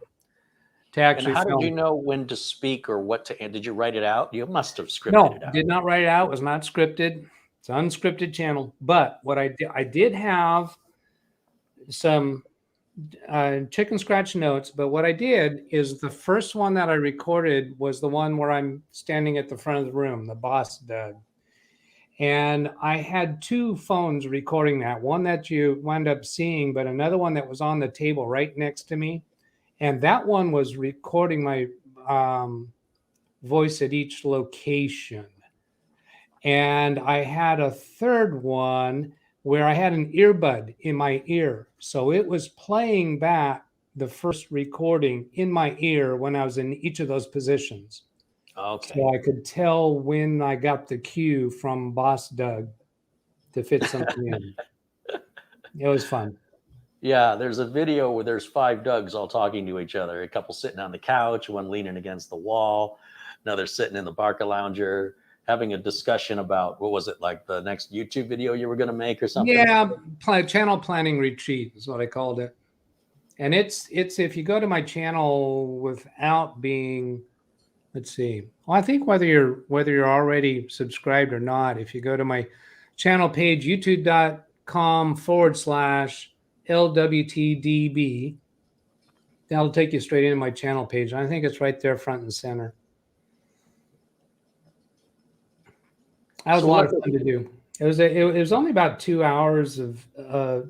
to actually And how film. did you know when to speak or what to? And did you write it out? You must have scripted No, it out. did not write it out. It was not scripted. It's an unscripted channel. But what I did have some chicken scratch notes. But what I did is the first one that I recorded was the one where I'm standing at the front of the room, the boss Doug. And I had 2 phones recording that, one that you wound up seeing, but another one that was on the table right next to me. And that one was recording my voice at each location. And I had a third one where I had an earbud in my ear. So it was playing back the first recording in my ear when I was in each of those positions. Okay. So I could tell when I got the cue from Boss Doug to fit something in. It was fun. Yeah, there's a video where there's 5 Dougs all talking to each other. A couple sitting on the couch, one leaning against the wall, another sitting in the Barca Lounger, having a discussion about, what was it, like the next YouTube video you were going to make or something? Yeah, channel planning retreat is what I called it. And it's if you go to my channel without being, let's see. Well, I think whether you're already subscribed or not, if you go to my channel page, youtube.com/LWTDB, that'll take you straight into my channel page. I think it's right there front and center. That was So a lot what- of fun to do. It was only about 2 hours of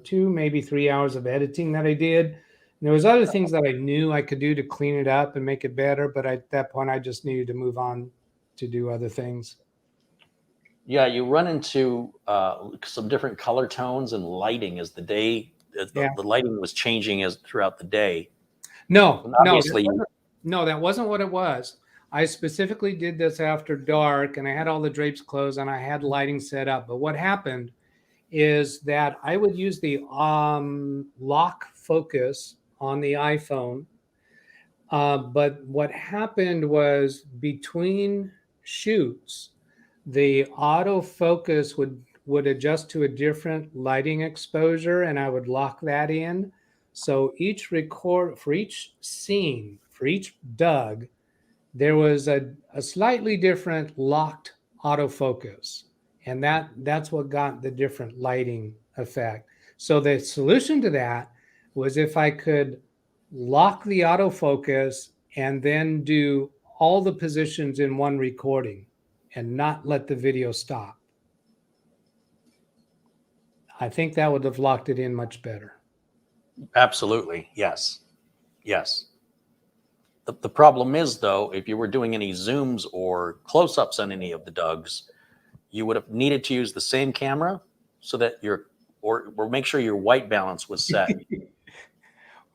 2, maybe 3 hours of editing that I did. And there was other things that I knew I could do to clean it up and make it better, but at that point I just needed to move on to do other things. Yeah, you run into some different color tones and lighting as the day, as Yeah. the lighting was changing as throughout the day. No, And no, obviously, that wasn't what it was. I specifically did this after dark and I had all the drapes closed and I had lighting set up. But what happened is that I would use the lock focus on the iPhone. But what happened was between shoots, the autofocus would adjust to a different lighting exposure and I would lock that in. So each record for each scene, for each Doug, there was a slightly different locked autofocus. And that's what got the different lighting effect. So the solution to that was if I could lock the autofocus and then do all the positions in one recording and not let the video stop. I think that would have locked it in much better. absolutely, yes, yes. The problem is, though, if you were doing any zooms or close-ups on any of the Dougs, you would have needed to use the same camera so that or make sure your white balance was set.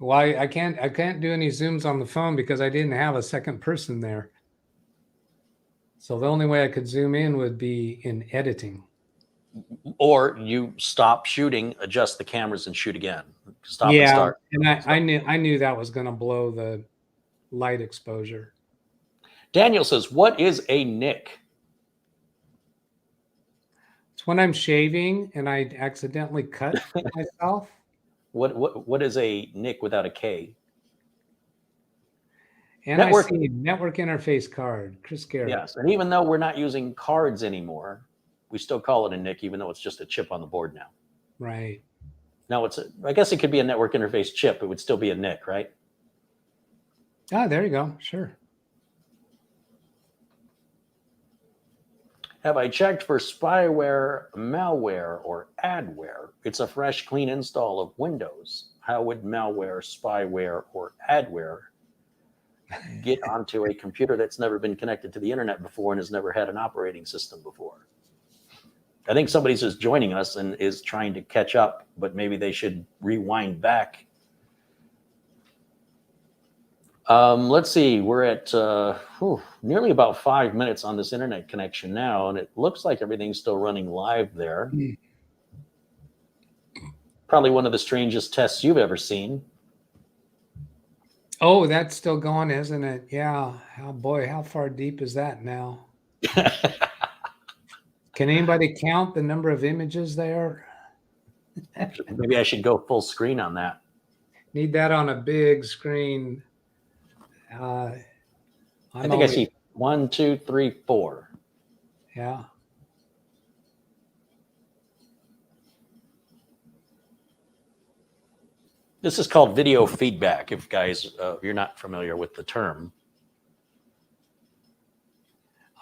Well, I can't do any zooms on the phone because I didn't have a second person there. So the only way I could zoom in would be in editing. Or you stop shooting, adjust the cameras, and shoot again. Stop and Yeah, start. and I knew that was going to blow the light exposure. Daniel says, "What is a NIC?" It's when I'm shaving and I accidentally cut myself. What is a NIC without a K? NIC, network interface card. Chris Garrett. Yes, and even though we're not using cards anymore, we still call it a NIC, even though it's just a chip on the board now. Right. Now I guess it could be a network interface chip. It would still be a NIC, right? Ah, there you go. Sure. Have I checked for spyware, malware, or adware? It's a fresh, clean install of Windows. How would malware, spyware, or adware get onto a computer that's never been connected to the internet before and has never had an operating system before? I think somebody's just joining us and is trying to catch up, but maybe they should rewind back. Let's see, we're at nearly about 5 minutes on this internet connection now, and it looks like everything's still running live there. Probably one of the strangest tests you've ever seen. Oh, that's still going, isn't it? Yeah. Oh boy, how far deep is that now? Can anybody count the number of images there? Maybe I should go full screen on that. Need that on a big screen. I think I see 1, 2, 3, 4. Yeah. This is called video feedback, if guys, you're not familiar with the term.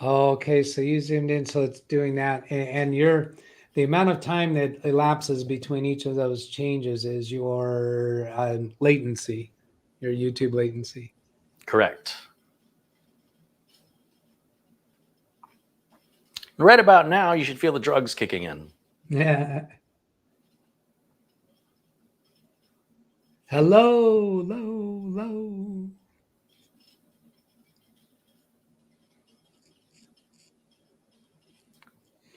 Okay, so you zoomed in, so it's doing that, and the amount of time that elapses between each of those changes is your latency, your YouTube latency. Correct. Right about now, you should feel the drugs kicking in. Yeah. Hello, low, low.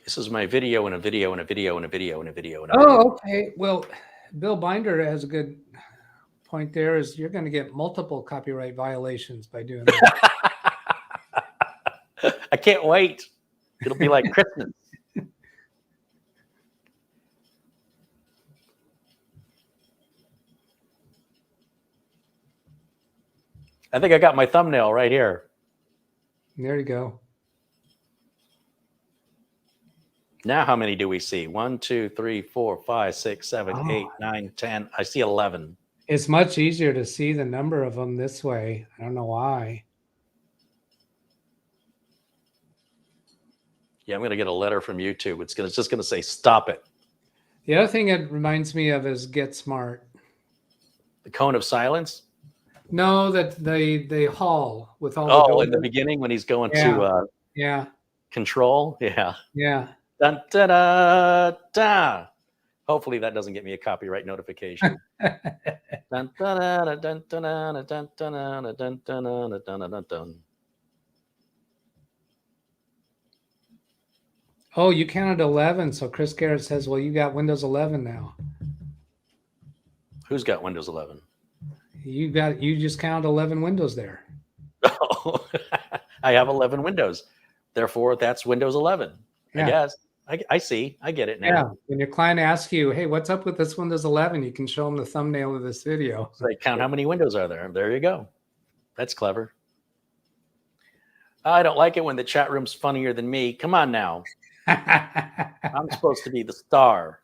This is my video and a video and a video and a video and a video and a Oh, video. okay. Well, Bill Binder has a good point there, is you're going to get multiple copyright violations by doing that. I can't wait. It'll be like Christmas. I think I got my thumbnail right here. There you go. Now, how many do we see? 1, 2, 3, 4, 5, 6, 7, 8, 9, 10. I see 11. It's much easier to see the number of them this way. I don't know why. Yeah, I'm going to get a letter from YouTube. It's just going to say, stop it. The other thing it reminds me of is Get Smart. The cone of silence. No, that the hall with all the Oh, doors. in the beginning when he's going Yeah. to Yeah. control. Yeah. Yeah. Dun, da, da, da. Hopefully that doesn't get me a copyright notification. Dun, da, da, dun, dun, dun, dun, dun, dun, dun, dun, dun, dun, dun, dun. Oh, you counted 11. So Chris Garrett says, well, you got Windows 11 now. Who's got Windows 11? You just counted 11 windows there. Oh, I have 11 Windows. Therefore, that's Windows 11. Yeah. I guess. I see. I get it now. Yeah. When your client asks you, hey, what's up with this Windows 11? You can show them the thumbnail of this video. So they count how many windows are there. There you go. That's clever. I don't like it when the chat room's funnier than me. Come on now. I'm supposed to be the star.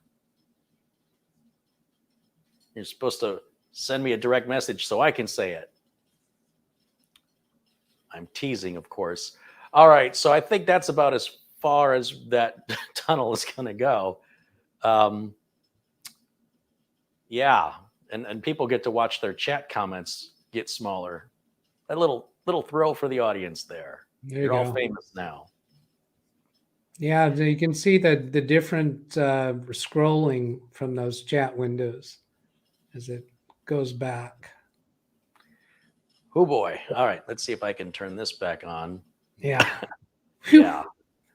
You're supposed to send me a direct message so I can say it. I'm teasing, of course. All right, so I think that's about as far as that tunnel is going to go. Yeah, and people get to watch their chat comments get smaller. A little thrill for the audience there. You're all famous now. Yeah, you can see the different scrolling from those chat windows as it goes back. Oh boy. All right, let's see if I can turn this back on. Yeah. Yeah.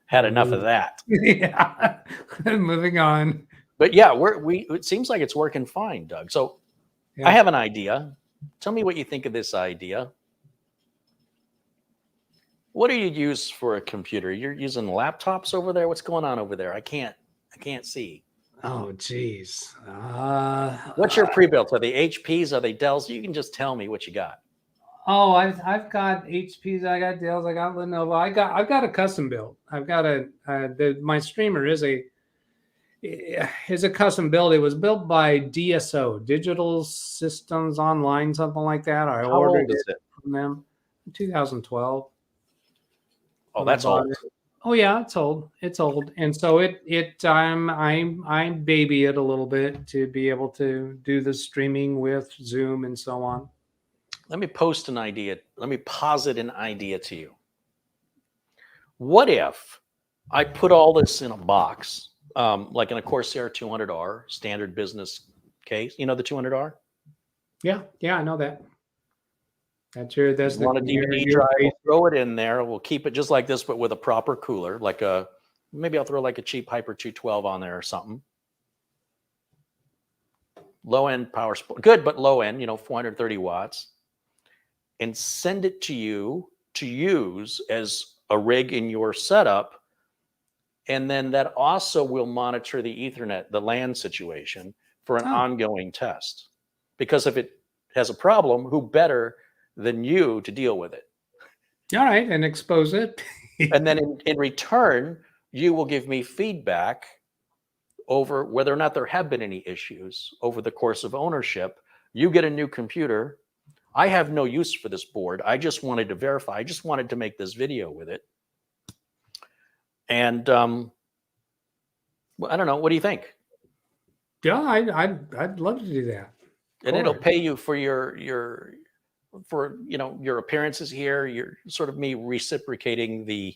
Had enough of that. Yeah. Moving on. But yeah, it seems like it's working fine, Doug. So Yeah. I have an idea. Tell me what you think of this idea. What do you use for a computer? You're using laptops over there? What's going on over there? I can't see. Oh, geez. What's your pre-built? Are they HPs? Are they Dells? You can just tell me what you got. Oh, I've got HPs, I got Dells, I got Lenovo, I've got a custom build. I've got my streamer is a custom build. It was built by DSO, Digital Systems Online, something like that. I How ordered old is it? from them in 2012. Oh, that's old. Oh yeah, it's old. It's old, and so I baby it a little bit to be able to do the streaming with Zoom and so on. Let me post an idea. Let me posit an idea to you. What if I put all this in a box, like in a Corsair 200R standard business case? You know the 200R? Yeah, I know that. That's you want a DVD drive, we'll throw it in there. We'll keep it just like this, but with a proper cooler, maybe I'll throw like a cheap Hyper 212 on there or something. Low end power support, good, but low end, 430 watts, and send it to you to use as a rig in your setup. And then that also will monitor the Ethernet, the LAN situation for an ongoing test. Because if it has a problem, who better than you to deal with it? All right, and expose it. And then in return, you will give me feedback over whether or not there have been any issues over the course of ownership. You get a new computer. I have no use for this board. I just wanted to verify. I just wanted to make this video with it. And well, I don't know. What do you think? Yeah, I'd love to do that. And it'll pay you for your appearances here. You're sort of me reciprocating the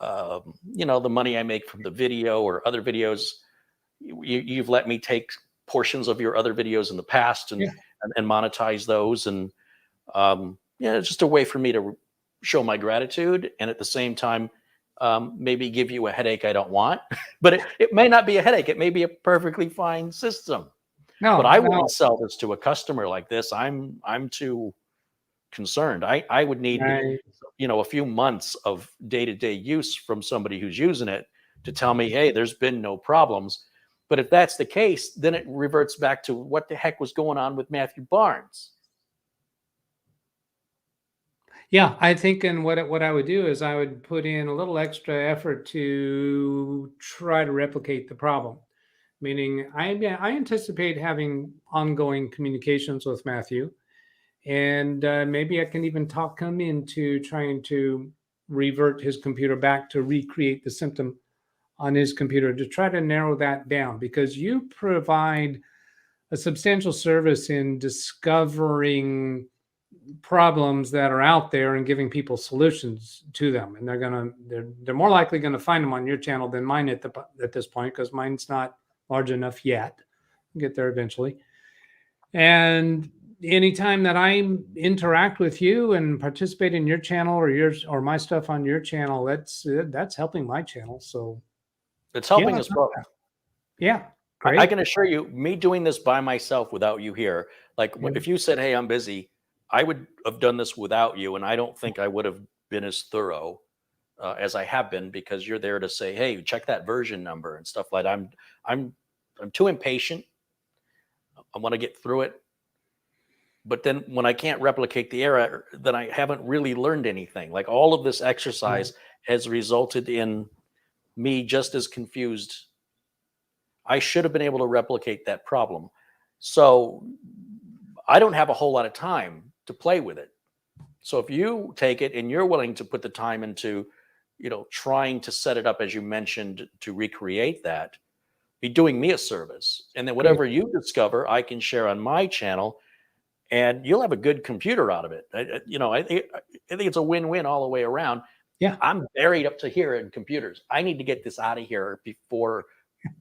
the money I make from the video or other videos. You've let me take portions of your other videos in the past and monetize those, and it's just a way for me to show my gratitude, and at the same time maybe give you a headache I don't want. But it may not be a headache. It may be a perfectly fine system. No, but I wouldn't sell this to a customer like this. I'm too concerned. I would need a few months of day-to-day use from somebody who's using it to tell me, hey, there's been no problems. But if that's the case, then it reverts back to what the heck was going on with Matthew Barnes. Yeah, I think, and what I would do is I would put in a little extra effort to try to replicate the problem. Meaning, I anticipate having ongoing communications with Matthew, and maybe I can even talk him into trying to revert his computer back to recreate the symptom on his computer, to try to narrow that down, because you provide a substantial service in discovering problems that are out there and giving people solutions to them. And they're more likely going to find them on your channel than mine at this point, because mine's not large enough yet. I'll get there eventually. And anytime that I interact with you and participate in your channel or my stuff on your channel, that's helping my channel. So it's helping us both. Yeah. Great. I can assure you, me doing this by myself without you here, like if you said, hey, I'm busy, I would have done this without you. And I don't think I would have been as thorough as I have been, because you're there to say, hey, check that version number and stuff like that. I'm too impatient. I want to get through it. But then when I can't replicate the error, then I haven't really learned anything. Like, all of this exercise has resulted in me just as confused. I should have been able to replicate that problem. So I don't have a whole lot of time to play with it. So if you take it and you're willing to put the time into, trying to set it up, as you mentioned, to recreate that, be doing me a service. And then whatever you discover, I can share on my channel, and you'll have a good computer out of it. I think it's a win-win all the way around. Yeah. I'm buried up to here in computers. I need to get this out of here before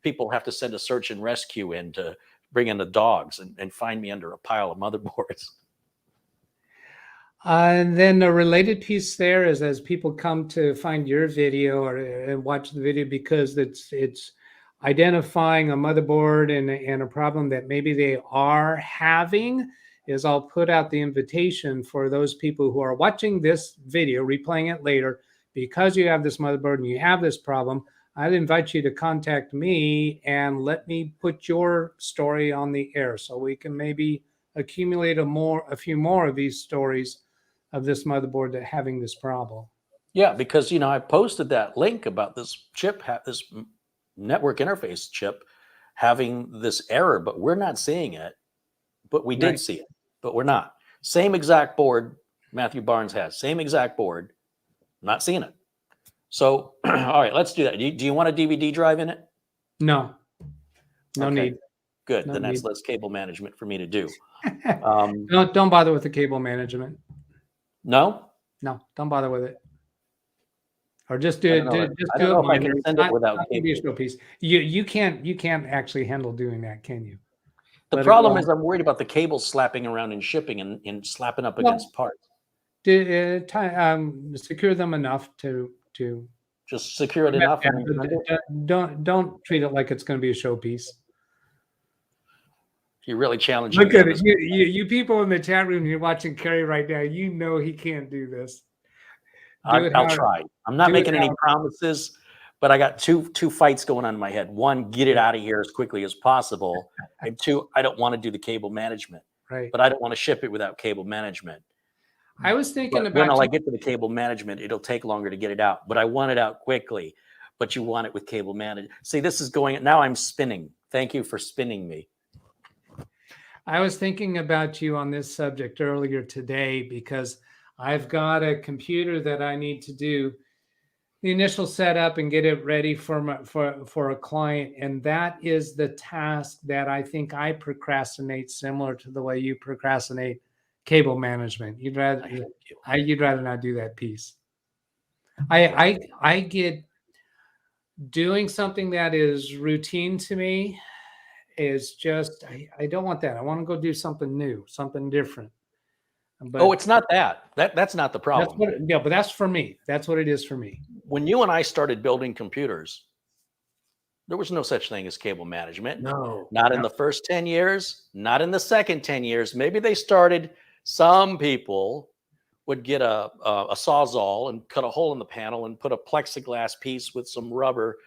people have to send a search and rescue in to bring in the dogs and find me under a pile of motherboards. And then the related piece there is, as people come to find your video and watch the video, because it's identifying a motherboard and a problem that maybe they are having, is I'll put out the invitation for those people who are watching this video, replaying it later, because you have this motherboard and you have this problem. I'd invite you to contact me and let me put your story on the air, so we can maybe accumulate a few more of these stories of this motherboard that having this problem. Yeah, because I posted that link about this chip, this network interface chip, having this error, but we're not seeing it. But we did see it, but we're not. Same exact board Matthew Barnes has. Same exact board. Not seeing it. So, all right, let's do that. Do you want a DVD drive in it? No. No need. Good. No then that's need. less cable management for me to do. Don't bother with the cable management. No? No, don't bother with it. Or just do it. Just I do don't know it. if I can send it without cable. Piece. You can't actually handle doing that, can you? The problem is I'm worried about the cable slapping around and shipping and slapping up against parts. Secure them enough to just secure it enough. Don't treat it like it's going to be a showpiece. You're really challenging. Look at it. You people in the chat room, you're watching Kerry right now. You know he can't do this. I'll try. I'm not making any promises, but I got two fights going on in my head. One, get it out of here as quickly as possible. And two, I don't want to do the cable management. Right. But I don't want to ship it without cable management. I was thinking when I get to the cable management, it'll take longer to get it out. But I want it out quickly. But you want it with cable management. See, this is going. Now I'm spinning. Thank you for spinning me. I was thinking about you on this subject earlier today, because I've got a computer that I need to do the initial setup and get it ready for a client. And that is the task that I think I procrastinate, similar to the way you procrastinate cable management. You'd rather not do that piece. I get doing something that is routine to me is just, I don't want that. I want to go do something new, something different. But it's not that. That's not the problem. But that's for me. That's what it is for me. When you and I started building computers, there was no such thing as cable management. No. Not in the first 10 years, not in the second 10 years. Maybe they started, some people would get a Sawzall and cut a hole in the panel and put a plexiglass piece with some rubber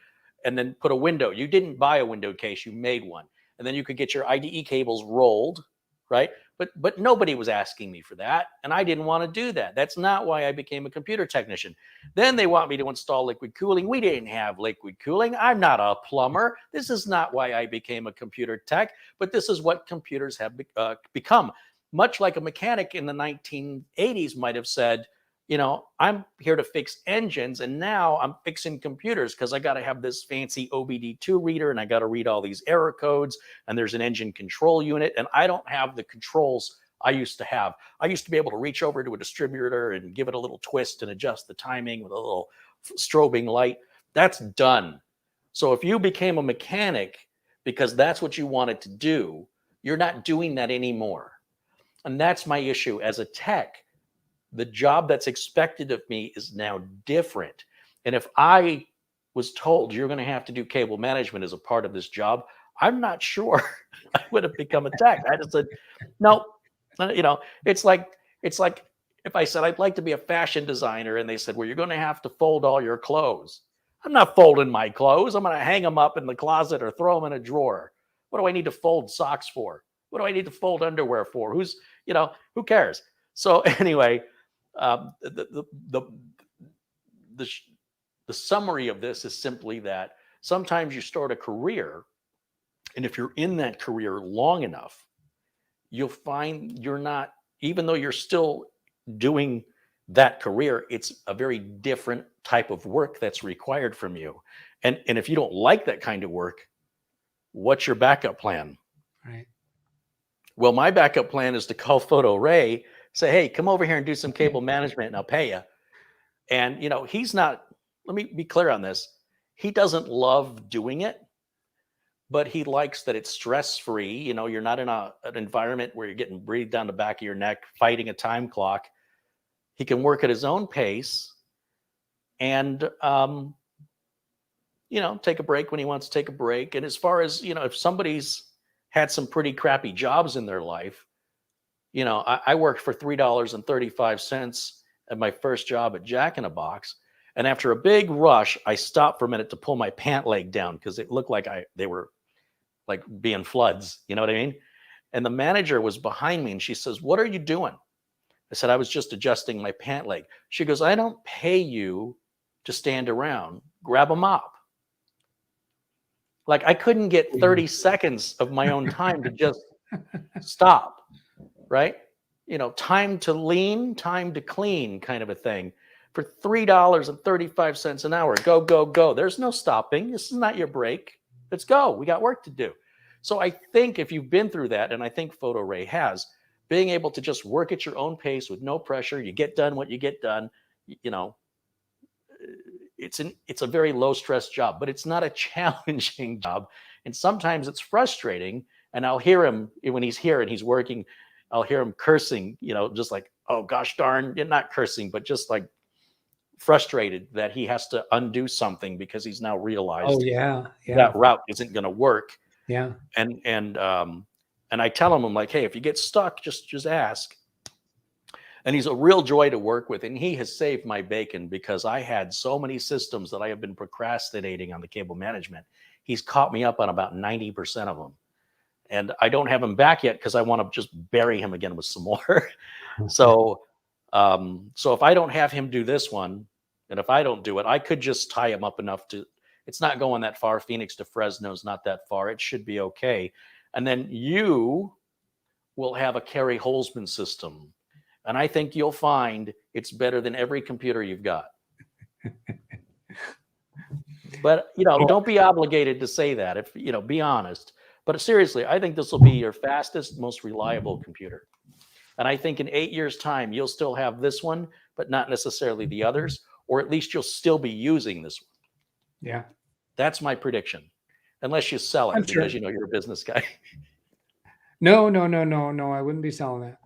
and then put a window. You didn't buy a window case, you made one. And then you could get your IDE cables rolled, right? But nobody was asking me for that, and I didn't want to do that. That's not why I became a computer technician. Then they want me to install liquid cooling. We didn't have liquid cooling. I'm not a plumber. This is not why I became a computer tech, but this is what computers have become. Much like a mechanic in the 1980s might have said, I'm here to fix engines, and now I'm fixing computers because I got to have this fancy OBD2 reader, and I got to read all these error codes, and there's an engine control unit, and I don't have the controls I used to have. I used to be able to reach over to a distributor and give it a little twist and adjust the timing with a little strobing light. That's done. So if you became a mechanic because that's what you wanted to do, you're not doing that anymore. And that's my issue as a tech. The job that's expected of me is now different. And if I was told you're going to have to do cable management as a part of this job, I'm not sure I would have become a tech. I just said, no, it's like if I said I'd like to be a fashion designer and they said, well, you're going to have to fold all your clothes. I'm not folding my clothes. I'm going to hang them up in the closet or throw them in a drawer. What do I need to fold socks for? What do I need to fold underwear for? Who cares? So anyway, the summary of this is simply that sometimes you start a career, and if you're in that career long enough, you'll find you're not, even though you're still doing that career, it's a very different type of work that's required from you. And if you don't like that kind of work, what's your backup plan? Right. Well, my backup plan is to call Photo Ray, say, hey, come over here and do some cable management and I'll pay you. And, he's not, let me be clear on this. He doesn't love doing it, but he likes that it's stress-free. You're not in an environment where you're getting breathed down the back of your neck, fighting a time clock. He can work at his own pace and, take a break when he wants to take a break. And as far as, if somebody's had some pretty crappy jobs in their life, I worked for $3.35 at my first job at Jack in a Box. And after a big rush, I stopped for a minute to pull my pant leg down because it looked like they were like being floods. You know what I mean? And the manager was behind me and she says, what are you doing? I said, I was just adjusting my pant leg. She goes, I don't pay you to stand around. Grab a mop. Like I couldn't get 30 seconds of my own time to just stop, right? Time to lean, time to clean kind of a thing for $3.35 an hour. Go, go, go. There's no stopping. This is not your break. Let's go. We got work to do. So I think if you've been through that, and I think Photo Ray has, being able to just work at your own pace with no pressure, you get done what you get done, it's a very low stress job, but it's not a challenging job. And sometimes it's frustrating. And I'll hear him when he's here and he's working, I'll hear him cursing, just like, oh gosh darn, you're not cursing, but just like frustrated that he has to undo something because he's now realized that route isn't going to work. Yeah. And I tell him, I'm like, hey, if you get stuck, just ask. And he's a real joy to work with. And he has saved my bacon because I had so many systems that I have been procrastinating on the cable management. He's caught me up on about 90% of them. And I don't have him back yet because I want to just bury him again with some more. So if I don't have him do this one, and if I don't do it, I could just tie him up enough to, it's not going that far. Phoenix to Fresno is not that far. It should be okay. And then you will have a Kerry Holzman system. And I think you'll find it's better than every computer you've got. But, don't be obligated to say that. If, be honest. But seriously, I think this will be your fastest, most reliable computer. And I think in 8 years' time, you'll still have this one, but not necessarily the others, or at least you'll still be using this one. Yeah. That's my prediction. Unless you sell it because, you're a business guy. No. I wouldn't be selling that.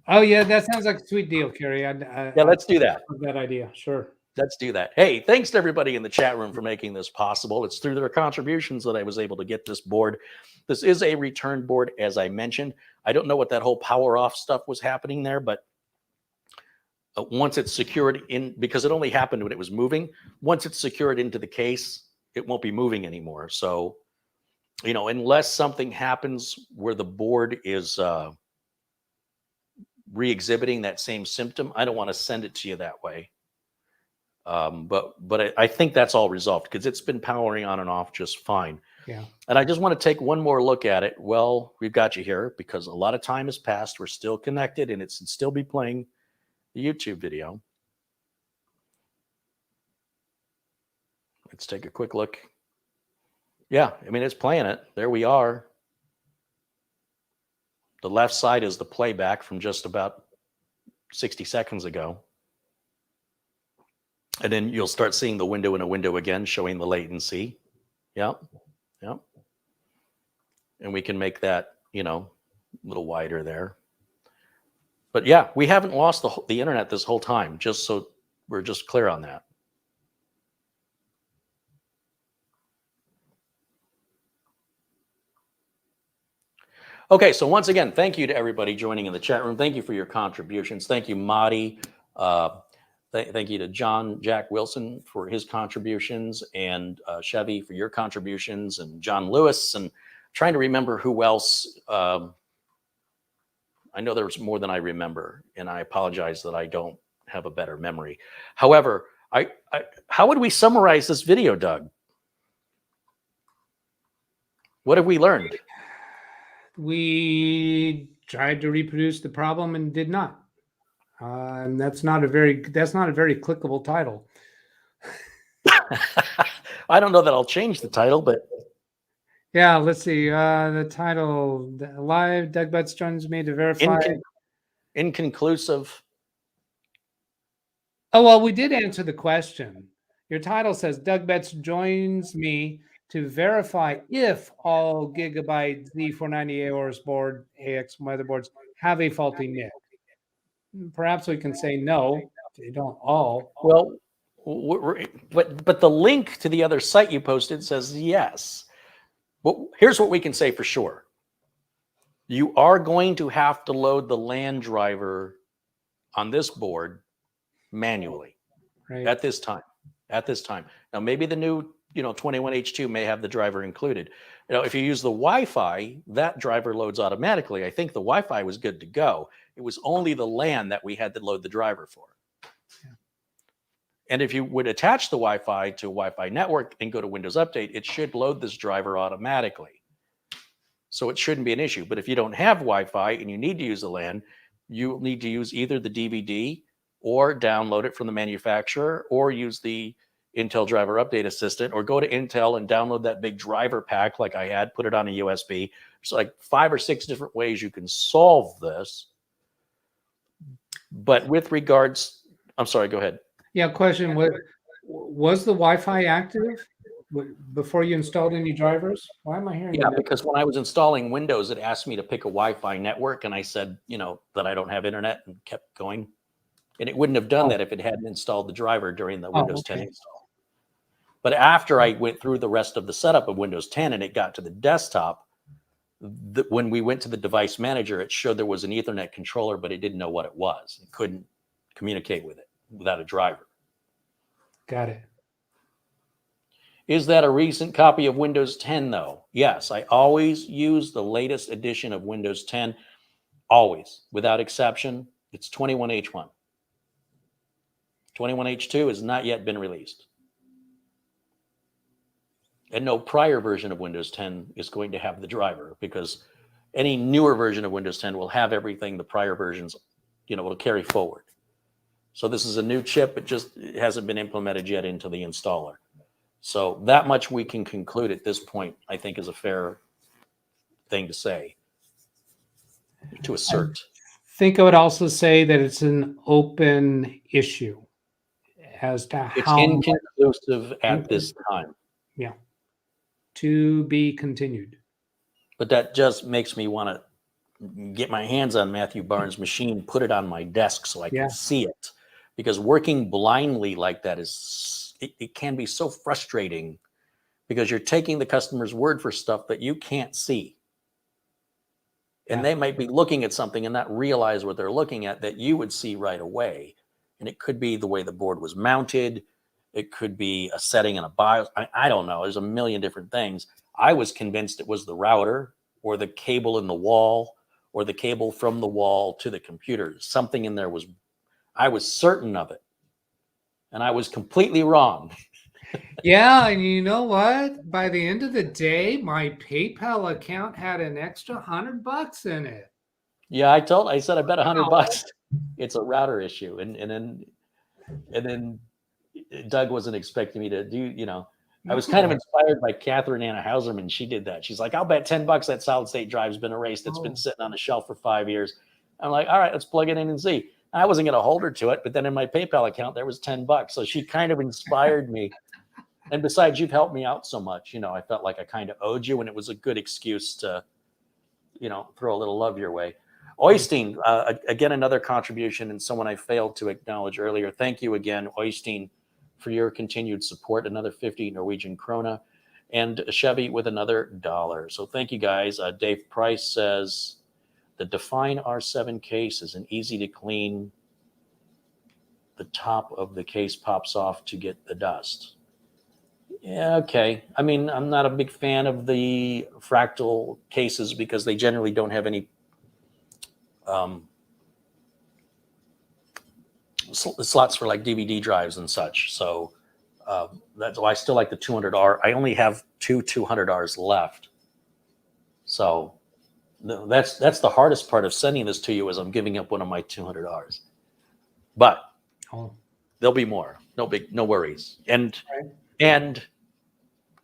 Oh, yeah. That sounds like a sweet deal, Kerry. Yeah, let's do that. That idea. Sure. Let's do that. Hey, thanks to everybody in the chat room for making this possible. It's through their contributions that I was able to get this board. This is a return board, as I mentioned. I don't know what that whole power off stuff was happening there, but once it's secured in, because it only happened when it was moving, once it's secured into the case, it won't be moving anymore. So, unless something happens where the board is re-exhibiting that same symptom, I don't want to send it to you that way. But I think that's all resolved because it's been powering on and off just fine. Yeah. And I just want to take one more look at it. Well, we've got you here because a lot of time has passed. We're still connected and it should still be playing, the YouTube video. Let's take a quick look. Yeah, I mean, it's playing it. There we are. The left side is the playback from just about 60 seconds ago. And then you'll start seeing the window in a window again, showing the latency. Yep. Yep. And we can make that, you know, a little wider there. But yeah, we haven't lost the internet this whole time, just so we're just clear on that. Okay, so once again, thank you to everybody joining in the chat room. Thank you for your contributions. Thank you, Madi. Thank you to Jack Wilson for his contributions, and Chevy for your contributions, and John Lewis, and trying to remember who else. I know there's more than I remember, and I apologize that I don't have a better memory. However, how would we summarize this video, Doug? What have we learned? We tried to reproduce the problem and did not. And that's not a very clickable title. I don't know that I'll change the title, but yeah, let's see. The title: Live Doug Betts joins me to verify. Inconclusive. Oh well, we did answer the question. Your title says Doug Betts joins me to verify if all Gigabyte Z490 AORUS board AX motherboards have a faulty NIC. Perhaps we can say no, they don't all. Well, but the link to the other site you posted says yes. Well, here's what we can say for sure. You are going to have to load the LAN driver on this board manually at this time. Now, maybe the new 21H2 may have the driver included. If you use the Wi-Fi, that driver loads automatically. I think the Wi-Fi was good to go. It was only the LAN that we had to load the driver for. Yeah. And if you would attach the Wi-Fi to a Wi-Fi network and go to Windows Update, it should load this driver automatically. So it shouldn't be an issue. But if you don't have Wi-Fi and you need to use the LAN, you need to use either the DVD or download it from the manufacturer, or use the Intel Driver Update Assistant, or go to Intel and download that big driver pack like I had, put it on a USB. There's like 5 or 6 different ways you can solve this. But with regards, I'm sorry, go ahead. Yeah, question. Was the Wi-Fi active before you installed any drivers? Why am I hearing that? Because when I was installing Windows, it asked me to pick a Wi-Fi network, and I said, that I don't have internet, and kept going. And it wouldn't have done that if it hadn't installed the driver during the Windows 10 install. But after I went through the rest of the setup of Windows 10 and it got to the desktop, when we went to the device manager, it showed there was an Ethernet controller, but it didn't know what it was. It couldn't communicate with it without a driver. Got it. Is that a recent copy of Windows 10, though? Yes, I always use the latest edition of Windows 10. Always, without exception. It's 21H1. 21H2 has not yet been released. And no prior version of Windows 10 is going to have the driver, because any newer version of Windows 10 will have everything the prior versions, will carry forward. So this is a new chip. It hasn't been implemented yet into the installer. So that much we can conclude at this point, I think, is a fair thing to say, to assert. I think I would also say that it's an open issue as to it's how inconclusive at this time. Yeah. To be continued. But that just makes me want to get my hands on Matthew Barnes' machine, put it on my desk so I can see it. Because working blindly like that it can be so frustrating, because you're taking the customer's word for stuff that you can't see. And they might be looking at something and not realize what they're looking at that you would see right away. And it could be the way the board was mounted. It could be a setting in a BIOS. I don't know. There's a million different things. I was convinced it was the router, or the cable in the wall, or the cable from the wall to the computer. Something in there I was certain of it. And I was completely wrong. Yeah, and you know what? By the end of the day, my PayPal account had an extra $100 in it. Yeah, I said I bet $100. It's a router issue. And then Doug wasn't expecting me to do, I was kind of inspired by Catherine Anna Hauserman. She did that. She's like, I'll bet $10 that solid state drive's been erased. It's been sitting on the shelf for 5 years. I'm like, all right, let's plug it in and see. I wasn't going to hold her to it, but then in my PayPal account, there was $10. So she kind of inspired me. And besides, you've helped me out so much. I felt like I kind of owed you, and it was a good excuse to, throw a little love your way. Oystein, again, another contribution and someone I failed to acknowledge earlier. Thank you again, Oystein, for your continued support. Another 50 Norwegian krona, and Chevy with another $1. So thank you guys. Dave Price says the Define R7 case is an easy to clean. The top of the case pops off to get the dust. Yeah, okay. I mean, I'm not a big fan of the fractal cases because they generally don't have any slots for like DVD drives and such. So that's why I still like the 200R. I only have two 200Rs left. So that's the hardest part of sending this to you is I'm giving up one of my 200Rs. But there'll be more. No worries. And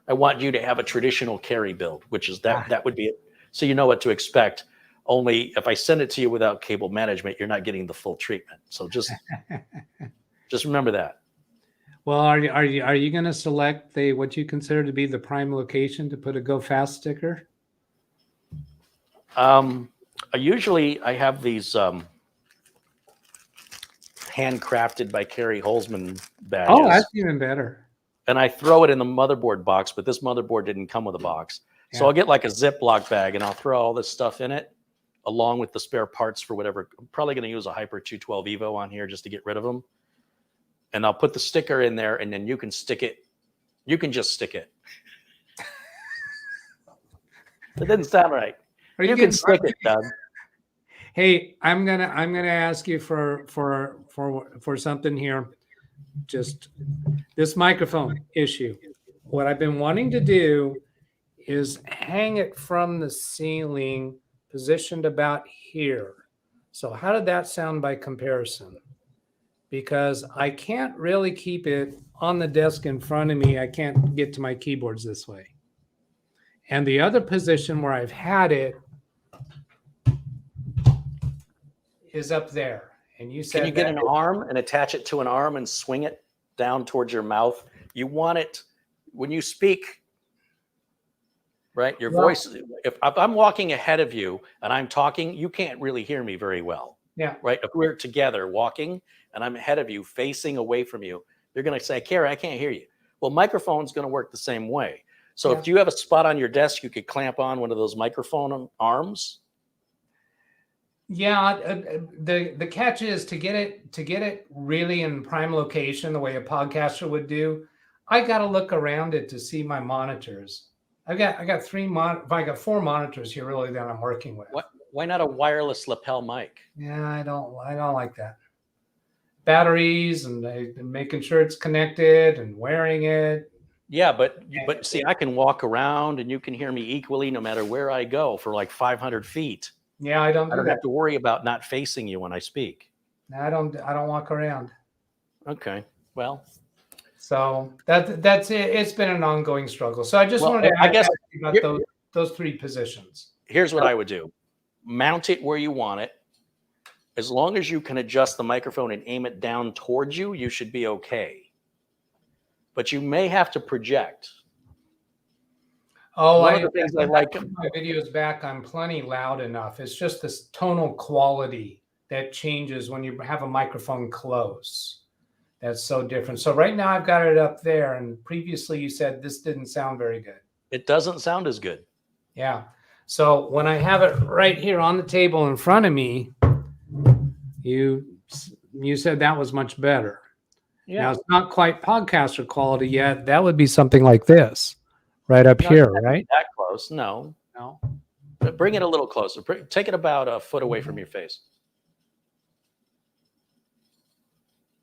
I want you to have a traditional carry build, which is that would be it. So you know what to expect. Only if I send it to you without cable management, you're not getting the full treatment. So just remember that. Well, are you going to select what you consider to be the prime location to put a Go Fast sticker? Usually I have these handcrafted by Kerry Holzman badges. Oh, that's even better. And I throw it in the motherboard box, but this motherboard didn't come with a box. Yeah. So I'll get like a Ziploc bag and I'll throw all this stuff in it along with the spare parts for whatever. I'm probably going to use a Hyper 212 Evo on here just to get rid of them. And I'll put the sticker in there and then you can stick it. You can just stick it. It didn't sound right. You can stick it, Doug. Hey, I'm gonna ask you for something here. Just this microphone issue. What I've been wanting to do is hang it from the ceiling, positioned about here. So how did that sound by comparison? Because I can't really keep it on the desk in front of me. I can't get to my keyboards this way. And the other position where I've had it is up there. And you said, can you get an arm and attach it to an arm and swing it down towards your mouth? You want it when you speak, right? Your voice, if I'm walking ahead of you and I'm talking, you can't really hear me very well. Yeah. Right. If we're together walking and I'm ahead of you, facing away from you, you're going to say, Kara, I can't hear you. Well, microphone's going to work the same way. So if you have a spot on your desk, you could clamp on one of those microphone arms. Yeah, the catch is to get it really in prime location the way a podcaster would do. I got to look around it to see my monitors. I got four monitors here really that I'm working with. Why not a wireless lapel mic? Yeah, I don't like that. Batteries and making sure it's connected and wearing it. Yeah, but see, I can walk around and you can hear me equally no matter where I go for like 500 feet. Yeah, I don't have to worry about not facing you when I speak. I don't walk around. Okay. Well, so that's it. It's been an ongoing struggle. So I just wanted to ask you about those three positions. Here's what I would do. Mount it where you want it. As long as you can adjust the microphone and aim it down towards you, you should be okay. But you may have to project. Oh, one of the things I like. My videos back, I'm plenty loud enough. It's just this tonal quality that changes when you have a microphone close. That's so different. So right now I've got it up there, and previously you said this didn't sound very good. It doesn't sound as good. Yeah. So when I have it right here on the table in front of me, you said that was much better. Yeah. Now it's not quite podcaster quality yet. That would be something like this. Right up here, right? That close? No. But bring it a little closer. Take it about a foot away from your face.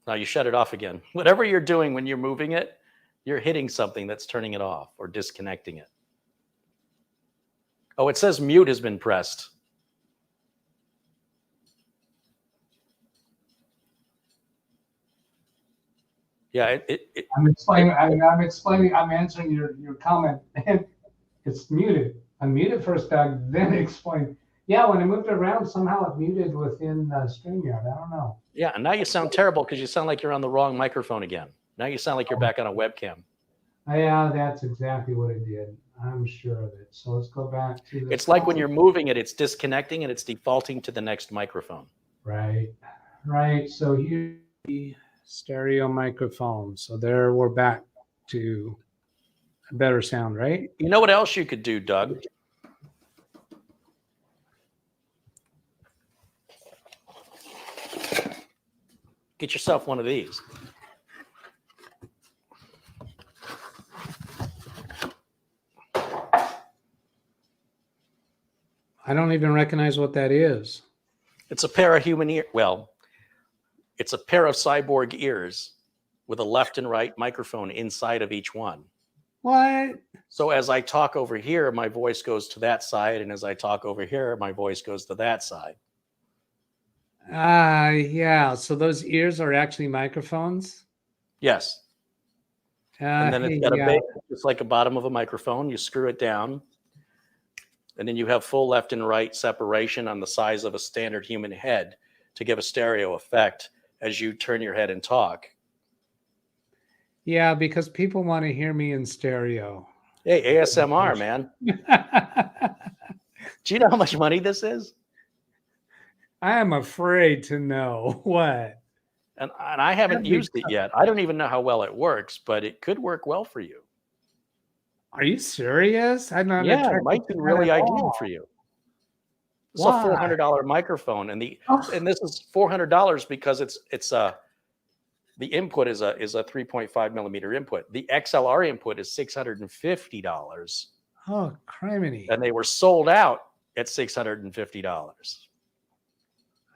Now you shut it off again. Whatever you're doing when you're moving it, you're hitting something that's turning it off or disconnecting it. Oh, it says mute has been pressed. Yeah, I'm explaining. I'm explaining. I'm answering your comment, and it's muted. Unmute it first, Doug, then explain. Yeah, when I moved it around, somehow it muted within StreamYard. I don't know. yeah, and now you sound terrible because you sound like you're on the wrong microphone again. Now you sound like you're back on a webcam. Yeah, that's exactly what it did. I'm sure of it. So let's go back to the. It's like when you're moving it, it's disconnecting and it's defaulting to the next microphone. Right, right. So here, The stereo microphone. So there we're back to a better sound, right? You know what else you could do, Doug? Get yourself one of these. I don't even recognize what that is. It's a pair of human ear. Well, it's a pair of cyborg ears with a left and right microphone inside of each one. What? So as I talk over here, my voice goes to that side, and as I talk over here, my voice goes to that side. Yeah. So those ears are actually microphones. Yes. And then it's got yeah. a base, just like a bottom of a microphone. You screw it down, and then you have full left and right separation on the size of a standard human head to give a stereo effect as you turn your head and talk. Yeah, because people want to hear me in stereo. Hey, ASMR, man. Do you know how much money this is? I am afraid to know what. And I haven't used it yet. I don't even know how well it works, but it could work well for you. Are you serious? I'm not. Yeah, it might be really ideal for you. It's a Why? $400 microphone, and and this is $400 because the input is a 3.5 millimeter input. The XLR input is $650, Oh, criminy. and they were sold out at $650.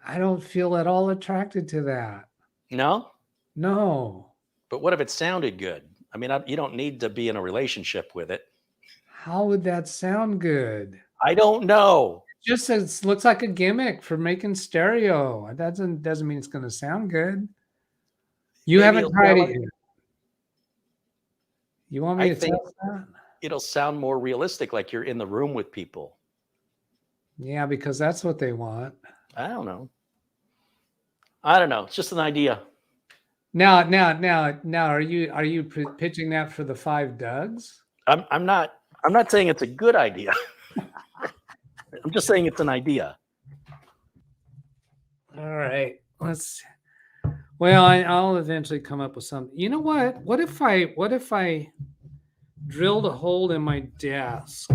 I don't feel at all attracted to that. No, No. but what if it sounded good? I mean, you don't need to be in a relationship with it. How would that sound good? I don't know. Just it looks like a gimmick for making stereo. That doesn't mean it's going to sound good. You Maybe haven't it'll tried sound it yet. You want me I to think test that? it'll sound more realistic, like you're in the room with people. Yeah, because that's what they want. I don't know. I don't know. It's just an idea. Now, are you pitching that for the 5 Dougs? I'm not saying it's a good idea. I'm just saying it's an idea. All right, well, I'll eventually come up with something. You know what? What if I drilled a hole in my desk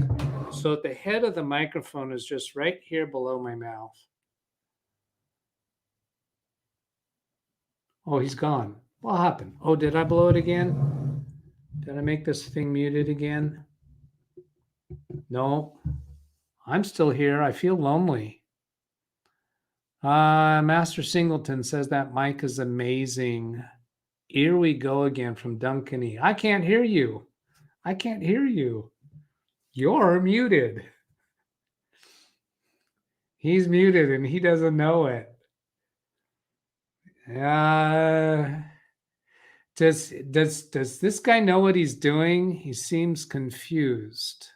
so that the head of the microphone is just right here below my mouth? Oh, he's gone. What happened? Oh, did I blow it again? Did I make this thing muted again? No, I'm still here. I feel lonely. Master Singleton says that mic is amazing. Here we go again from Duncan E. I can't hear you. I can't hear you. You're muted. He's muted and he doesn't know it. Does this guy know what he's doing? He seems confused.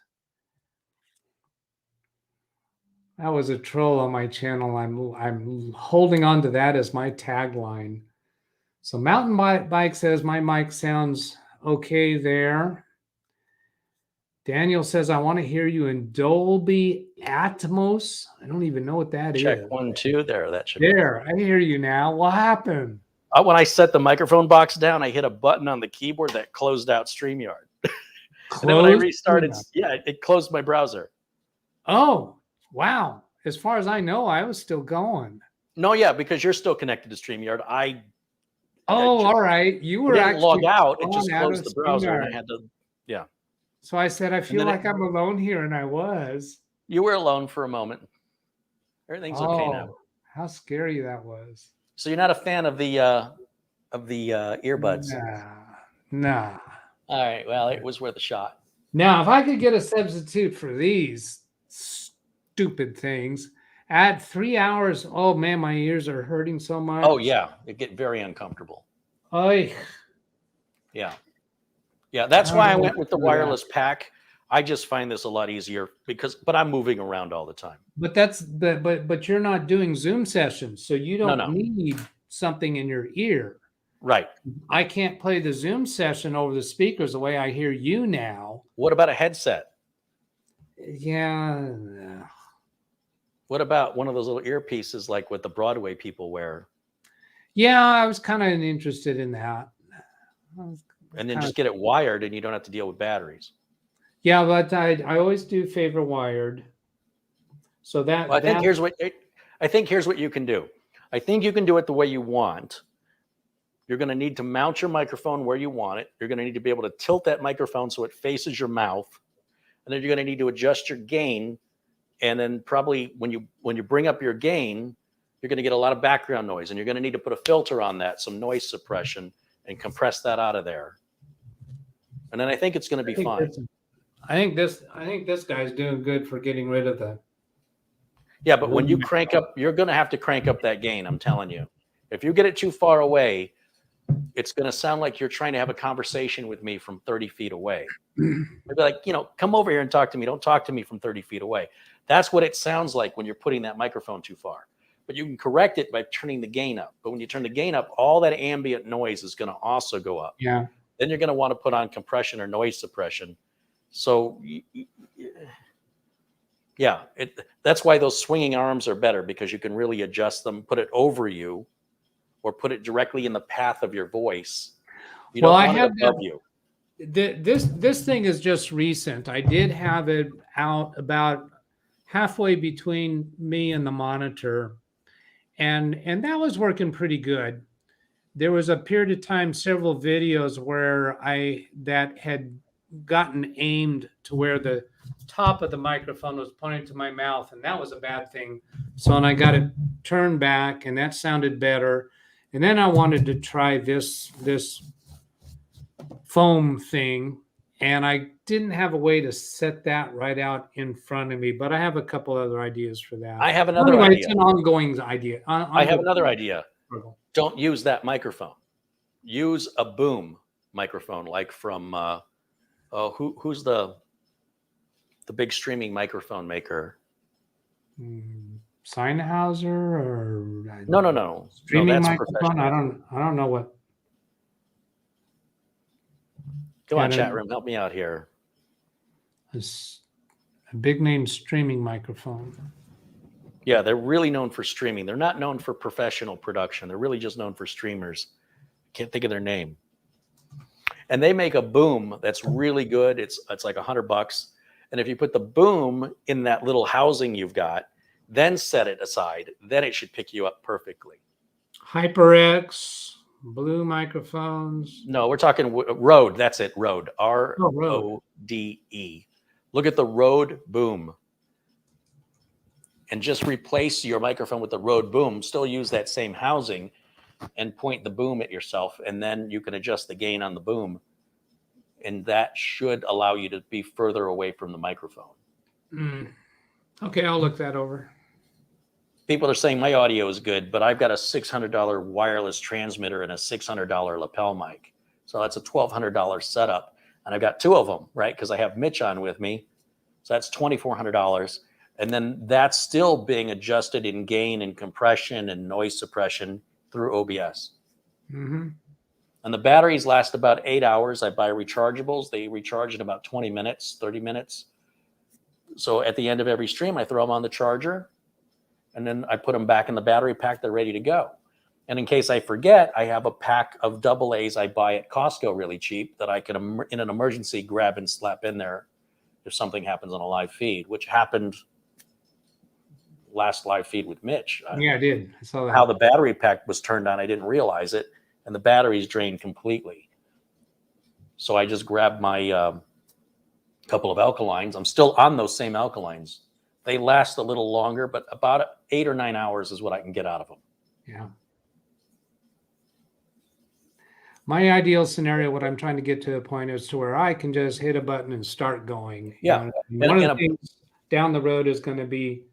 That was a troll on my channel. I'm holding on to that as my tagline. So Mountain Bike says my mic sounds okay there. Daniel says I want to hear you in Dolby Atmos. I don't even know what that is. Check 1, 2 there. That should There, I hear you now. What happened? When I set the microphone box down, I hit a button on the keyboard that closed out StreamYard. And then when I restarted, it closed my browser. Oh, wow. As far as I know, I was still going. No, yeah, because you're still connected to StreamYard. All right. You were didn't actually log out. It just out closed of the browser, StreamYard. and I had to. Yeah. So I said, I feel then like I'm alone here, and I was. You were alone for a moment. Everything's okay now. How scary that was. So you're not a fan of the earbuds? Nah. All right. Well, it was worth a shot. Now, if I could get a substitute for these stupid things, add 3 hours. Oh man, my ears are hurting so much. Oh yeah, it get very uncomfortable. Oy. Yeah. Yeah. That's why I went with the wireless pack. I just find this a lot easier but I'm moving around all the time. But but you're not doing Zoom sessions, so you don't No. need something in your ear. Right. I can't play the Zoom session over the speakers the way I hear you now. What about a headset? Yeah. What about one of those little earpieces like what the Broadway people wear? Yeah, I was kind of interested in that. And then just get it wired and you don't have to deal with batteries. Yeah, but I always do favor wired. So that well, I think here's what you can do. I think you can do it the way you want. You're going to need to mount your microphone where you want it. You're going to need to be able to tilt that microphone so it faces your mouth. And then you're going to need to adjust your gain. And then probably when you bring up your gain, you're going to get a lot of background noise. And you're going to need to put a filter on that, some noise suppression, and compress that out of there. And then I think it's going to be fine. I think this guy's doing good for getting rid of the. Yeah, but when you crank up, you're going to have to crank up that gain. I'm telling you. If you get it too far away, it's going to sound like you're trying to have a conversation with me from 30 feet away. They'd be like, come over here and talk to me. Don't talk to me from 30 feet away. That's what it sounds like when you're putting that microphone too far. But you can correct it by turning the gain up. But when you turn the gain up, all that ambient noise is going to also go up. Yeah. Then you're going to want to put on compression or noise suppression. So, yeah, that's why those swinging arms are better, because you can really adjust them, put it over you, or put it directly in the path of your voice. You don't want it above you. This thing is just recent. I did have it out about halfway between me and the monitor, and that was working pretty good. There was a period of time, several videos where that had gotten aimed to where the top of the microphone was pointing to my mouth, and that was a bad thing. So when I got it turned back, and that sounded better. And then I wanted to try this foam thing, and I didn't have a way to set that right out in front of me, but I have a couple other ideas for that. I have another idea. It's an ongoing idea. I have another idea. Don't use that microphone. Use a boom microphone, like from who's the big streaming microphone maker? Sennheiser or no. Streaming microphone. I don't know what. Come on, chat room, help me out here. A big name streaming microphone. Yeah, they're really known for streaming. They're not known for professional production. They're really just known for streamers. Can't think of their name. And they make a boom that's really good. It's like $100. And if you put the boom in that little housing you've got, then set it aside, then it should pick you up perfectly. HyperX, Blue microphones. No, we're talking Rode. That's it, Rode. Rode. Look at the Rode boom. And just replace your microphone with the Rode boom. Still use that same housing and point the boom at yourself. And then you can adjust the gain on the boom. And that should allow you to be further away from the microphone. Okay, I'll look that over. People are saying my audio is good, but I've got a $600 wireless transmitter and a $600 lapel mic. So that's a $1,200 setup. And I've got two of them, right? Because I have Mitch on with me. So that's $2,400. And then that's still being adjusted in gain and compression and noise suppression through OBS. Mm-hmm. And the batteries last about 8 hours. I buy rechargeables. They recharge in about 20 minutes, 30 minutes. So at the end of every stream, I throw them on the charger, and then I put them back in the battery pack. They're ready to go. And in case I forget, I have a pack of AA's I buy at Costco really cheap that I can, in an emergency, grab and slap in there if something happens on a live feed, which happened last live feed with Mitch. Yeah, I did. I saw that. How the battery pack was turned on, I didn't realize it, and the batteries drained completely. So I just grabbed my couple of alkalines. I'm still on those same alkalines. They last a little longer, but about 8 or 9 hours is what I can get out of them. Yeah. My ideal scenario, what I'm trying to get to a point is to where I can just hit a button and start going. Yeah. One of the things down the road is going to be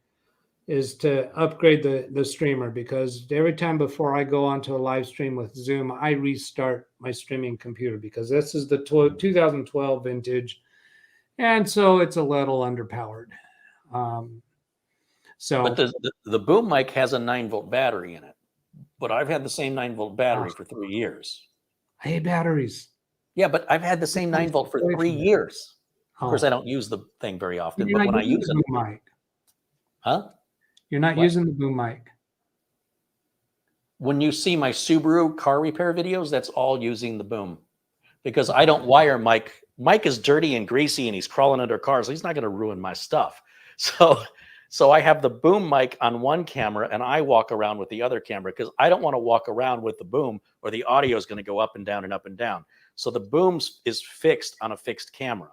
is to upgrade the streamer, because every time before I go onto a live stream with Zoom, I restart my streaming computer, because this is the 2012 vintage, and so it's a little underpowered. But the boom mic has a 9-volt battery in it. But I've had the same 9-volt battery for 3 years. I hate batteries. Yeah, but I've had the same 9-volt for 3 years. Of course, I don't use the thing very often, but when I use it, boom mic. huh? You're not using the boom mic. When you see my Subaru car repair videos, that's all using the boom, because I don't wire Mike. Mike is dirty and greasy, and he's crawling under cars. So he's not going to ruin my stuff. So I have the boom mic on one camera, and I walk around with the other camera, because I don't want to walk around with the boom, or the audio is going to go up and down and up and down. So the boom is fixed on a fixed camera,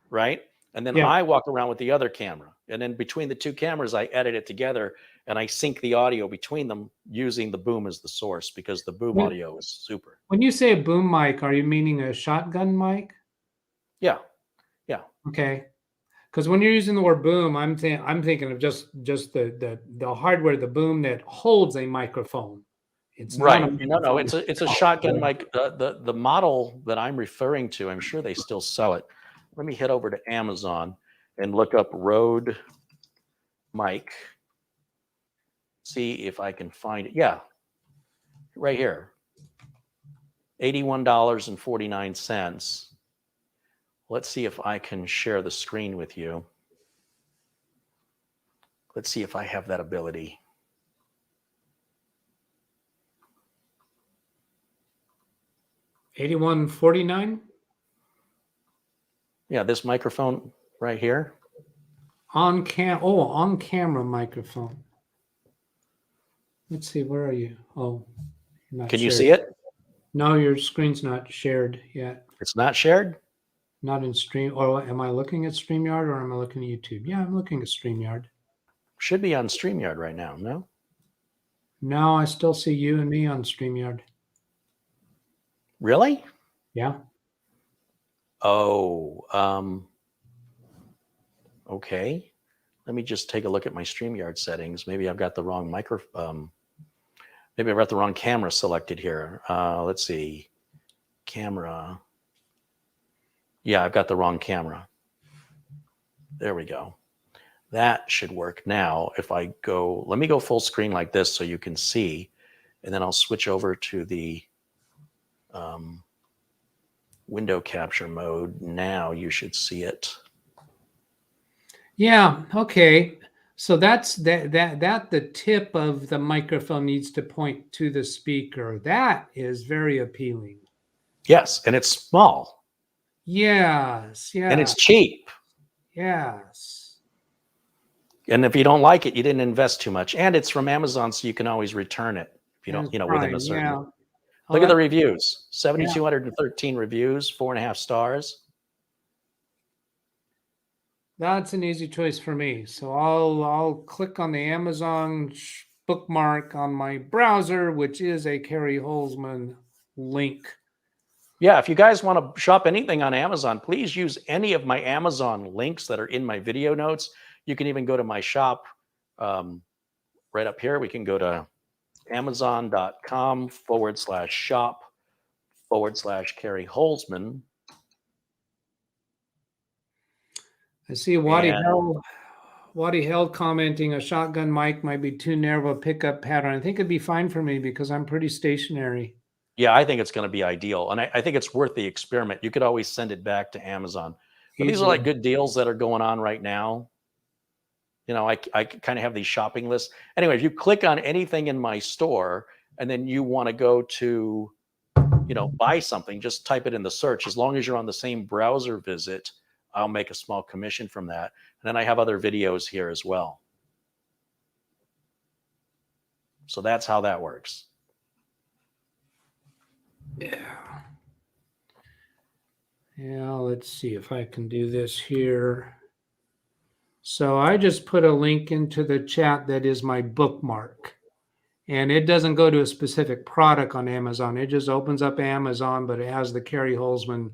right? And then I walk around with the other camera. And then between the two cameras, I edit it together, and I sync the audio between them using the boom as the source, because the boom audio is super. When you say a boom mic, are you meaning a shotgun mic? Yeah. Okay. Because when you're using the word boom, I'm thinking of just the hardware, the boom that holds a microphone. It's right. No, it's a shotgun mic. The model that I'm referring to, I'm sure they still sell it. Let me head over to Amazon and look up Rode mic. See if I can find it. Yeah, right here. $81.49. Let's see if I can share the screen with you. Let's see if I have that ability. $81.49. Yeah, this microphone right here. On camera microphone. Let's see, where are you? Oh, can you see it? No, your screen's not shared yet. It's not shared? Not in stream. Or am I looking at StreamYard, or am I looking at YouTube? Yeah, I'm looking at StreamYard. Should be on StreamYard right now, no? No, I still see you and me on StreamYard. Really? Yeah. Oh, okay. Let me just take a look at my StreamYard settings. Maybe I've got the wrong maybe I've got the wrong camera selected here. Let's see. Camera. Yeah, I've got the wrong camera. There we go. That should work now. If I go, let me go full screen like this so you can see, and then I'll switch over to the window capture mode. Now you should see it. Yeah. Okay. So that's that the tip of the microphone needs to point to the speaker. That is very appealing. Yes, and it's small. Yes. Yeah. And it's cheap. Yes. And if you don't like it, you didn't invest too much. And it's from Amazon, so you can always return it if you don't, within a certain. Yeah. Look at the reviews. 7,213 reviews, 4.5 stars. That's an easy choice for me. So I'll click on the Amazon bookmark on my browser, which is a Kerry Holzman link. Yeah, if you guys want to shop anything on Amazon, please use any of my Amazon links that are in my video notes. You can even go to my shop right up here. We can go to amazon.com/shop/Kerry Holzman. I see Waddy Held commenting a shotgun mic might be too narrow a pickup pattern. I think it'd be fine for me because I'm pretty stationary. Yeah, I think it's going to be ideal. And I think it's worth the experiment. You could always send it back to Amazon. But these are like good deals that are going on right now. You know, I kind of have these shopping lists. Anyway, if you click on anything in my store and then you want to go to, buy something, just type it in the search. As long as you're on the same browser visit, I'll make a small commission from that. And then I have other videos here as well. So that's how that works. Yeah, let's see if I can do this here. So I just put a link into the chat that is my bookmark. And it doesn't go to a specific product on Amazon. It just opens up Amazon, but it has the Kerry Holzman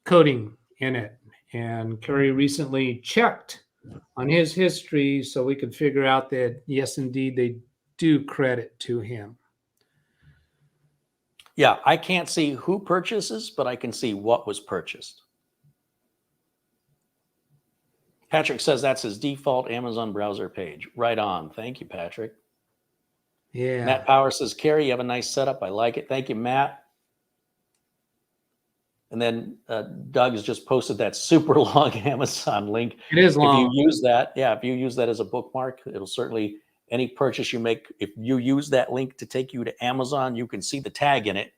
coding in it. And Kerry recently checked on his history so we could figure out that, yes, indeed, they do credit to him. Yeah, I can't see who purchases, but I can see what was purchased. Patrick says that's his default Amazon browser page. Right on. Thank you, Patrick. Yeah. Matt Power says, Kerry, you have a nice setup. I like it. Thank you, Matt. And then Doug's just posted that super long Amazon link. It is long. If you use that, yeah, if you use that as a bookmark, it'll certainly, any purchase you make, if you use that link to take you to Amazon, you can see the tag in it.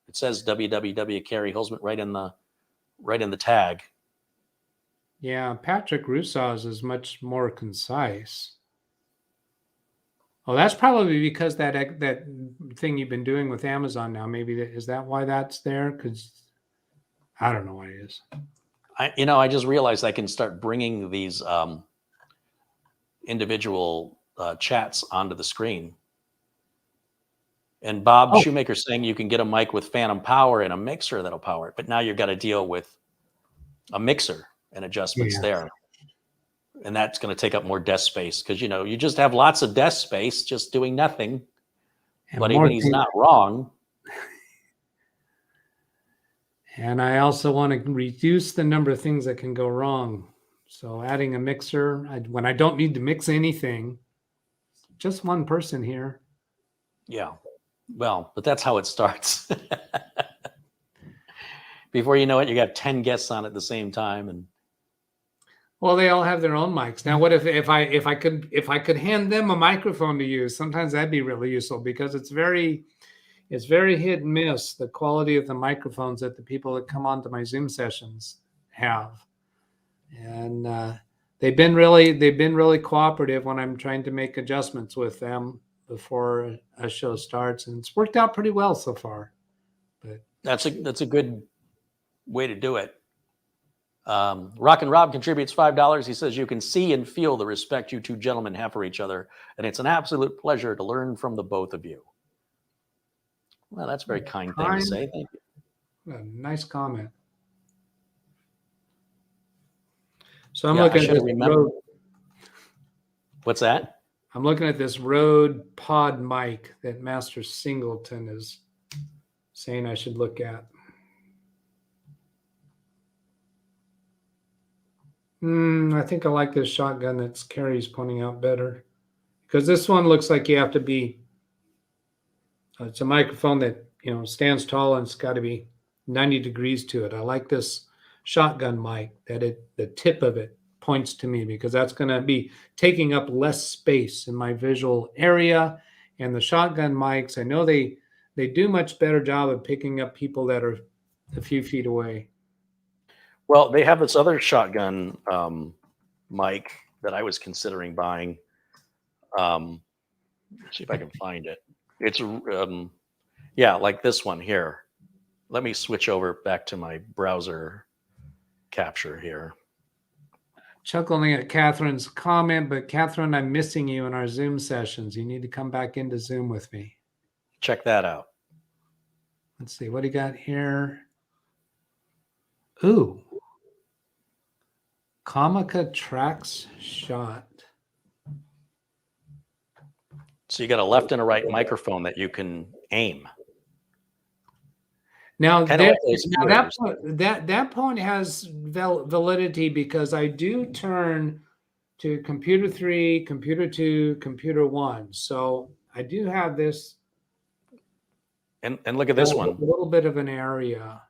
It says www. Kerry Hulsman right in the tag. Yeah, Patrick Russo's is much more concise. Oh, that's probably because that thing you've been doing with Amazon now. Maybe is that why that's there? Because I don't know why it is. I just realized I can start bringing these individual chats onto the screen. And Bob Shoemaker saying you can get a mic with phantom power and a mixer that'll power it, but now you've got to deal with a mixer and adjustments there. And that's going to take up more desk space because, you just have lots of desk space just doing nothing. And but even he's not wrong. And I also want to reduce the number of things that can go wrong. So adding a mixer, when I don't need to mix anything, just one person here. Yeah. Well, but that's how it starts. Before you know it, you got 10 guests on at the same time. And well, they all have their own mics. Now, what if I could hand them a microphone to use? Sometimes that'd be really useful because it's very hit and miss, the quality of the microphones that the people that come onto my Zoom sessions have. And they've been really cooperative when I'm trying to make adjustments with them before a show starts, and it's worked out pretty well so far. But that's a good way to do it. Rock and Rob contributes $5. He says you can see and feel the respect you two gentlemen have for each other, and it's an absolute pleasure to learn from the both of you. Well, that's a very kind thing to say. Thank you. A nice comment. So I'm looking at this Rode. What's that? I'm looking at this Rode Pod mic that Master Singleton is saying I should look at. I think I like this shotgun that Kerry's pointing out better, because this one looks like you have to be. It's a microphone that stands tall and it's got to be 90 degrees to it. I like this shotgun mic that the tip of it points to me, because that's going to be taking up less space in my visual area. And the shotgun mics, I know they do much better job of picking up people that are a few feet away. Well, they have this other shotgun mic that I was considering buying. Let's see if I can find it. It's like this one here. Let me switch over back to my browser capture here. Chuckling at Catherine's comment, but Catherine, I'm missing you in our Zoom sessions. You need to come back into Zoom with me. Check that out. Let's see, what do you got here? Ooh. Comica Trax Shot. So you got a left and a right microphone that you can aim. Now, that point has validity, because I do turn to computer 3, computer 2, computer 1. So I do have this. And look at this one. A little bit of an area.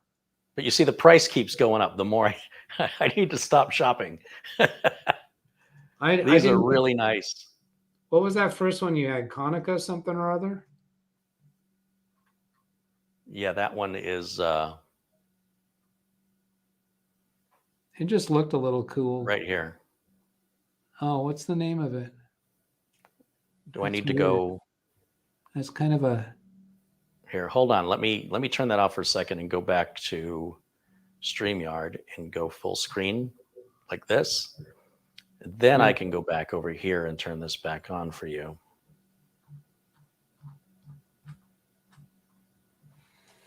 But you see, the price keeps going up. The more I need to stop shopping. These are really nice. What was that first one you had? Konica something or other? Yeah, that one is. It just looked a little cool. Right here. Oh, what's the name of it? Do I need to go? That's kind of a. Here, hold on. Let me turn that off for a second and go back to StreamYard and go full screen like this. Then I can go back over here and turn this back on for you.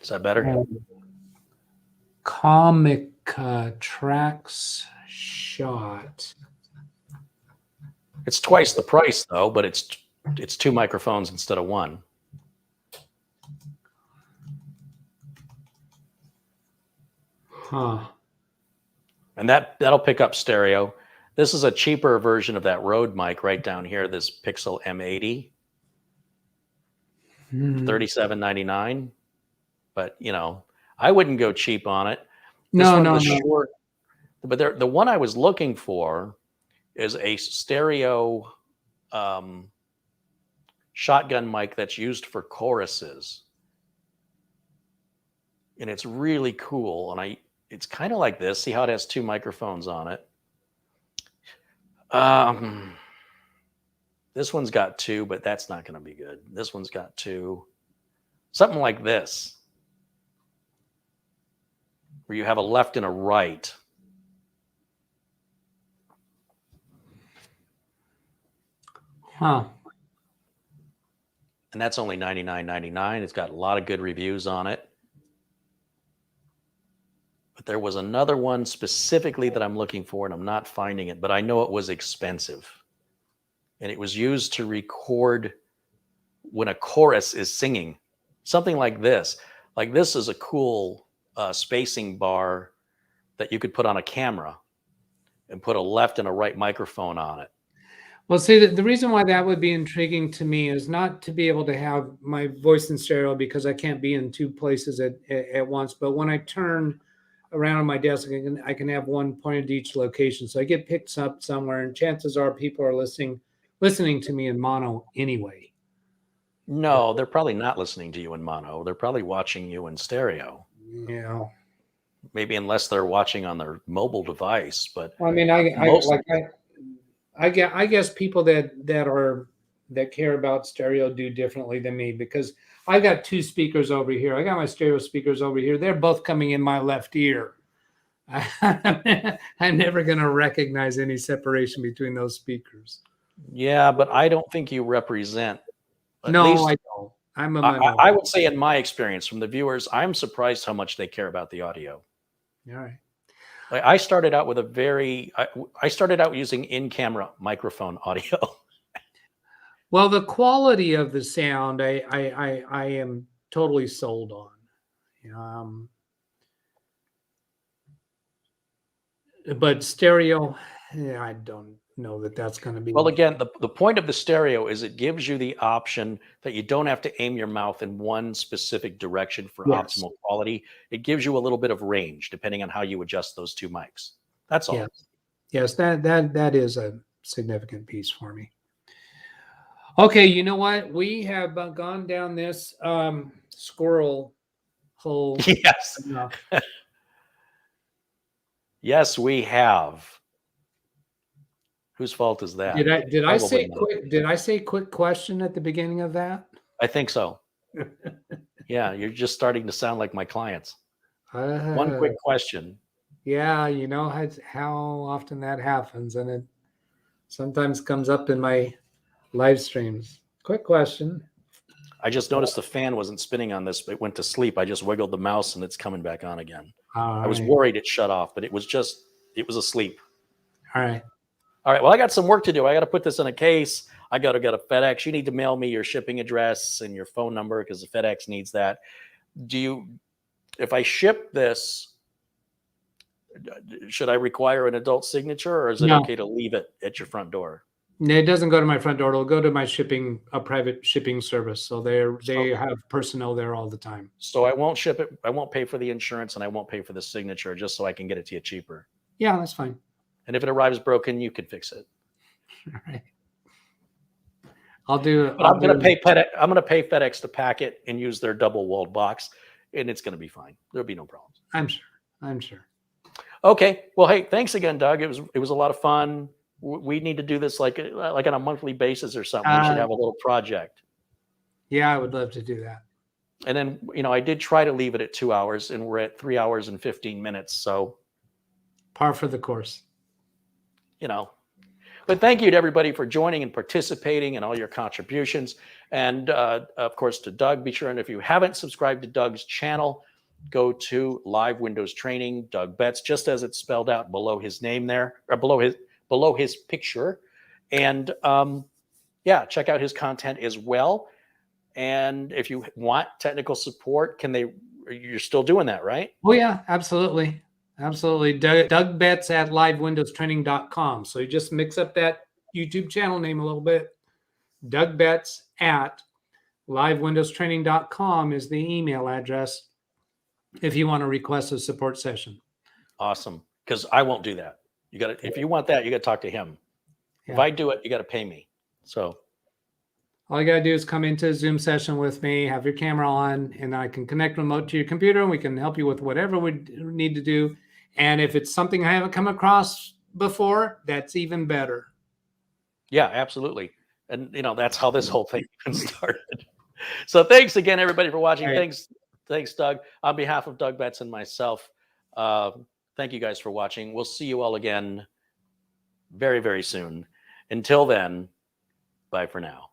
Is that better? Comica Trax Shot. It's twice the price though, but it's 2 microphones instead of 1. Huh. And that'll pick up stereo. This is a cheaper version of that Rode mic right down here, this Pixel M80, $37.99. But you know, I wouldn't go cheap on it. No, no. no. But the one I was looking for is a stereo shotgun mic that's used for choruses. And it's really cool. And it's kind of like this. See how it has 2 microphones on it? This one's got 2, but that's not going to be good. This one's got 2. Something like this, where you have a left and a right. Huh. And that's only $99.99. It's got a lot of good reviews on it. But there was another one specifically that I'm looking for, and I'm not finding it, but I know it was expensive. And it was used to record when a chorus is singing. Something like this. Like this is a cool spacing bar that you could put on a camera and put a left and a right microphone on it. Well, see, the reason why that would be intriguing to me is not to be able to have my voice in stereo because I can't be in 2 places at once. But when I turn around on my desk, I can have one pointed at each location. So I get picked up somewhere, and chances are people are listening to me in mono anyway. No, they're probably not listening to you in mono. They're probably watching you in stereo. Yeah. Maybe unless they're watching on their mobile device. But Well, I mean, I guess people that care about stereo do differently than me, because I got 2 speakers over here. I got my stereo speakers over here. They're both coming in my left ear. I'm never going to recognize any separation between those speakers. Yeah, but I don't think you represent. No, I don't. I'm a minority. I would say in my experience from the viewers, I'm surprised how much they care about the audio. All right. Like I started out with I started out using in-camera microphone audio. Well, the quality of the sound, I am totally sold on. But stereo, yeah, I don't know that that's going to be. Well, again, the point of the stereo is it gives you the option that you don't have to aim your mouth in one specific direction for optimal quality. It gives you a little bit of range depending on how you adjust those 2 mics. That's all. Yes, that is a significant piece for me. Okay, you know what? We have gone down this squirrel hole. Yes. Yes, we have. Whose fault is that? Did I say quick question at the beginning of that? I think so. Yeah, you're just starting to sound like my clients. One quick question. Yeah, you know how often that happens, and it sometimes comes up in my live streams. Quick question. I just noticed the fan wasn't spinning on this, but it went to sleep. I just wiggled the mouse and it's coming back on again. I was worried it shut off, but it was asleep. All right. All right. Well, I got some work to do. I got to put this in a case. I got to get a FedEx. You need to mail me your shipping address and your phone number because the FedEx needs that. If I ship this, should I require an adult signature, or is it okay to leave it at your front door? It doesn't go to my front door. It'll go to my a private shipping service. So they have personnel there all the time. So I won't ship it. I won't pay for the insurance and I won't pay for the signature just so I can get it to you cheaper. Yeah, that's fine. And if it arrives broken, you can fix it. All right. I'm going to pay FedEx. I'm going to pay FedEx to pack it and use their double-walled box, and it's going to be fine. There'll be no problems. I'm sure. Okay. Well, hey, thanks again, Doug. It was a lot of fun. We need to do this like on a monthly basis or something. We should have a little project. Yeah, I would love to do that. And then, I did try to leave it at 2 hours, and we're at 3 hours and 15 minutes. So par for the course. But thank you to everybody for joining and participating and all your contributions. And of course, to Doug, be sure, and if you haven't subscribed to Doug's channel, go to Live Windows Training, Doug Betts, just as it's spelled out below his name there, or below his picture. And yeah, check out his content as well. And if you want technical support, you're still doing that, right? Oh yeah, absolutely. Absolutely. Doug Betts at livewindowstraining.com. So you just mix up that YouTube channel name a little bit. Doug Betts at livewindowstraining.com is the email address if you want to request a support session. Awesome. Because I won't do that. If you want that, you got to talk to him. Yeah. If I do it, you got to pay me. So all you got to do is come into a Zoom session with me, have your camera on, and I can connect remote to your computer, and we can help you with whatever we need to do. And if it's something I haven't come across before, that's even better. yeah, absolutely. And that's how this whole thing started. So thanks again, everybody, for watching. Right. Thanks, Doug. On behalf of Doug Betts and myself, thank you guys for watching. We'll see you all again very, very soon. Until then, bye for now.